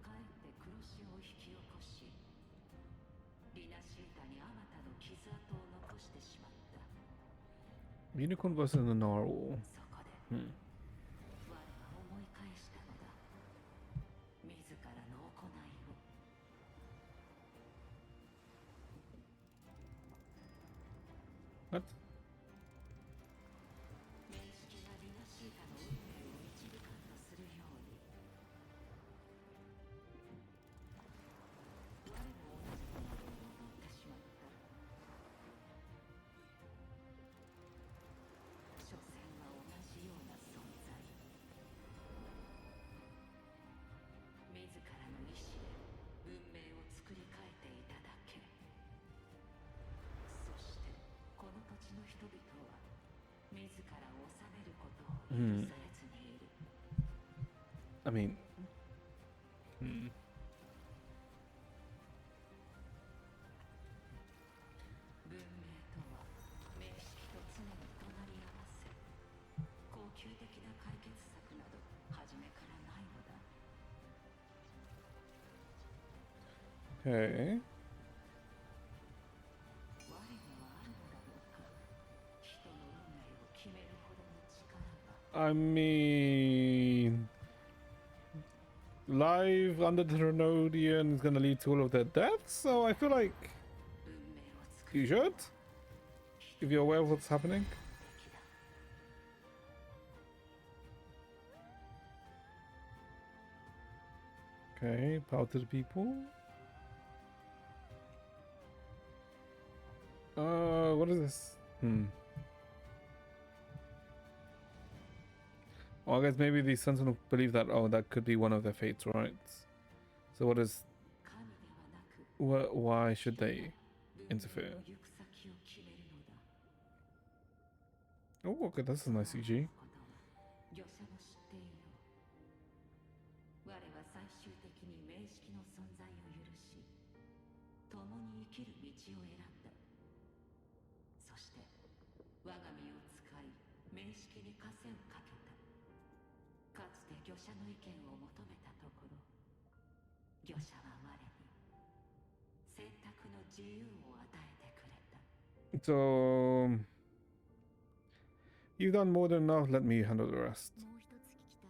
かえって黒潮を引き起こし、リナシータにあまたの傷跡を残してしまった。 Unicorn versus the Narwhal. そこで Hmm. 我は思い返したのだ。自らの行いを。 What? 明式がリナシータの運命を導かんとするように、我も同じ行動をとってしまった。所詮は同じような存在。自らの意志で文明を作り変えていただけ。そしてこの土地の人々は自らを治めることを許されずにいる。 I mean. Hmm. 文明とは明式と常に隣り合わせ、恒久的な解決策など初めからないのだ。 Okay. 我にはあるのだろうか、人の運命を決めるほどの力が。 I mean, live under the Renodian is gonna lead to all of their deaths, so I feel like 文明を作 you る should, if you're aware of what's happening. べきだ。 Okay, power to the people. What is this? Oh, I guess maybe the Sentinel believe that, oh, that could be one of their fates, right? So what is, 神ではなく、 why should they 文明 interfere? の行く先を決めるのだ。 Oh, okay, that's a nice CG. ことは漁者も知っていよう。我は最終的に明式の存在を許し、共に生きる道を選んだ。そして我が身を使い明式に枷をかけた。かつて漁者の意見を求めたところ、漁者は我に選択の自由を与えてくれた。 So, you've done more than enough, let me handle the rest. もう一つ聞きたい。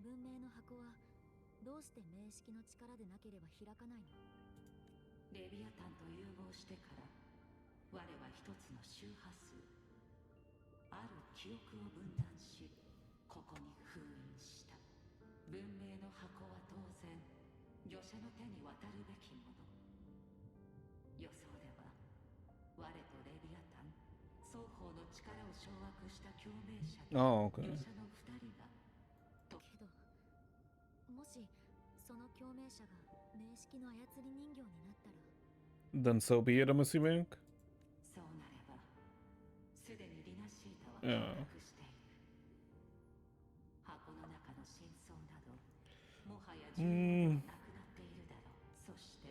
文明の箱はどうして名式の力でなければ開かないの？レビアタンと融合してから我は一つの周波数、ある記憶を分断し、ここに封印した。文明の箱は当然御者の手に渡るべきもの。予想では我とレビアタン双方の力を掌握した共鳴者と Oh, okay. 御者の二人がけど、もしその共鳴者が名式の操り人形になったら、 Then so be it, I'm assuming. そうなればすでにリナシータは計画している。箱の中の真相などもはや重要はなくなっているだろう。そして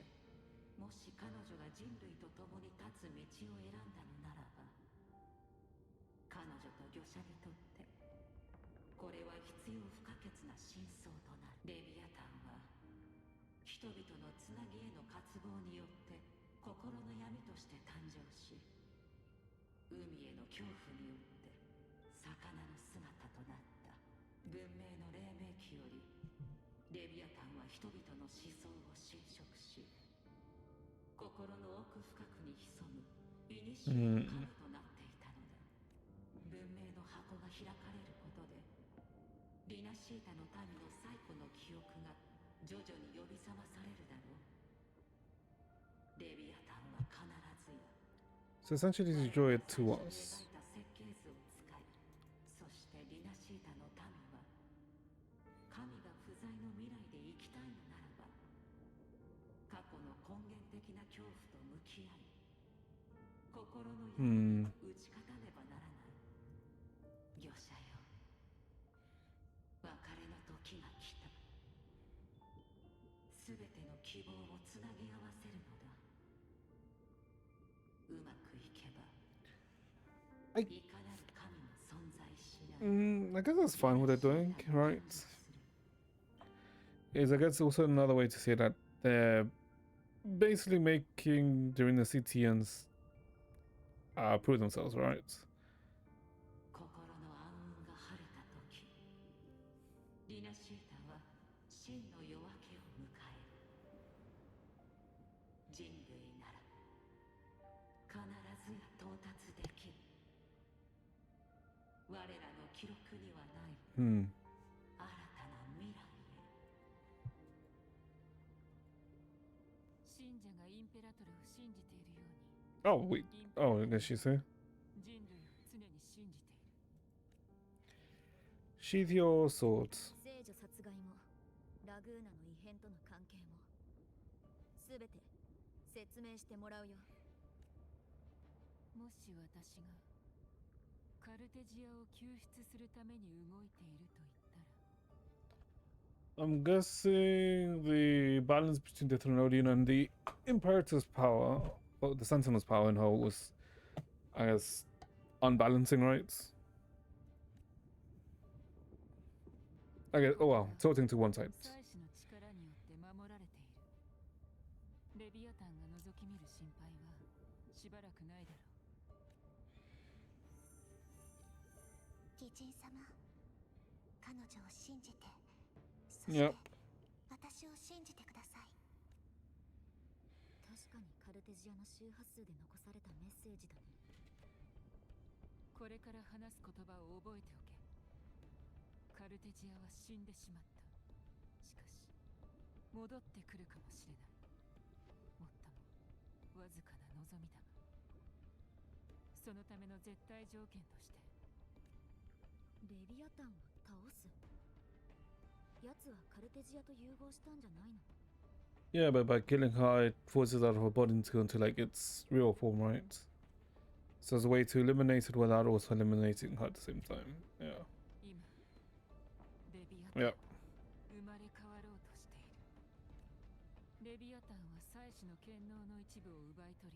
もし彼女が人類と共に立つ道を選んだのならば、彼女と御者にとってこれは必要不可欠な真相となる。レビアタンは人々のつなぎへの渇望によって心の闇として誕生し、海への恐怖によって魚の姿となった。文明の黎明期よりレビアタンは人々の思想を侵食し、心の奥深くに潜む古の神となっていたのだ。文明の箱が開かれることでリナシータの民の最古の記憶が徐々に呼び覚まされるだろう。レビアタンは必ずや So essentially, to draw it to us. 設計図を使い、そしてリナシータの民は神が不在の未来で生きたいのならば、過去の根源的な恐怖と向き合い、心の闇に打ち勝たねばならない。御者よ、別れの時が来た。すべての希望をつなぎ合わせるのだ。うまくいけば、いかなる神も存在しない。I guess that's fine what they're doing, right? Is I guess also another way to say that they're basically making the Rinacitians prove themselves, right? 心の暗雲が晴れた時、リナシータは真の夜明けを迎える。人類なら必ずや到達できる。我らの記録にはない新たな未来へ。信者がインペラトルを信じているように、 Oh, wait. Oh, did she say? 人類を常に信じている。 Sheath your swords. 聖女殺害もラグーナの異変との関係もすべて説明してもらうよ。もし私がカルテジアを救出するために動いていると言ったら、 I'm guessing the balance between the Trinodian and the Imperator's power, or the Sentinel's power and how it was, I guess, unbalancing, right? I guess, oh well, tilting to one side. 祭司の力によって守られている。レビアタンが覗き見る心配はしばらくないだろう。義人様、彼女を信じて、そして Yep. 私を信じてください。確かにカルテジアの周波数で残されたメッセージだね。これから話す言葉を覚えておけ。カルテジアは死んでしまった。しかし戻ってくるかもしれない。もっともわずかな望みだが、そのための絶対条件として、レビアタンを倒す。奴はカルテジアと融合したんじゃないの？ Yeah, but by killing her, it forces out of her body to go into like its real form, right? So there's a way to eliminate it without also eliminating her at the same time. Yeah. 今レビアタン Yeah. は生まれ変わろうとしている。レビアタンは祭司の権能の一部を奪い取り、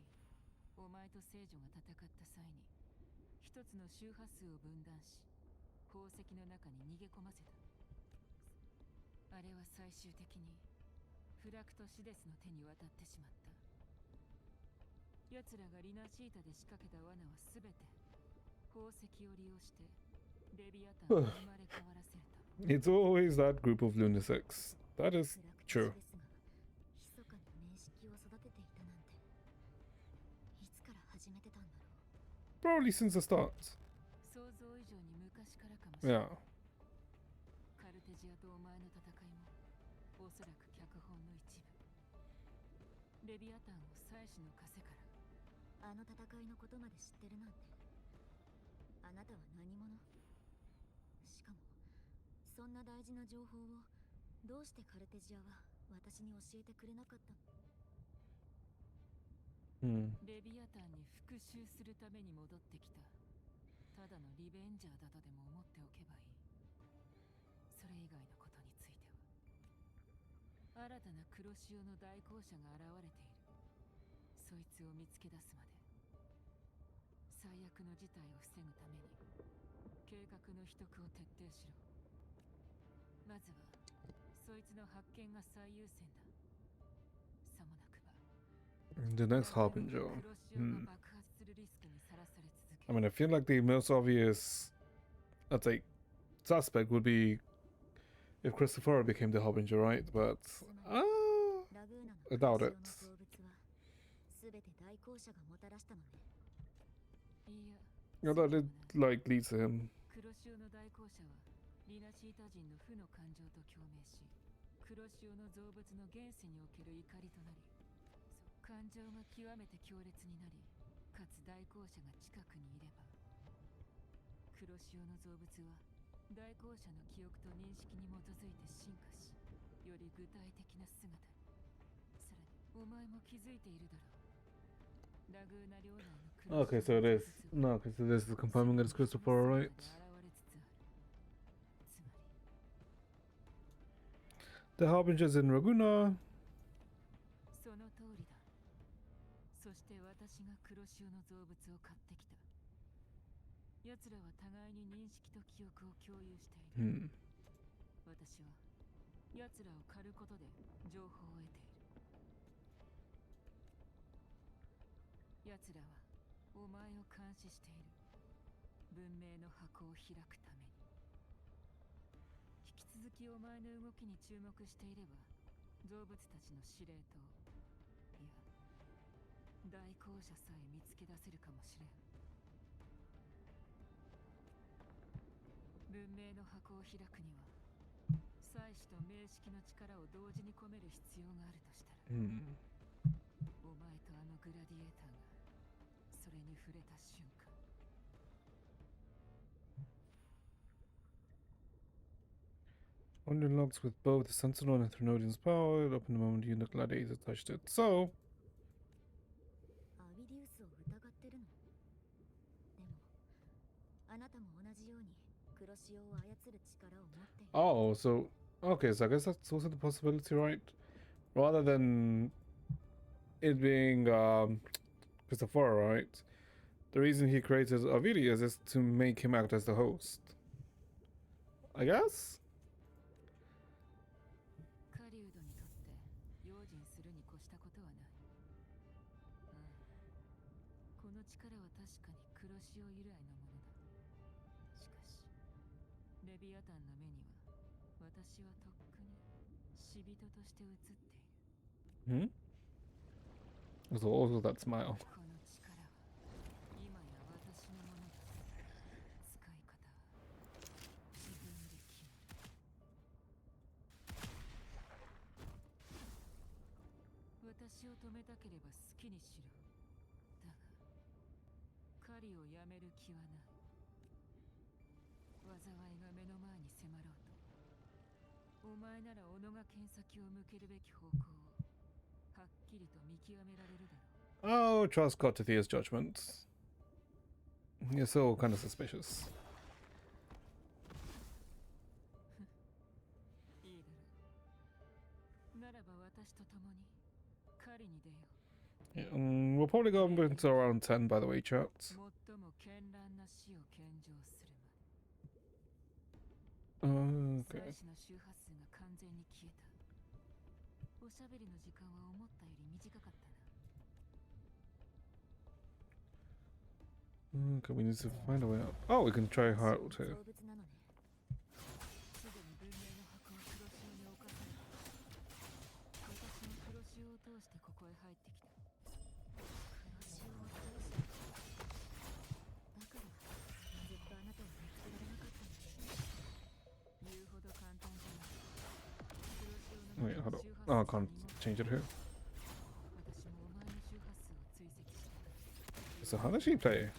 お前と聖女が戦った際に一つの周波数を分断し、宝石の中に逃げ込ませた。あれは最終的にフラクトシデスの手に渡ってしまった。奴らがリナシータで仕掛けた罠はすべて宝石を利用してレビアタンを生まれ変わらせるため。 It's always that group of lunatics. That is 暗 true. くですが密かに面識を育てていたなんていつから始めてたんだろう。 Probably since the start. 想像以上に昔からかもしれない。 Yeah. カルテジアとお前の戦いもおそらく脚本の一部。レビアタンを妻子の枷から。あの戦いのことまで知ってるなんて。あなたは何者？しかもそんな大事な情報をどうしてカルテジアは私に教えてくれなかったの？ レビアタンに復讐するために戻ってきた。ただのリベンジャーだとでも思っておけばいい。それ以外のことについては。新たな黒潮の代行者が現れている。そいつを見つけ出すまで最悪の事態を防ぐために計画の秘匿を徹底しろ。まずはそいつの発見が最優先だ。さもなくば The next Harbinger. 黒潮が爆発するリスクにさらされ続け I る。 mean, I feel like the most obvious, I'd say, suspect would be if Christopher became the Harbinger, right? But ラグーナの I doubt 黒 it. 潮の動物は全て代行者がもたらしたのね。いや、 Yeah, that did like lead to him. 黒潮の代行者はリナシータ人の負の感情と共鳴し、黒潮の造物の現世における怒りとなり、感情が極めて強烈になり、かつ代行者が近くにいれば、黒潮の造物は代行者の記憶と認識に基づいて進化し、より具体的な姿に。さらにお前も気づいているだろう。ラグーナ領内の黒 Okay, 潮 so の it is. 造物は No, okay, so this is confirming it's Christopher, right? 現れつつある。つまり The Harbinger's in Raguna. その通りだ。そして私が黒潮の造物を買ってきた。奴らは互いに認識と記憶を共有している。私は奴らを狩ることで情報を得ている。奴らはお前を監視している。文明の箱を開くために。引き続きお前の動きに注目していれば、動物たちの司令塔、いや代行者さえ見つけ出せるかもしれん。文明の箱を開くには祭司と名式の力を同時に込める必要があるとしたら、お前とあのグラディエーターがそれに触れた瞬間、 One unlocks with both the Sentinel and Trinodian's power. It opened the moment you and the gladiator touched it. So, アビディウスを疑ってるの？でもあなたも同じように黒潮を操る力を持っている。 oh, so okay, so I guess that's also the possibility, right? Rather than it being Christopher, right? The reason he created Ovidius is to make him act as the host. I guess? 狩人にとって用心するに越したことはない。ああ、この力は確かに黒潮由来のものだ。しかしレビアタンの目には私はとっくに死人として映っている。 So also that smile. この力は今や私のものだ。使い方は自分で決める。私を止めたければ好きにしろ。だが狩りをやめる気はない。災いが目の前に迫ろうと、お前なら己が剣先を向けるべき方向をはっきりと見極められるだろう。 Oh, trust Cotithea's judgment. You're so kind of suspicious. いいだろう。ならば私と共に狩りに出よう。 Yeah, we'll probably go into around 10, by the way, chat. 最も絢爛な死を献上するまで。 Okay. 祭司の周波数が完全に消えた。おしゃべりの時間は思ったより短かったな。 Okay, we need to find a way out. Oh, we can try hard too. 造物なのね。すでに文明の箱を黒潮に侵された。通してここへ入ってきた。黒潮を通して。だからずっとあなたを見つけられなかったんだね。言うほど簡単じゃない。黒潮の Wait, 中 hold の up. 周波 Oh, I 数 can't にも change it here. 私もお前の周波数を追跡した。 So how does she play?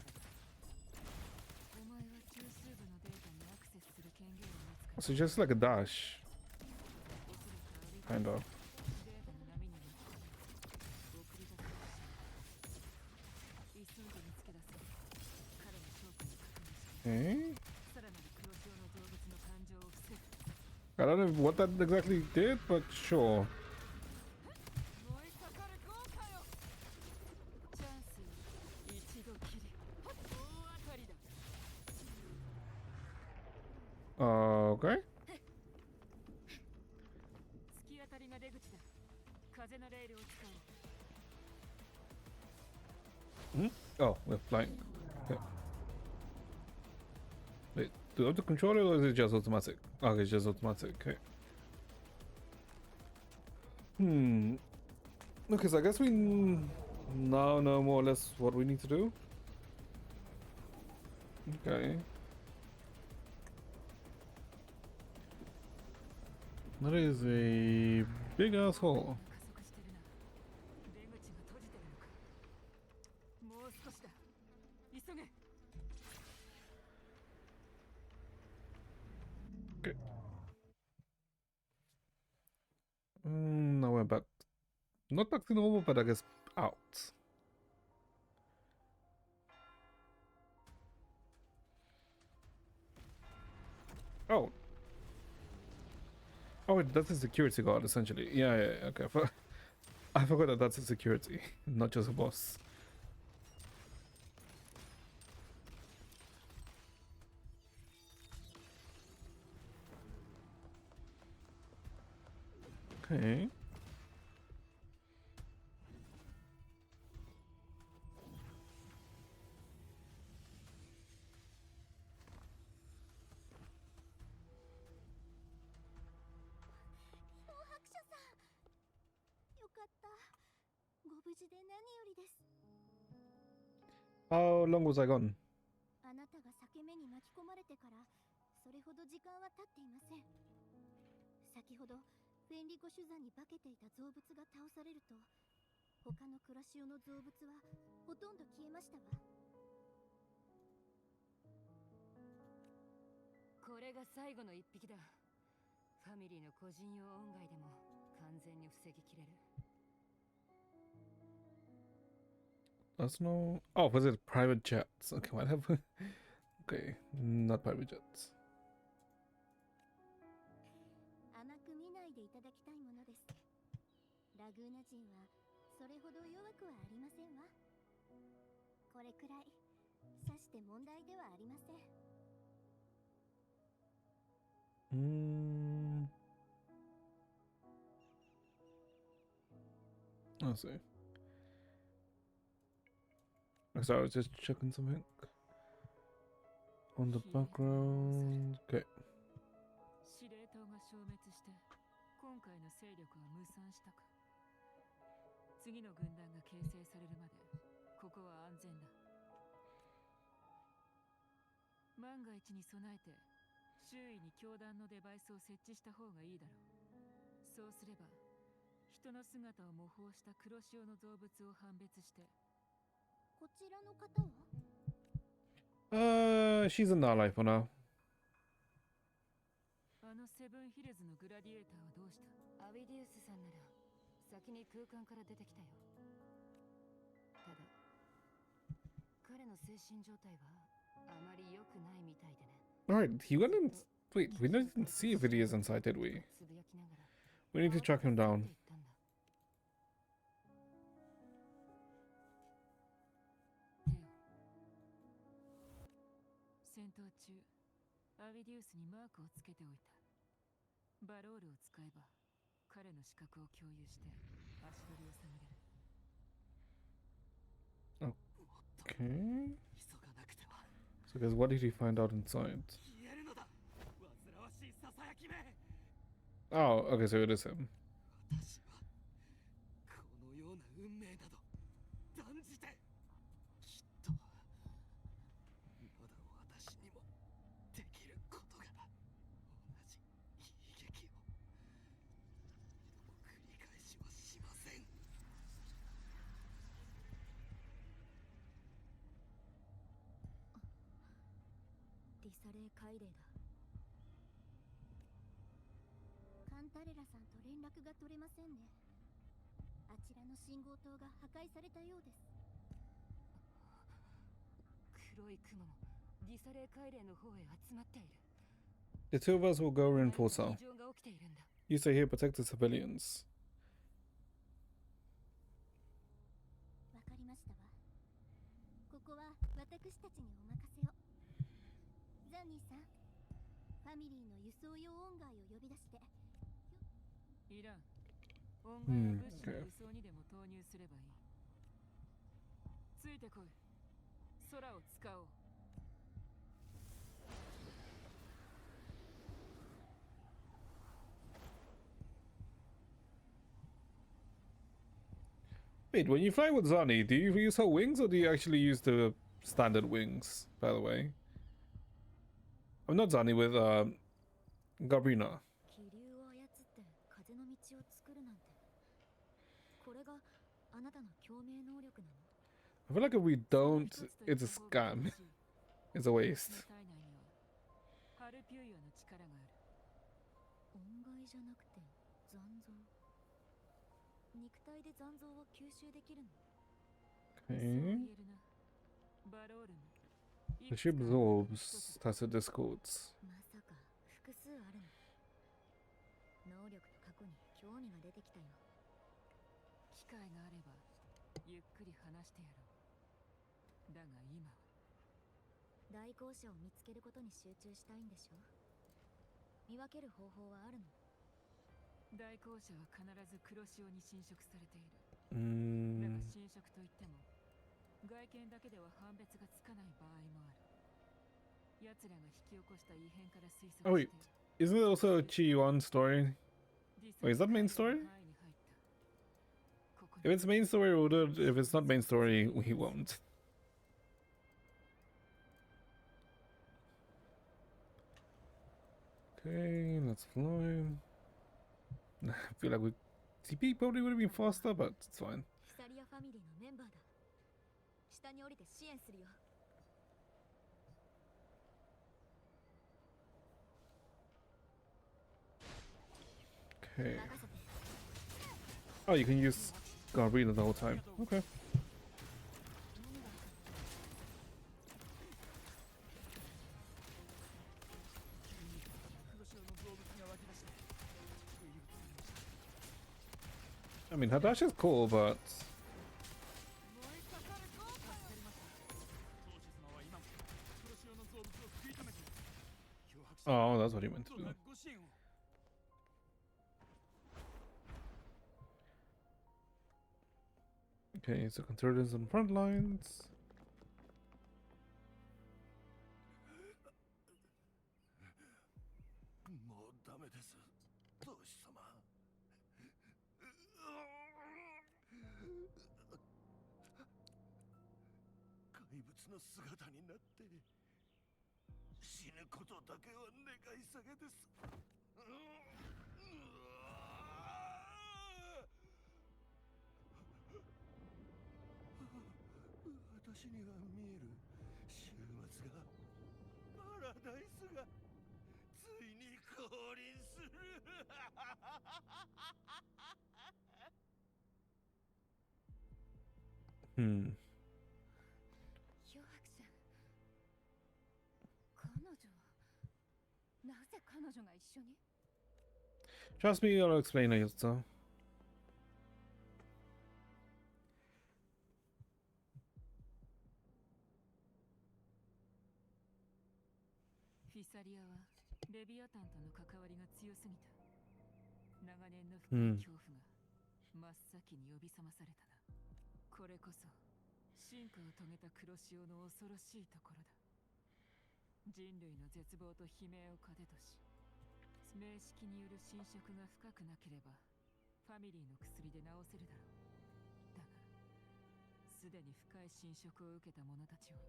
お前は中枢部のデータにアクセスする権限を持つから。 So just like a dash, おそらくアリ kind of. データの波に乗って送り出すらしい。急いで見つけ出せ。彼の正体を確認して、 Okay. さらなる黒潮の動物の感情を防ぐ。 I don't know what that exactly did, but sure. 燃え盛る豪華よ。チャンス一度きり。大当たりだ。 Okay. 突き当たりが出口だ。風のレールを使おう。 Hmm? Oh, we're flying. Okay. Wait, do you have the controller or is it just automatic? Okay, it's just automatic. Okay. Okay, so I guess we now know more or less what we need to do. Okay. That is a big asshole. 加速してるな。出口が閉じてるのか。もう少しだ。急げ。 Okay. Now we're back. Not back to normal, but I guess out. Oh. Oh, wait, that's a security guard, essentially. Yeah, okay. I forgot that that's a security, not just a boss. Okay. 白書さん、よかった。ご無事で何よりです。 How long was I gone? あなたが裂け目に巻き込まれてからそれほど時間は経っていません。先ほどフェンリコ酒山に化けていた造物が倒されると、他のクラシオの造物はほとんど消えましたわ。これが最後の一匹だ。ファミリーの個人用音外でも完全に防ぎきれる。 That's no. Oh, was it private jets? Okay, what have? Okay, not private jets. 甘く見ないでいただきたいものです。ラグーナ人はそれほど弱くはありませんわ。これくらいさして問題ではありません。 I see. Sorry, I was just checking something on the background. Okay. 司令塔が消滅して今回の勢力は無散したか。次の軍団が形成されるまでここは安全だ。万が一に備えて周囲に教団のデバイスを設置した方がいいだろう。そうすれば人の姿を模倣した黒潮の造物を判別して。 こちらの方は She's in our life for now. あのセブンヒルズのグラディエーターはどうした？アビディウスさんなら先に空間から出てきたよ。ただ彼の精神状態はあまり良くないみたいでね。 Alright, he went in. Wait, we didn't see if he is inside, did we? つぶやきながら We need to track him down. 戦闘中、アビディウスにマークをつけておいた。バロールを使えば、彼の視覚を共有して足取りを探れる。 Okay. So, guys, what did he find out inside? Oh, okay, so it is him. サレー海霊だ。カンタレラさんと連絡が取れませんね。あちらの信号塔が破壊されたようです。黒い雲もディサレー海霊の方へ集まっている。 The two of us will go reinforce her. 異常が起きているんだ。 You stay here, protect the civilians. わかりましたわ。ここは私たちにお任せを。ザンニーさん、ファミリーの輸送用音階を呼び出して。いらん。音楽や物資の輸送にでも投入すればいい。ついてこい。空を使おう。 Wait, when you fly with Zani, do you use her wings or do you actually use the standard wings, by the way? I'm not Zani, with Gabrina. 気流を操って風の道を作るなんて。これがあなたの共鳴能力なの？ I feel like if we don't, it's a scam. It's a waste. 体内にはハルピューヤの力がある。音階じゃなくて残像。肉体で残像を吸収できるの？ Okay. 言えるな。バロールも The ship absorbs tacit discords. まさか複数あるの？能力と過去に興味が出てきたよ。機会があればゆっくり話してやろう。だが今は代行者を見つけることに集中したいんでしょ？見分ける方法はあるの？代行者は必ず黒潮に侵食されている。だが Mm. 侵食といっても外見だけでは判別がつかない場合もある。奴らが引き起こした異変から推 Oh 測し wait, て isn't it also a Chi-Yuan story? Wait, is that main story? 範囲に入った。ここ If に it's main story, we'll do it. If it's not main story, we won't. Okay, let's fly. I feel like TP probably would have been faster, but it's fine. ヒサリアファミリーのメンバーだ。下に降りて支援するよ。 Okay. 任せて。 Oh, you can use Garbrina the whole time. Okay. I mean, her dash is cool, but... Oh, that's what he meant to do. Okay, so conservatives on front lines. もうダメです。同志様。怪物の姿になって死ぬことだけは願い下げです。私には見える週末がパラダイスがついに降臨する。Hmm. 漂白者。彼女はなぜ彼女が一緒に？ Trust me, I'll explain later. フィサリアはレビアタンとの関わりが強すぎた。長年の深い恐怖が真っ先に呼び覚まされたな。これこそ進化を遂げた黒潮の恐ろしいところだ。人類の絶望と悲鳴を糧とし、名式による侵食が深くなければファミリーの薬で治せるだろう。だがすでに深い侵食を受けた者たちは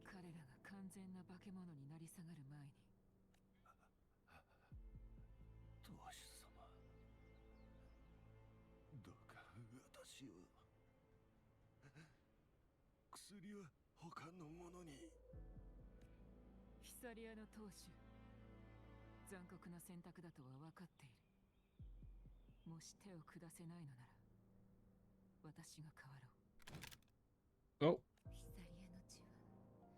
彼らが完全な化け物になり下がる前に。同志様、どうか私を。薬は他の者に。フィヒサリアの当主、残酷な選択だとは分かっている。もし手を下せないのなら、私が変わろう。Oh. ヒサリアの血は、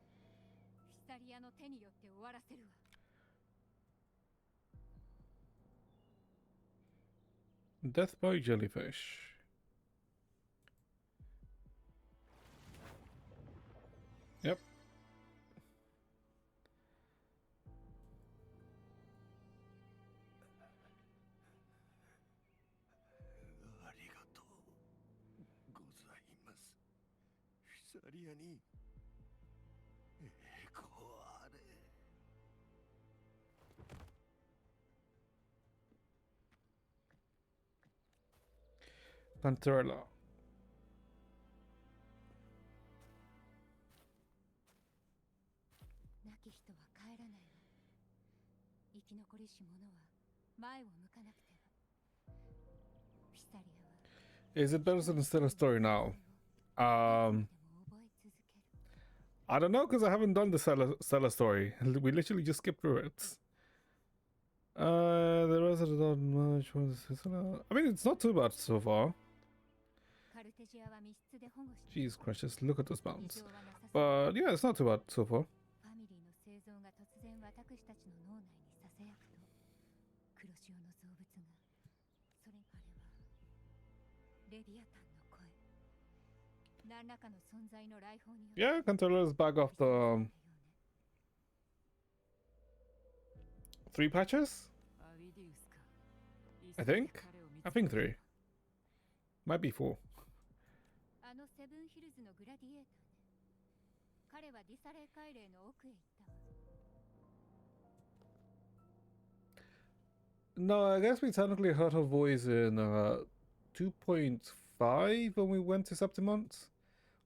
ヒサリアの手によって終わらせるわ。Death by jellyfish. Yep. ありがとうございます。フィサリアに栄光あれ。Panterella. 亡き人は帰らないわ。生き残りし者は前を向かなくては。フィサリアは Is it better than Stellar Story now? でも覚え続ける。I don't know because I haven't done the Stellar Story. We literally just skipped through it. The rest of the not much. I mean, it's not too bad so far. カルテジアは密室で保護して。 Jeez, Crushes, look at those 異 mounts. 常はなさそう。 But yeah, it's not too bad so far. ファミリーの生存が突然私たちの脳内にささやくと、黒潮の造物が、それあれはレビアタンの声。何らかの存在の来訪によって。 Yeah, controller's back after 3 patches? I think 3. Might be 4. あのセブンヒルズのグラディエーターね。彼はディサレー海嶺の奥へ行ったわ。 No, I guess we technically heard her voice in 2.5 when we went to Septimont.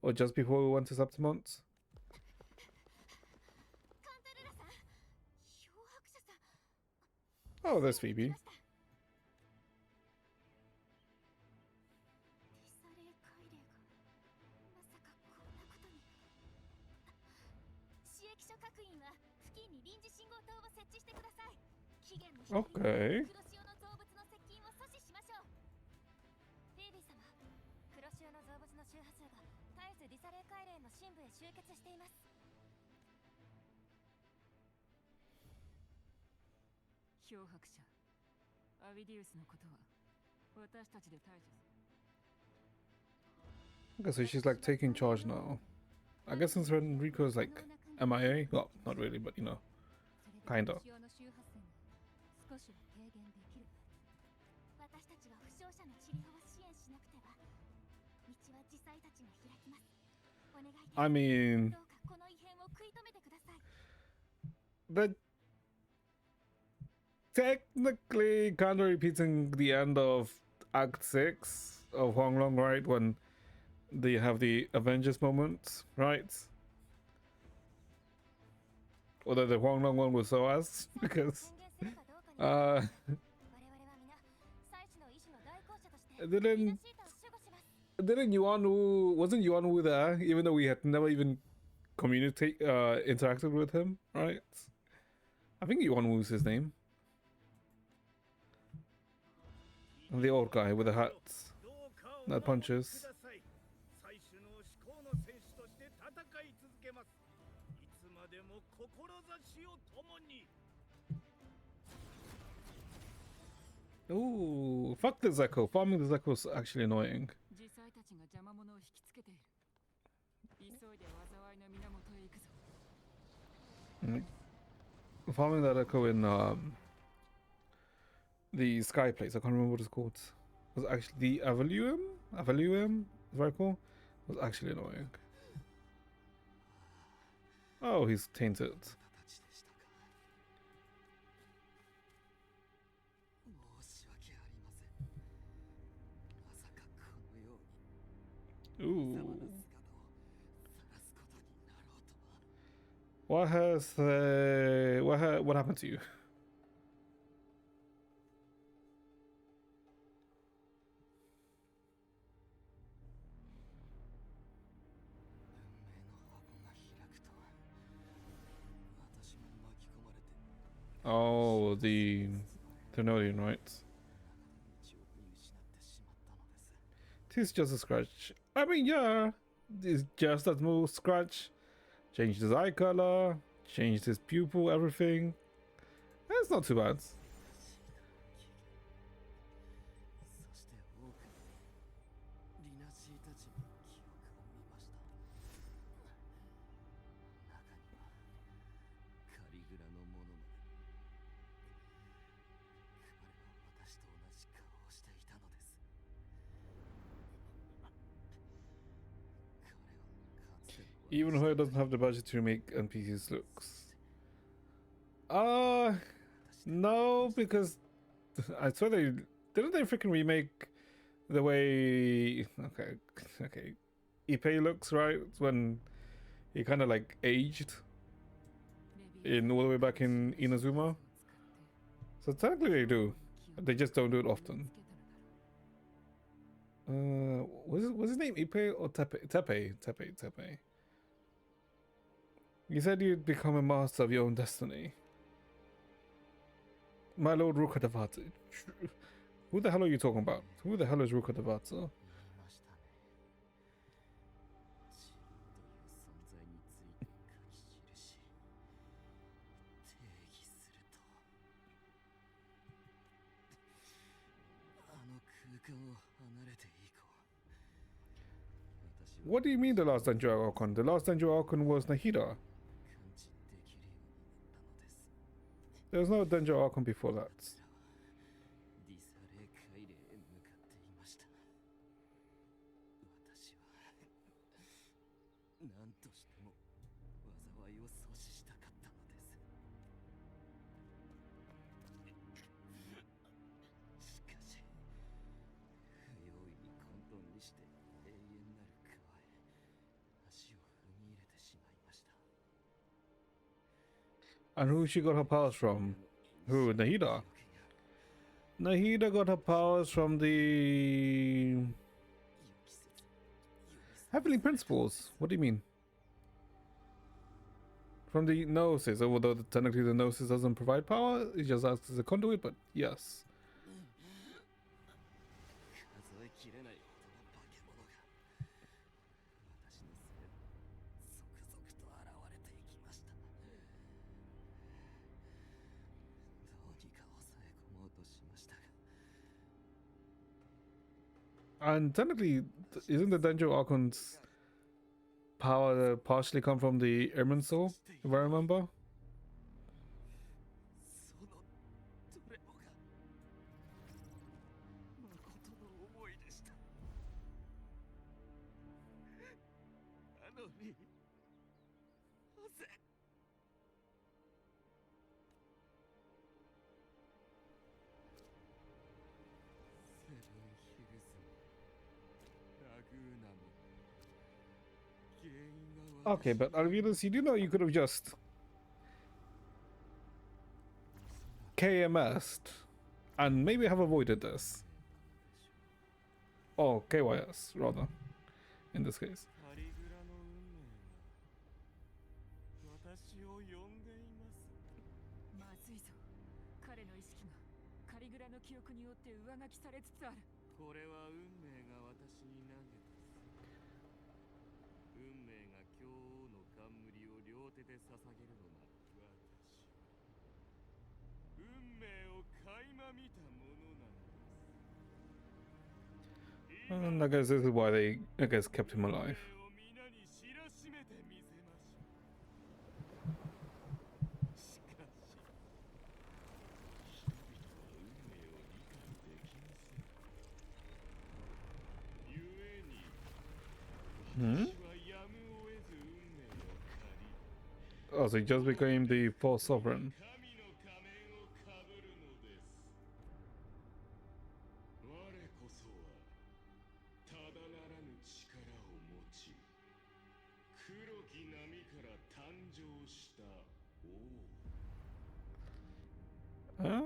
Or just before we went to Septimont. Oh, there's Phoebe. 市役所各員は付近に臨時信号灯を設置してください。期限の日 Okay. 黒潮の造物の接近を阻止しましょう。フィービー様、黒潮の造物の周波数が絶えずディサレー海嶺の深部へ集結しています。漂白者アビディウスのことは私たちで対処する。 Okay, so she's like taking charge now. I guess since Enrico's like MIA, well, not really, but you know, kinda. 黒潮の周波数が少しは軽減できるはず。私たちは負傷者の治療を支援しなくては。道は自祭たちが開きます。お願いです。 I mean, どうかこの異変を食い止めてください。 but technically kind of repeating the end of Act 6 of Huanglong, right? When they have the Avengers moment, right? Although the Huanglong one was so ass because didn't Yuan wasn't Yuan there, even though we had never even interacted with him, right? I think Yuan was his name. The old guy with the hat that punches. Ooh, fuck the Zeko. Farming the Zeko is actually annoying. Farming that Zeko in the Sky Place, I can't remember what it's called. Was actually the Aveluum, very cool. Was actually annoying. Oh, he's tainted. Ooh. What happened to you? Oh, the Ternodian, right? Tis just a scratch. I mean, yeah, it's just a small scratch. Changed his eye color, changed his pupil, everything. That's not too bad. そして多くのリナシーたちに記憶を見ました。中にはカリグラのものまで。彼は私と同じ顔をしていたのです。彼はかつての Even though it doesn't have the budget to remake NPC's looks. No, because I swear didn't they freaking remake the way okay Ippei looks, right, when he kind of like aged in all the way back in Inazuma. So technically they do, they just don't do it often. Was his name Ippei or Teppei? You said you'd become a master of your own destiny. My lord Rukadavata. Who the hell are you talking about? Who the hell is Rukadavata? 言いましたね。自分という存在について書き記し、定義すると、あの空間を離れて以降、私は What do you mean the last Danjo Archon? The last Danjo Archon was Nahida. 感知できるようになったのです。 There was no Danjo Archon before that. ディサレ海嶺へ向かっていました。私は何としても災いを阻止したかったのです。しかし、不用意に混沌にして永遠なる川へ足を踏み入れてしまいました。 And who she got her powers from? Who? Nahida? Nahida got her powers from the Heavenly Principles. What do you mean? From the Gnosis, although technically the Gnosis doesn't provide power, it just acts as a conduit, but yes. 数えきれないほどの化け物が私のせいで続々と現れていきました。どうにか抑え込もうとしましたが、 And technically, isn't the Danjo Archon's power partially come from the Ermin Soul, if I remember? そのどれもが誠の思いでした。なのになぜセブンヒルズもラグーナも原因は Okay, but Alvirus, you do know you could have just KMS'd and maybe have avoided this. Or KYS, rather, in this case. カリグラの運命が私を呼んでいます。まずいぞ。彼の意識がカリグラの記憶によって上書きされつつある。これは運命が私に投げた。運命が今日の冠を両手で捧げるのなら私は運命を垣間見たものなのです。 And I guess this is why they, kept him alive. 運命を皆に知らしめてみせましょう。しかし人々は運命を理解できません。故に Hmm? 私はやむを得ず運命を借り Oh, so he just became the fourth sovereign. 神の仮面をかぶるのです。我こそはただならぬ力を持ち、黒き波から誕生した王。荒立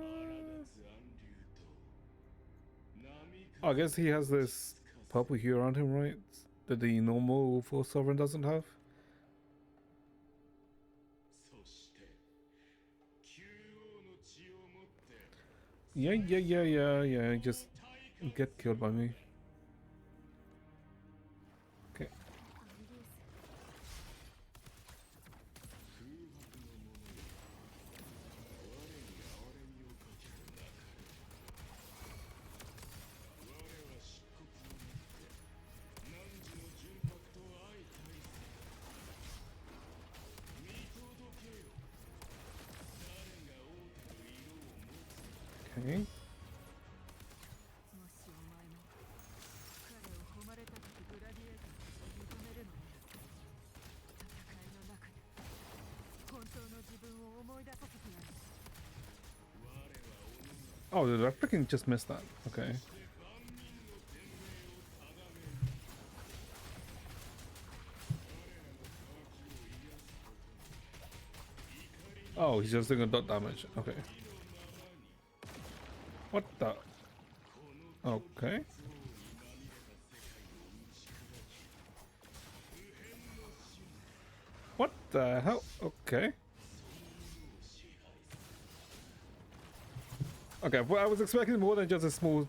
つ暗流と波 I guess he has this purple hue around him, right? That the normal fourth sovereign doesn't have. そして旧王の Yeah. Just get killed by me. Okay. もしお前も彼を誉れたくグラディエーターとして認めるのなら戦いの中で本当の自分を思い出させてやる。 Oh, dude, I freaking just missed that. Okay. Oh, he's just doing a dot damage. Okay. What the? Okay. What the hell? Okay. Okay, well, I was expecting more than just a small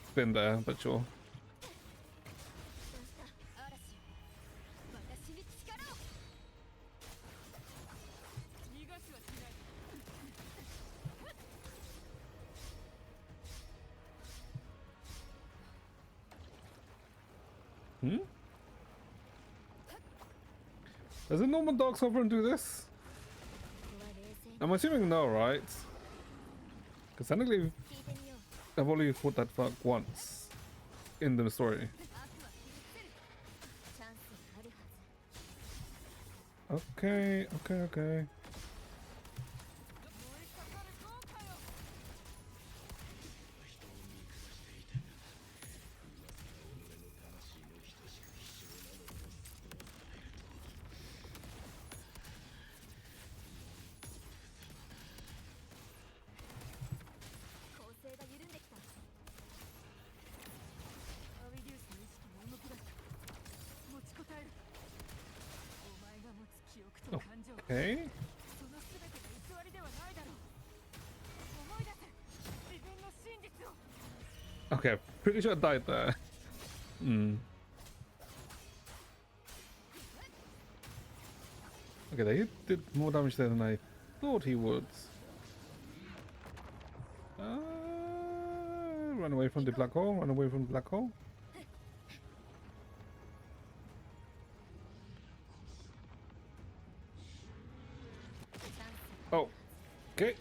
spin there, but sure. 私に力を逃がすはしない。 Hmm? Does a normal Dark Sovereign do this? I'm assuming no, right? Because technically, I've only fought that fuck once in the story. Okay. 構成が緩んできた。アビデュースの意識が動き出した。持ちこたえる。お前が持つ記憶と感情、 Okay. その全てが偽りではないだろう。思い出せ、自分の真実を。 Okay, pretty sure I died there. Hmm. Okay, they did more damage there than I thought he would. Run away from the black hole, run away from the black hole. Oh, okay.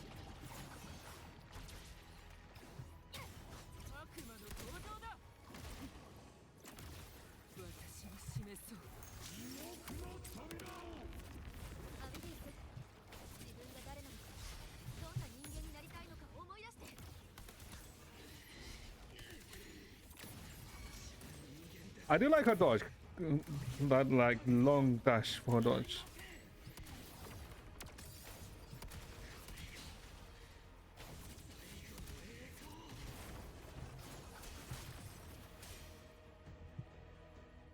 悪魔の登場だ。私に示そう。アビデュース、自分が誰なのか、どんな人間になりたいのか思い出して。 I do like her dodge. That like long dash for her dodge.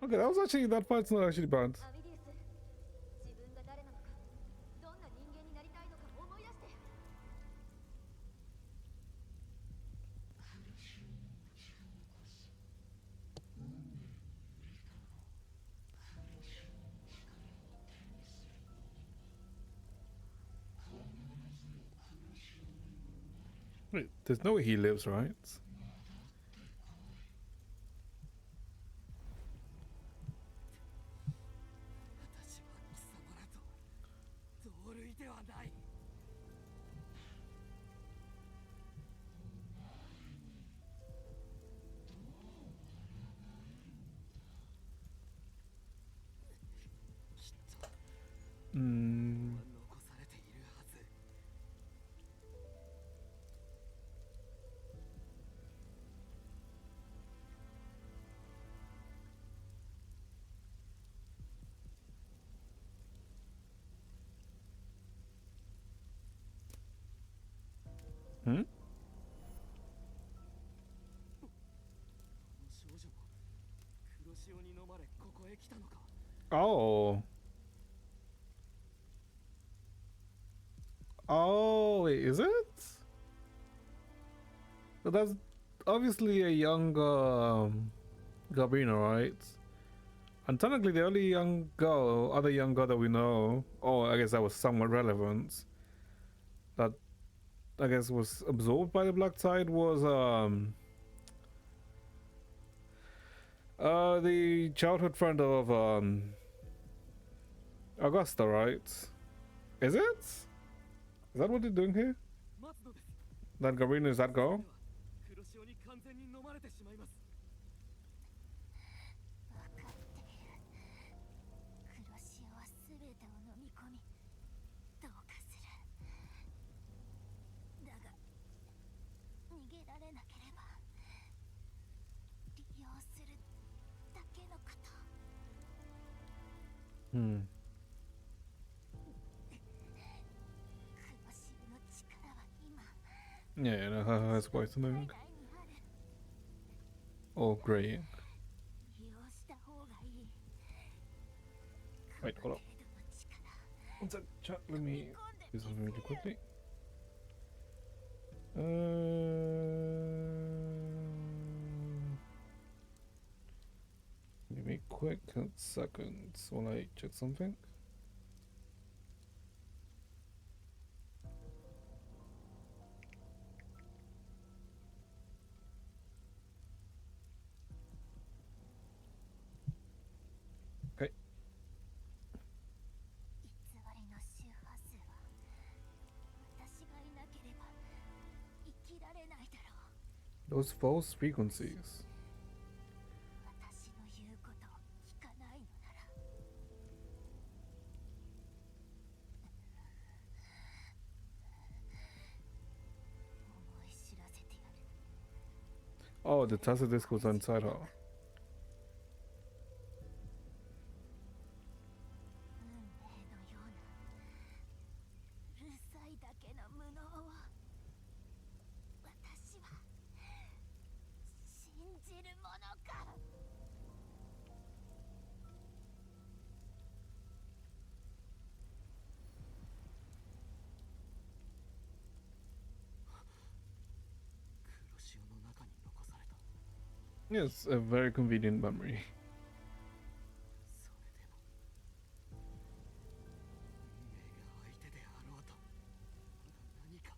Okay, that fight's not actually bad. アビデュース、自分が誰なのか、どんな人間になりたいのか思い出して。 Wait, there's no way he lives, right? 私は貴様らと同類ではない。きっと Hmm. 残されているはず。 Hmm? この少女も黒潮に飲まれここへ来たのか。 Oh. Oh, wait, is it? But that's obviously a young Gabina, right? And technically the only young girl, other young girl that we know, or I guess that was somewhat relevant, that I guess was absorbed by the Black Tide was the childhood friend of Augusta, right? Is it? Is that what they're doing here? 待つのです。 That Gabina is that girl? 黒潮に完全に飲まれてしまいます。分かっている。黒潮は全てを飲み込みどうかする。だが逃げられなければ利用するだけのこと。Hmm. 黒潮の力は今 Yeah, no, her is whitening 世界にある。 or graying. 利用した方がいい。 Wait, hold up. この程度の力 One sec, chat, let me do something really quickly. Give me a quick seconds while I check something. Okay. 偽りの周波数は私がいなければ生きられないだろう。 Those false frequencies. 私の言うことを聞かないのなら思い知らせてやる。 Oh, the Tesla disc was inside her. 運命のようなうるさいだけの無能を私は信じるものか。 黒潮の中に残された。 Yes, a very convenient memory. それでも運命が相手であろうとまだ何か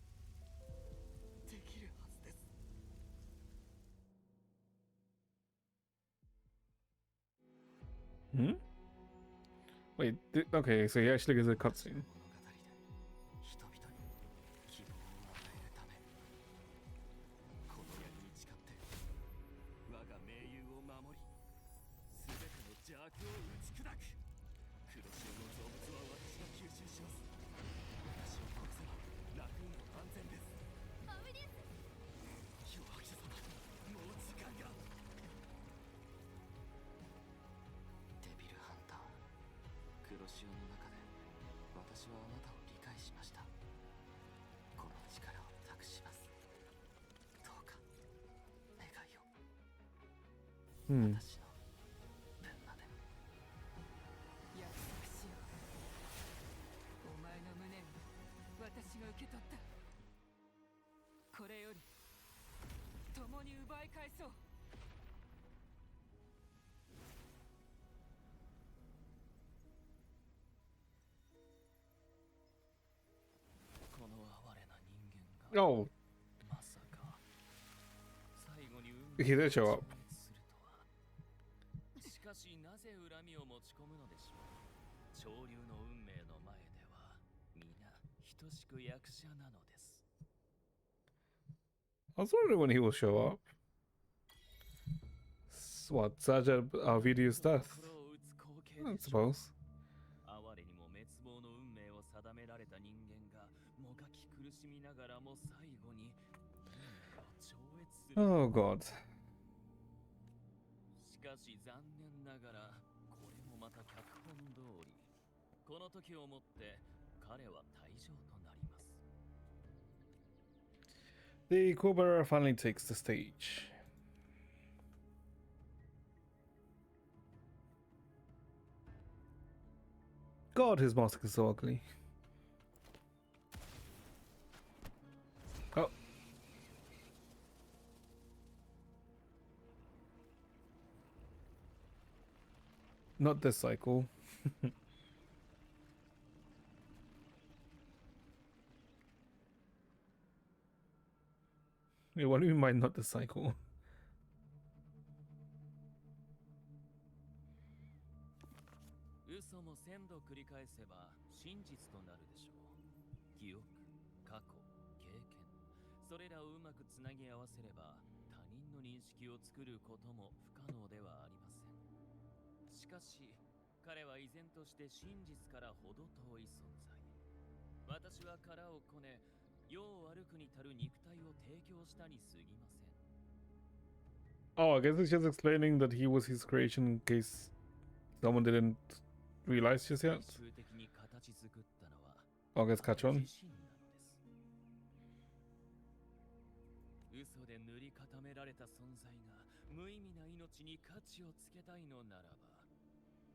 できるはずです。 Hmm? Wait, okay, so he actually gives a cutscene. 物語で人々に希望を与えるためこの槍に誓って我が盟友を守り全ての邪悪を打ち砕く。黒潮の造物は私が吸収します。私を殺せばラクーンも安全です。マウリス、弱者様、もう時間が。デビルハンター、黒潮の中で私はあなたを理解しました。この力を託します。どうか願いを。 Hmm. 私の分まで。約束しよう。お前の無念を私が受け取った。これより共に奪い返そう。 この哀れな人間が Oh, まさか最後に he did show up. するとは。しかしなぜ恨みを持ち込むのでしょう。潮流の運命の前では皆等しく役者なのです。 I was wondering when he will show up. What, Saja Alvidi's death? 心を打つ光景 I でしょう。 suppose. 哀れにも滅亡の運命を定められた人間がもがき苦しみながらも最後に運命を超越する。 Oh god. しかし残念ながらこれもまた脚本通り。この時をもって彼は退場となります。 The Cobra finally takes the stage. God, his mask is so ugly. Oh. Not this cycle. Wait, what do you mean not this cycle? 嘘も1000度繰り返せば真実となるでしょう。記憶、過去、経験、それらをうまくつなぎ合わせれば他人の認識を作ることも不可能ではありません。しかし彼は依然として真実から程遠い存在。私は殻をこね、世を歩くに足る肉体を提供したに過ぎません。 Oh, I guess it's just explaining that he was his creation in case someone didn't realize just yet. 最終的に形作ったのは Oh, I guess catch 彼 on. 自身なのです。嘘で塗り固められた存在が無意味な命に価値をつけたいのならば、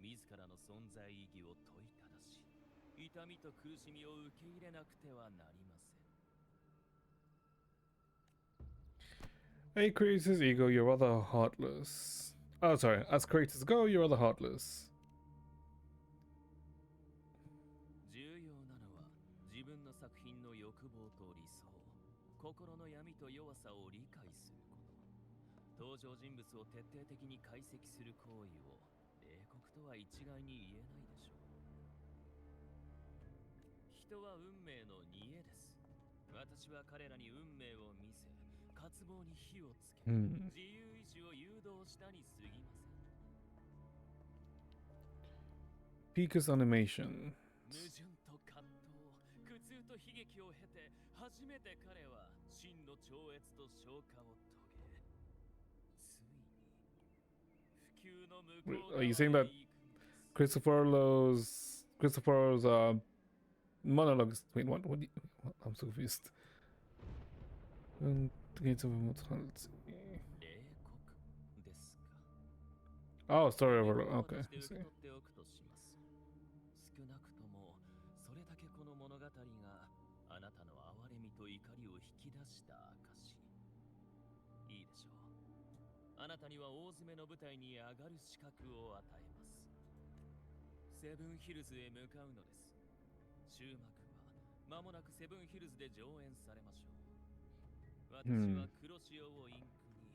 自らの存在意義を問いただし、痛みと苦しみを受け入れなくてはなりません。 A creator's ego, you're rather heartless. Oh, sorry. As creators go, you're rather heartless. 重要なのは自分の作品の欲望と理想、心の闇と弱さを理解すること。登場人物を徹底的に解析する行為を冷酷とは一概に言えないでしょう。人は運命の煮えです。私は彼らに運命を見せ、渇望に火をつけ、自由意志を誘導したに過ぎません。 Pika's animation. 矛盾と葛藤、苦痛と悲劇を経て、初めて彼は真の超越と昇華を遂げ、ついに不朽の向こう Are you saying 側へ that 行くのです。 Christopher's monologues? Wait, what do you, I'm so confused. And the gates of immortality. 冷酷ですか。 Oh, story メ overload. モと Okay, して I 受け see. 取っておくとします。少なくともそれだけこの物語があなたの哀れみと怒りを引き出した証。いいでしょう。あなたには大詰めの舞台に上がる資格を与えます。セブンヒルズへ向かうのです。終幕は間もなくセブンヒルズで上演されましょう。私は黒潮をインクに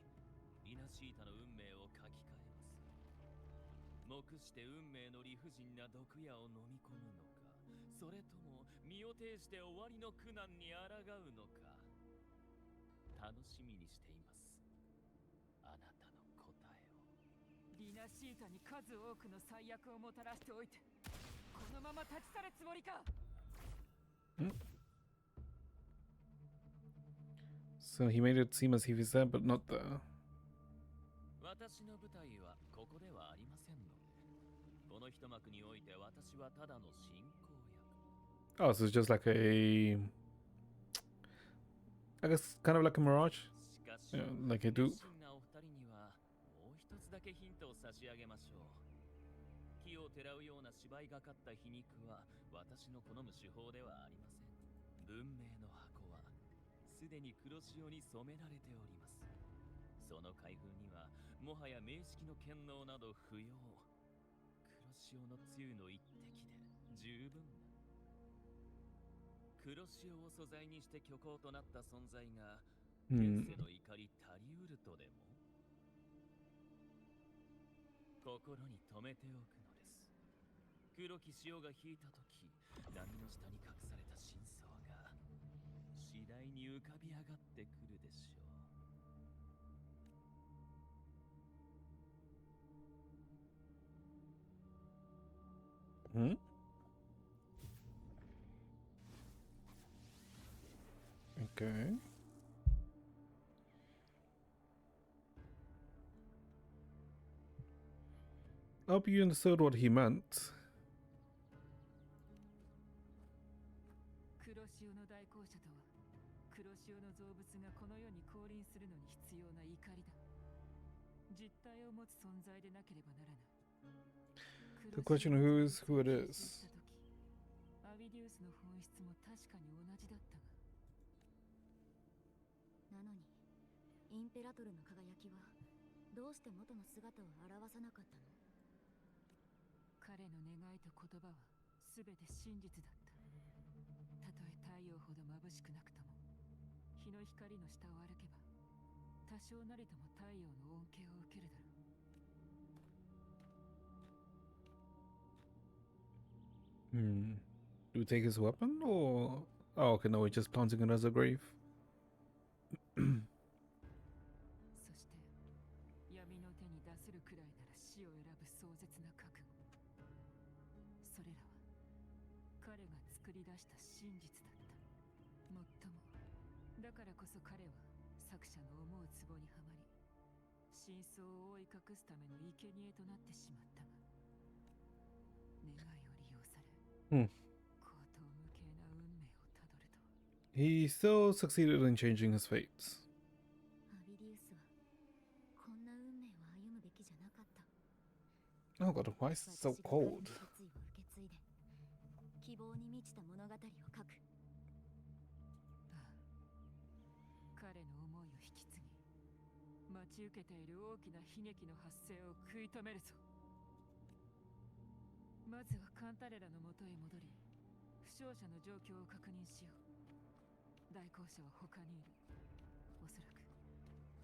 リナシータの運命を書き換えます。目して運命の理不尽な毒矢を飲み込むのか、それとも身を挺して終わりの苦難に抗うのか、楽しみにしています。あなたの答えを。リナシータに数多くの災悪をもたらしておいて、このまま立ち去るつもりか。So he made it seem as if he's there, but not there. 私の舞台はここではありませんので、この一幕において私はただの進行役。 Oh, so it's just like a, I guess, kind of like a mirage. しかし、 Yeah, like a dupe. 熱心なお二人にはもう一つだけヒントを差し上げましょう。木をてらうような芝居がかった皮肉は私の好む手法ではありません。文明の箱はすでに黒潮に染められております。その開封にはもはや名式の権能など不要。黒潮のつゆの一滴で十分な。黒潮を素材にして虚構となった存在が現世の怒り足りうるとでも、心に留めておくのです。黒き潮が引いたとき、波の下に隠された真相が次第に浮かび上がってくるでしょう。Okay. I hope you understood what he meant. 黒潮の代行者とは、黒潮の造物がこの世に降臨するのに必要な怒りだ。実体を持つ存在でなければならない。 The question who is who it is. アビディウスの本質も確かに同じだったが。なのにインペラトルの輝きはどうして元の姿を現さなかったの？彼の願いと言葉は全て真実だった。たとえ太陽ほど眩しくなくとも、日の光の下を歩けば多少なりとも太陽の恩恵を受けるだろう。Do we take his weapon or... Oh, okay, no, we're just planting it as a grave. そして闇の手に出せるくらいなら死を選ぶ壮絶な覚悟。それらは彼が作り出した真実だった。もっともだからこそ彼は作者の思うツボにはまり、真相を覆い隠すための生贄となってしまったが、願いを利用され、高等無形な運命をたどるとは。He still succeeded in changing his fate. アビリウスはこんな運命を歩むべきじゃなかった。 Oh god, why is it so cold? 決意を受け継いで希望に満ちた物語を書く。彼の思いを引き継ぎ、待ち受けている大きな悲劇の発生を食い止めるぞ。まずはカンタレラの元へ戻り、負傷者の状況を確認しよう。代行者は他にいる。おそらく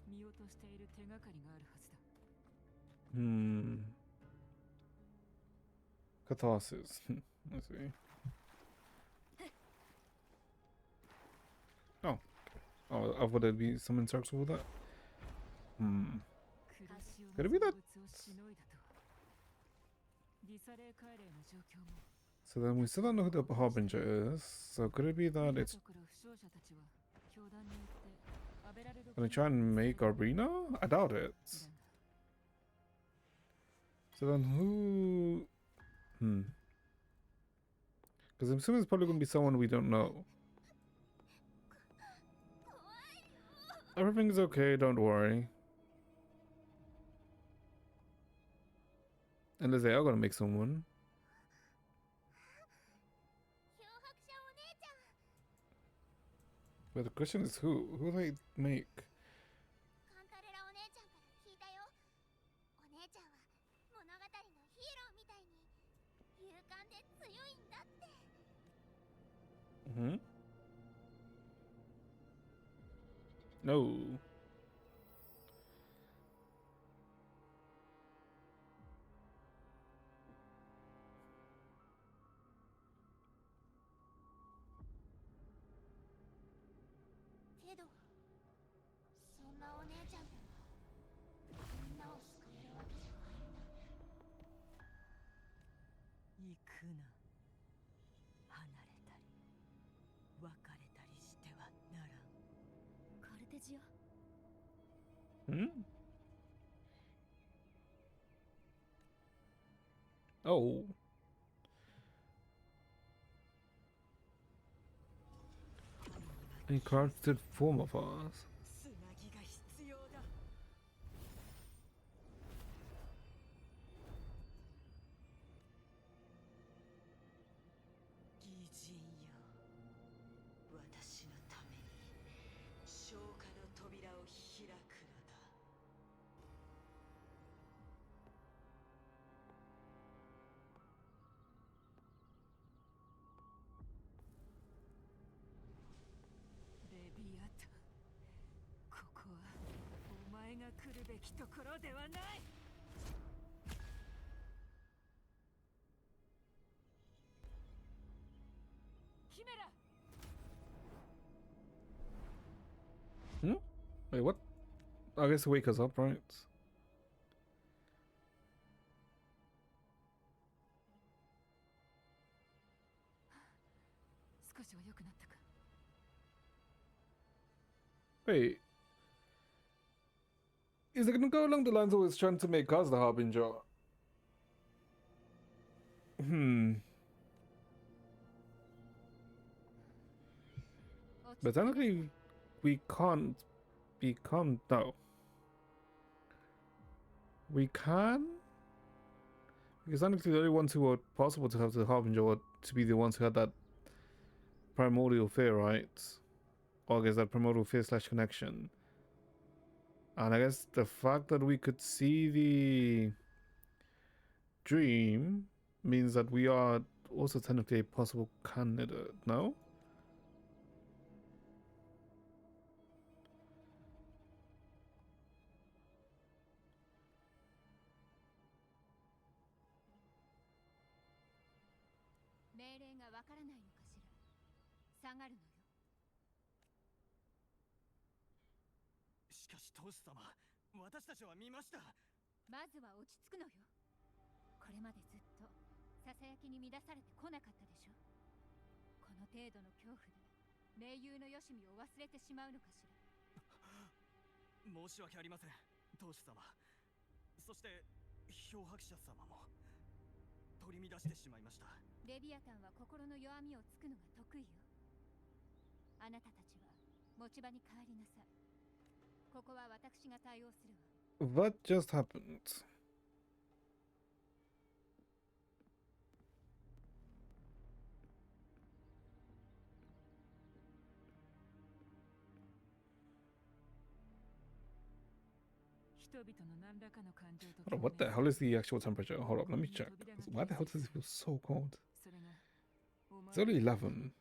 見落としている手がかりがあるはずだ。Catharsis. Let's see. Oh. Oh, I thought there'd be some instructions with that. Could it be that? So then we still don't know who the Harbinger is. So could it be that it's gonna try and make Arena? I doubt it. So then who... Because I'm assuming it's probably gonna be someone we don't know. Everything's okay, don't worry. Unless they are gonna make someone. But the question is who? Who they make? No. Oh. A crafted form of ours. Wait, what? I guess wake us up, right? Wait. Is it gonna go along the lines of it's trying to make us the Harbinger? But technically, we can't become... No. We can? Because technically the only ones who were possible to have the Harbinger were to be the ones who had that primordial fear, right? Or I guess that primordial fear / connection. And I guess the fact that we could see the dream means that we are also technically a possible candidate, no? What just happened? Hold on, what the hell is the actual temperature? Hold up, let me check. Why the hell does it feel so cold? It's only 11.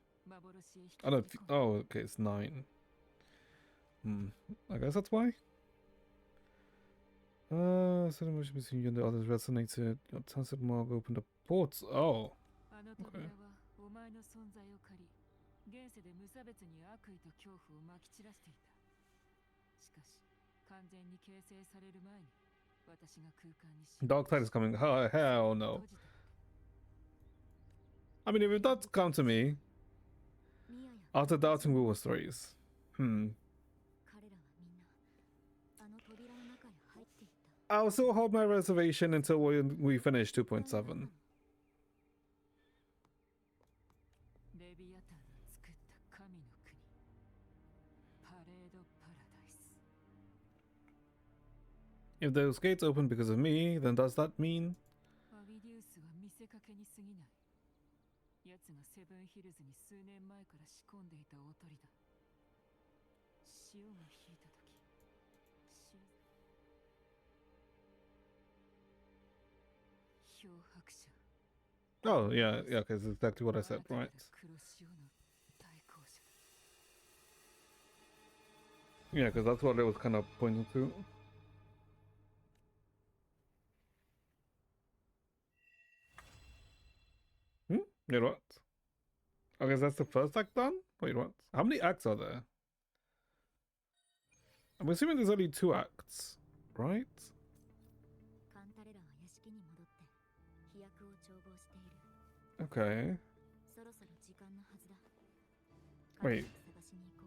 I don't. Oh, okay, it's 9. I guess that's why. Certain motion between you and the others resonated. Your tacit mark opened the ports. Oh. Okay. Dark Tide is coming. Oh, hell no. I mean, if it does come to me, after doubting Will stories. I'll still hold my reservation until we finish 2.7. If those gates open because of me, then does that mean? Oh, yeah, because it's exactly what I said, right? Yeah, because that's what it was kind of pointing to. Wait, what? I guess that's the first act done? Wait, what? How many acts are there? I'm assuming there's only 2 acts, right? Okay. Wait.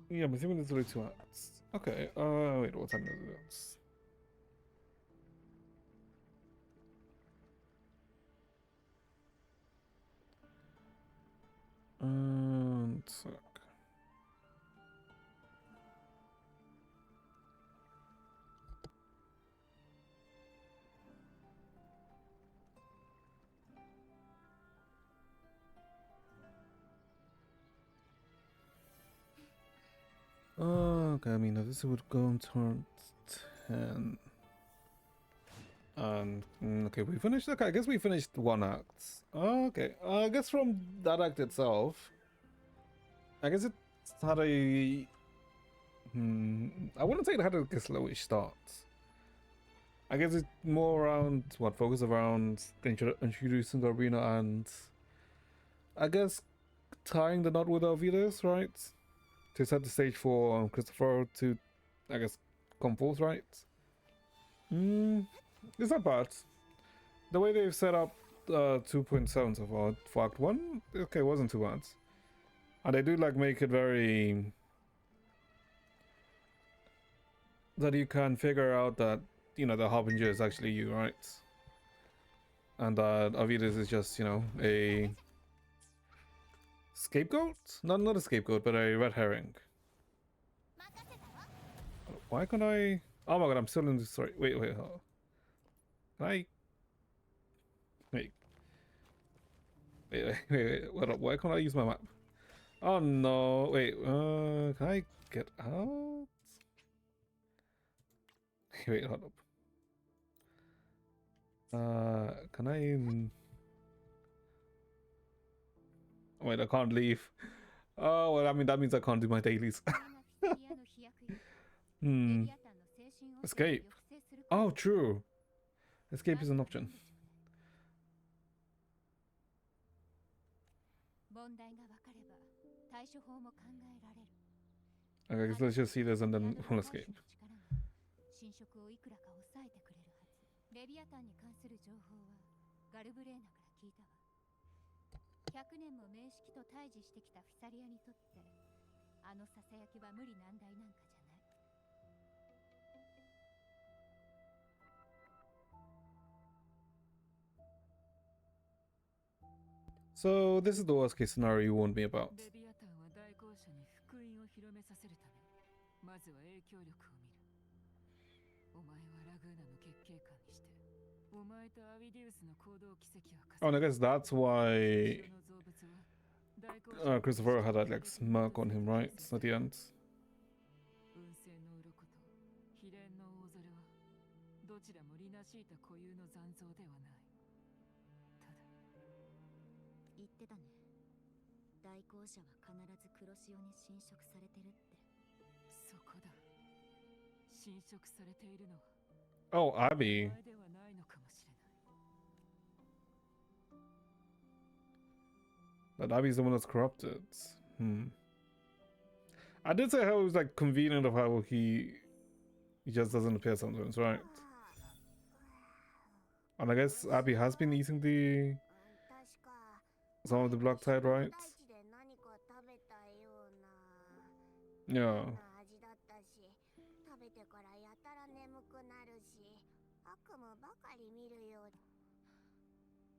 Yeah, I'm assuming there's only 2 acts. Okay, wait, what time is it? Sec. Okay, I mean, this would go on turn 10. And okay, we finished. Okay, I guess we finished 1 act. Okay, I guess from that act itself, I guess it had a. I wouldn't say it had a slowish start. I guess it's more around what focus around introducing the arena and I guess tying the knot with Arvidas, right? To set the stage for Christopher to, I guess, come forth, right? It's not bad. The way they've set up 2.7 so far for Act 1, okay, wasn't too bad. And they do like make it very that you can figure out that, you know, the Harbinger is actually you, right? And that Arvidas is just, you know, a scapegoat? Not a scapegoat, but a red herring. Why can't I? Oh my god, I'm still in this story. Wait, hold on. Can I? Wait. What up? Why can't I use my map? Oh no, wait, can I get out? Wait, hold up. Can I? Wait, I can't leave. Oh, well, I mean, that means I can't do my dailies. Escape. Oh, true. Escape is an option. Okay, so let's just see this and then we'll escape. 侵食をいくらか抑えてくれるはず。レビアタンに関する情報はガルブレーナから聞いたわ。100年も名式と対峙してきたフィサリアにとってあのささやきは無理難題なんかじゃない。So this is the worst case scenario you warned me about. レビアタンは大公社に福音を広めさせるためまずは影響力を見る。お前はラグーナの月桂冠にしてお前とアビディウスの行動軌跡を Oh, and I guess that's why Christopher had that like smirk on him, right? At the end. 運勢の鱗と秘伝の大それはどちらもリナシータ固有の残像ではない。ただ言ってたね。大公社は必ず黒潮に侵食されてるって。そこだ。侵食されているのは Oh, Abby. お前ではないのかもしれない。That Abby's the one that's corrupted. I did say how it was like convenient of how he just doesn't appear sometimes, right? And I guess Abby has been eating some of the black tide, right? Yeah. 食べてからやたら眠くなるし、悪夢ばかり見るよ。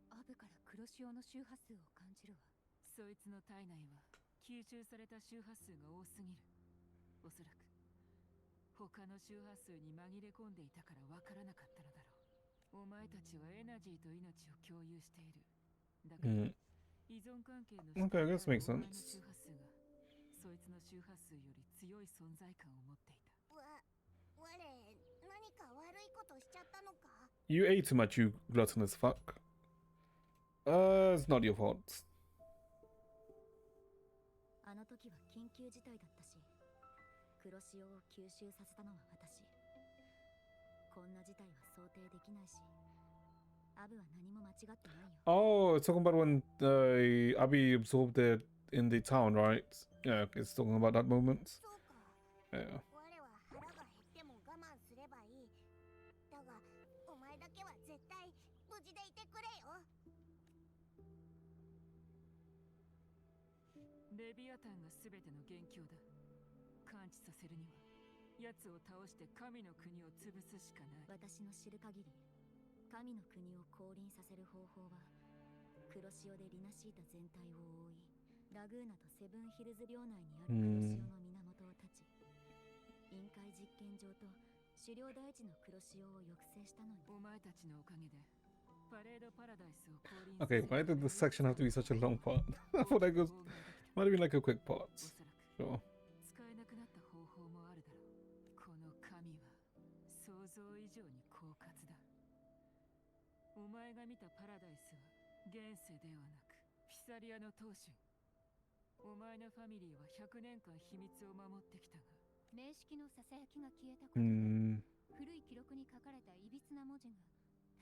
アブから黒潮の周波数を感じるわ。そいつの体内は吸収された周波数が多すぎる。おそらく他の周波数に紛れ込んでいたからわからなかったのだろう。お前たちはエナジーと命を共有している。だから、依存関係の Okay, I guess makes お前の sense. 周波数がそいつの周波数より強い存在感を持っていた。我、何か悪いことしちゃったのか？ You ate too much, you gluttonous fuck. It's not your fault. あの時は緊急事態だったし、黒潮を吸収させたのは私。こんな事態は想定できないし、アブは何も間違ってないよ。Oh, it's talking about when Abby absorbed it in the town, right? Yeah, it's talking about that moment. そうか。Yeah. 我は腹が減っても我慢すればいい。だが、お前だけは絶対無事でいてくれよ。レビアタンが全ての元凶だ。感知させるには奴を倒して神の国を潰すしかない。私の知る限り、神の国を降臨させる方法は黒潮でリナシータ全体を覆い、ラグーナとセブンヒルズ領内にある黒潮の源を断ち、臨界実験場と狩猟大地の黒潮を抑制したのに。お前たちのおかげでパレードパラダイスを降臨 Okay, why did this section have to be such a long part? I thought that goes might have been like a quick part. おそらく Sure. 使えなくなった方法もあるだろう。この神は想像以上に狡猾だ。お前が見たパラダイスは現世ではなくフィサリアの当主。お前のファミリーは100年間秘密を守ってきたが、名式のささやきが消えたことで、古い記録に書かれたいびつな文字が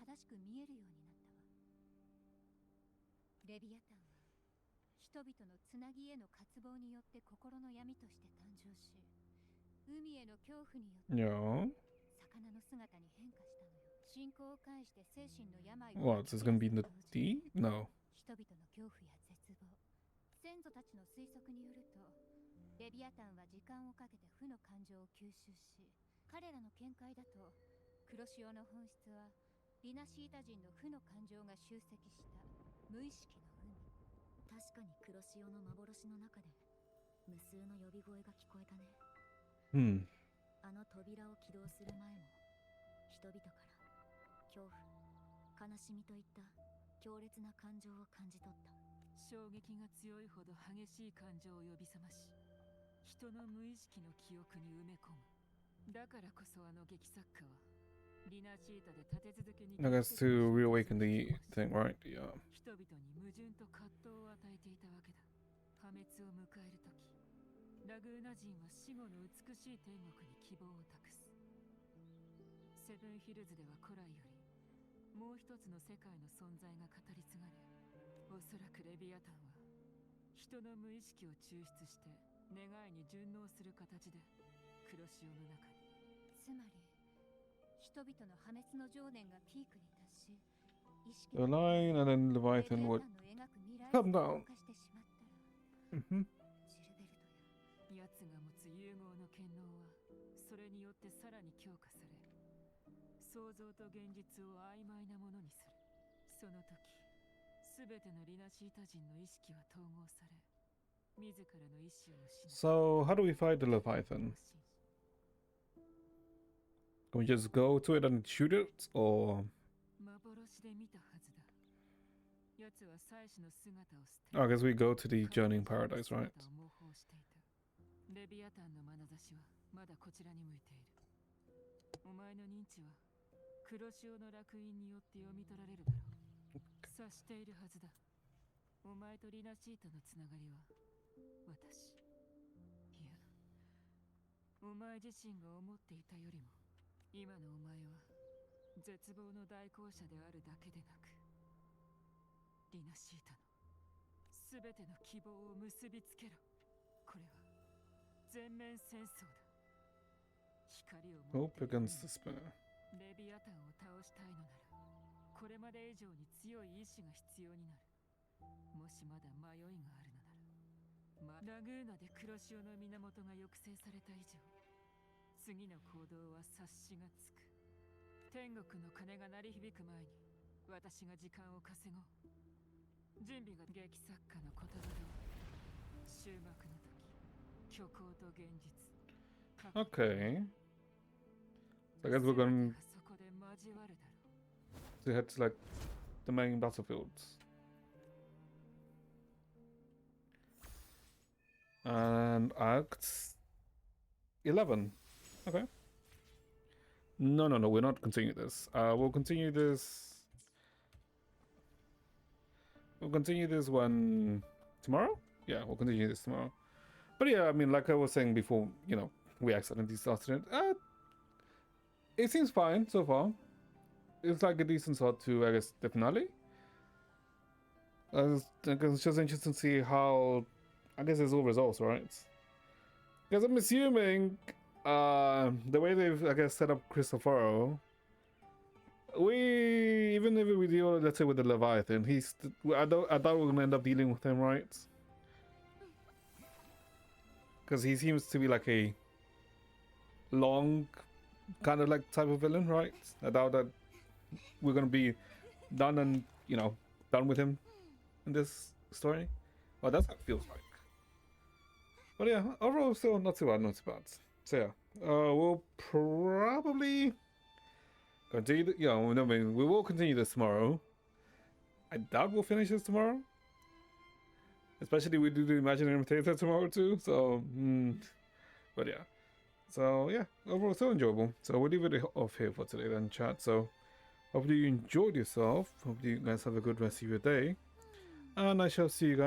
正しく見えるようになったわ。レビアタンは人々のつなぎへの渇望によって心の闇として誕生し、海への恐怖によって Yeah. 魚の姿に変化したのよ。信仰を介して精神の病を What? Is this gonna be in the D? No. 人々の恐怖や絶望、先祖たちの推測によると、レビアタンは時間をかけて負の感情を吸収し、彼らの見解だと黒潮の本質はリナシータ人の負の感情が集積した無意識の海。確かに黒潮の幻の中で無数の呼び声が聞こえたね。あの扉を起動する前も人々から恐怖、悲しみといった強烈な感情を感じ取った。衝撃が強いほど激しい感情を呼び覚まし、人の無意識の記憶に埋め込む。だからこそあの劇作家はリナシータで立て続けに I guess to reawaken the thing, right? Yeah. 人々に矛盾と葛藤を与えていたわけだ。破滅を迎えるとき、ラグーナ人は死後の美しい天国に希望を託す。セブンヒルズでは古来よりもう一つの世界の存在が語り継がれ、おそらくレビアタンは人の無意識を抽出して願いに順応する形で黒潮の中に。つまり人々の破滅の情念がピークに達し、意識 The line and then Leviathan would come down. してしまったら、 Mhm. ジルベルトや奴が持つ融合の権能はそれによってさらに強化され、想像と現実を曖昧なものにする。その時、すべてのリナシータ人の意識は統合され、自らの意志を失う。 So, how do we fight the Leviathan? Can we just go to it and shoot it? Or. 幻で見たはずだ。奴は祭司の姿を捨て、 I guess we go to the Journey in Paradise, right? 姿を模倣していた。レビアタンの眼差しはまだこちらに向いている。お前の認知は黒潮の烙印によって読み取られるだろう。察しているはずだ。お前とリナシータのつながりは私、いや、お前自身が思っていたよりも今のお前は絶望の代行者であるだけでなく、リナシータのすべての希望を結びつけろ。これは全面戦争だ。光を持っ Hope て against despair. レビアタンを倒したいのなら、これまで以上に強い意志が必要になる。もしまだ迷いがあるのなら、ラグーナで黒潮の源が抑制された以上、次の行動は察しがつく。天国の鐘が鳴り響く前に私が時間を稼ごう。準備が劇作家の言葉通り、終幕の時、虚構と現実。 Okay. So I guess we're going そこで交わるだろう。 to head to like the main battlefields. And Act 11. Okay. No, we're not continuing this. We'll continue this. We'll continue this one tomorrow? Yeah, we'll continue this tomorrow. But yeah, I mean, like I was saying before, you know, we accidentally started it. It seems fine so far. It's like a decent start to, I guess, the finale. I guess it's just interesting to see how, I guess it's all results, right? Because I'm assuming the way they've, I guess, set up Cristoforo, even if we deal, let's say, with the Leviathan, I thought we're gonna end up dealing with him, right? Because he seems to be like a long kind of like type of villain, right? I doubt that we're gonna be done and, you know, done with him in this story. Well, that's how it feels like. But yeah, overall, still not too bad, So yeah, we'll probably continue. I mean, we will continue this tomorrow. I doubt we'll finish this tomorrow. Especially we do the Imaginary Potato tomorrow too. So, but yeah. So yeah, overall still enjoyable. So we'll leave it off here for today then, chat. So hopefully you enjoyed yourself. Hopefully you guys have a good rest of your day. And I shall see you guys